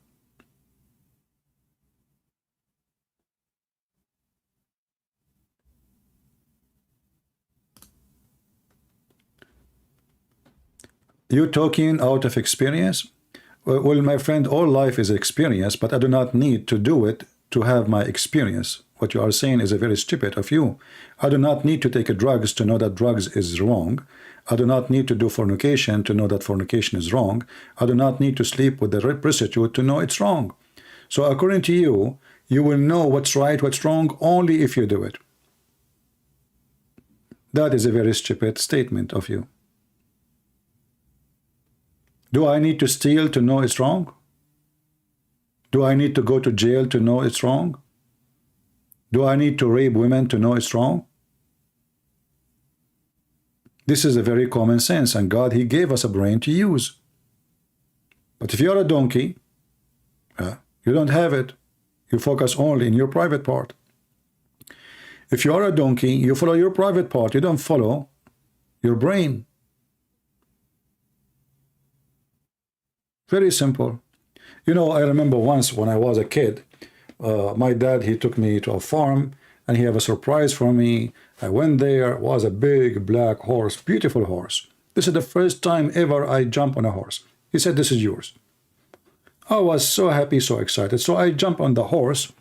You talking out of experience? Well, my friend, all life is experience, but I do not need to do it to have my experience. What you are saying is a very stupid of you. I do not need to take drugs to know that drugs is wrong. I do not need to do fornication to know that fornication is wrong. I do not need to sleep with the prostitute to know it's wrong. So according to you, you will know what's right, what's wrong, only if you do it. That is a very stupid statement of you. Do I need to steal to know it's wrong? Do I need to go to jail to know it's wrong? Do I need to rape women to know it's wrong? This is a very common sense, and God, He gave us a brain to use. But if you're a donkey, you don't have it. You focus only in your private part. If you are a donkey, you follow your private part. You don't follow your brain. Very simple. You know, I remember once when I was a kid, my dad, he took me to a farm and he had a surprise for me. I went there, it was a big black horse, beautiful horse. This is the first time ever I jumped on a horse. He said, this is yours. I was so happy, so excited. So I jumped on the horse.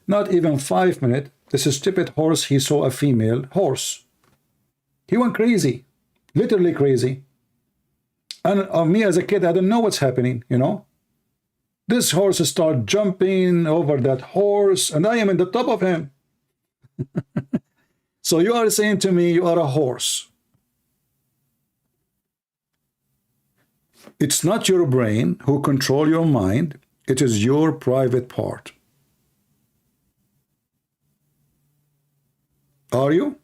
Not even 5 minutes, this stupid horse, he saw a female horse. He went crazy, literally crazy. And me as a kid, I don't know what's happening, you know. This horse started jumping over that horse, and I am in the top of him. So you are saying to me, you are a horse. It's not your brain who control your mind. It is your private part. Are you?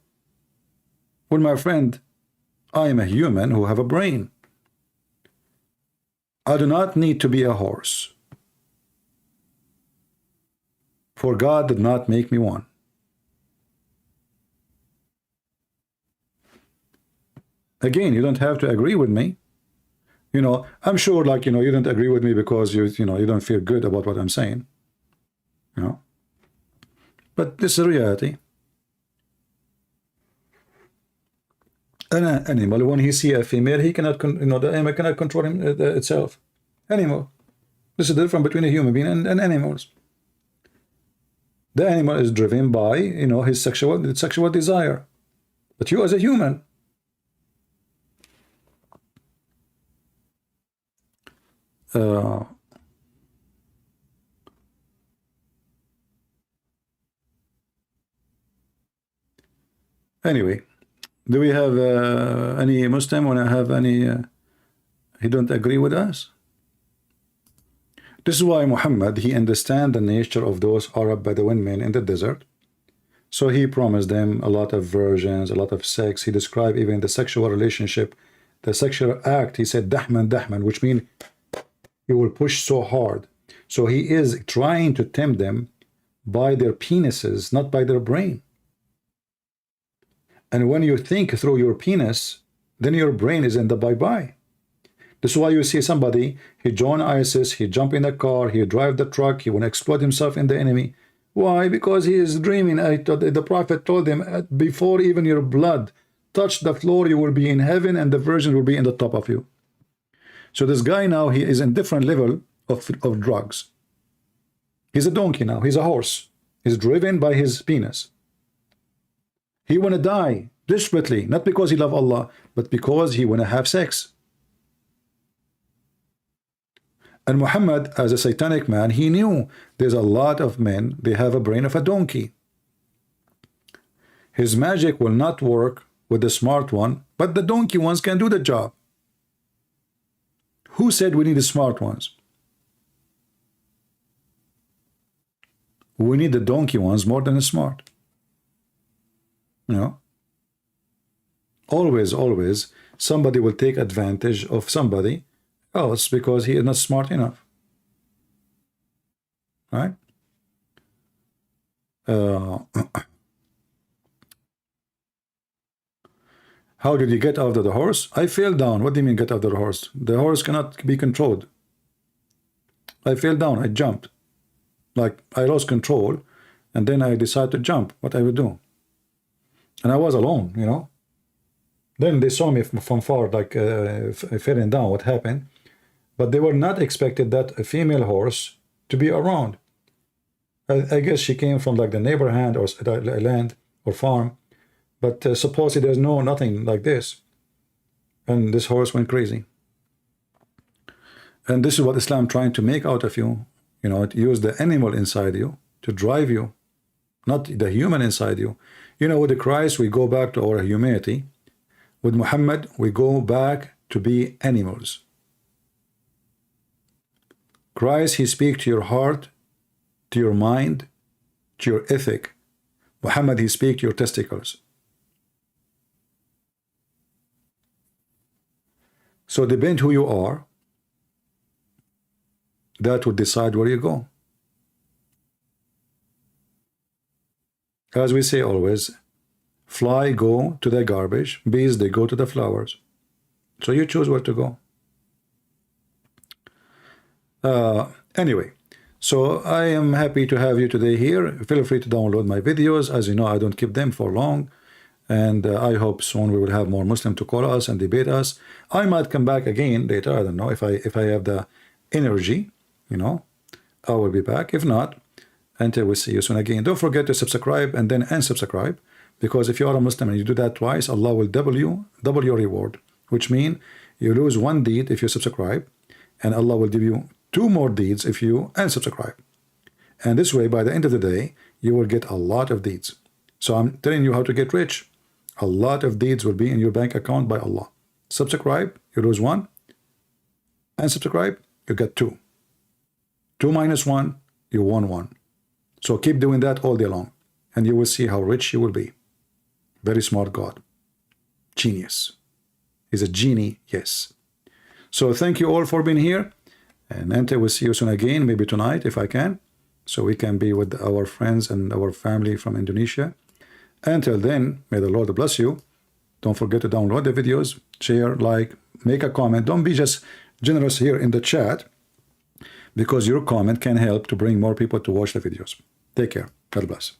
Well, my friend, I am a human who have a brain. I do not need to be a horse. For God did not make me one. Again, you don't have to agree with me. You know, I'm sure, like, you know, you don't agree with me because you know, you don't feel good about what I'm saying. You know, but this is reality. An animal, when he see a female, he cannot, you know, the animal cannot control itself. Animal. This is the difference between a human being and animals. The animal is driven by, you know, his sexual desire. But you as a human, anyway, do we have any Muslim want to have any he don't agree with us? This is why Muhammad, he understand the nature of those Arab Bedouin men in the desert. So he promised them a lot of virgins, a lot of sex. He described even the sexual relationship, the sexual act. He said dahman, dahman, which means he will push so hard. So he is trying to tempt them by their penises, not by their brain. And when you think through your penis, then your brain is in the bye-bye. This is why you see somebody, he join ISIS, he jump in a car, he drive the truck, he want to explode himself in the enemy. Why? Because he is dreaming. The Prophet told him, before even your blood touch the floor, you will be in heaven and the virgin will be in the top of you. So this guy now, he is in different level of drugs. He's a donkey now, he's a horse. He's driven by his penis. He want to die desperately, not because he love Allah, but because he want to have sex. And Muhammad, as a satanic man, he knew there's a lot of men, they have a brain of a donkey. His magic will not work with the smart one, but the donkey ones can do the job. Who said we need the smart ones? We need the donkey ones more than the smart. You know? Always, somebody will take advantage of somebody else because he is not smart enough. Right? How did you get out of the horse? I fell down. What do you mean get out of the horse? The horse cannot be controlled. I fell down. I jumped. Like I lost control, and then I decided to jump. What I would do? And I was alone, you know. Then they saw me from far, like falling down. What happened? But they were not expected that a female horse to be around. I guess she came from like the neighbor hand or land or farm. But supposedly there's nothing like this. And this horse went crazy. And this is what Islam trying to make out of you. You know, use the animal inside you to drive you, not the human inside you. You know, with the Christ, we go back to our humanity. With Muhammad, we go back to be animals. Christ, he speaks to your heart, to your mind, to your ethic. Muhammad, he speaks to your testicles. So depend who you are, that would decide where you go. As we say always, fly go to the garbage, bees they go to the flowers. So you choose where to go. Anyway, so I am happy to have you today here. Feel free to download my videos. As you know, I don't keep them for long. And I hope soon we will have more Muslims to call us and debate us. I might come back again later. I don't know if I have the energy, you know, I will be back. If not, until we see you soon again. Don't forget to subscribe and then unsubscribe, because if you are a Muslim and you do that twice, Allah will double your reward, which means you lose one deed if you subscribe, and Allah will give you 2 more deeds if you unsubscribe. And this way, by the end of the day, you will get a lot of deeds. So I'm telling you how to get rich. A lot of deeds will be in your bank account by Allah. Subscribe, you lose 1. Unsubscribe, you get 2. 2 minus 1, you won 1. So keep doing that all day long, and you will see how rich you will be. Very smart God. Genius. He's a genie, yes. So thank you all for being here, and until we see you soon again, maybe tonight if I can, so we can be with our friends and our family from Indonesia. Until then, may the Lord bless you. Don't forget to download the videos, share, like, make a comment. Don't be just generous here in the chat, because your comment can help to bring more people to watch the videos. Take care. God bless.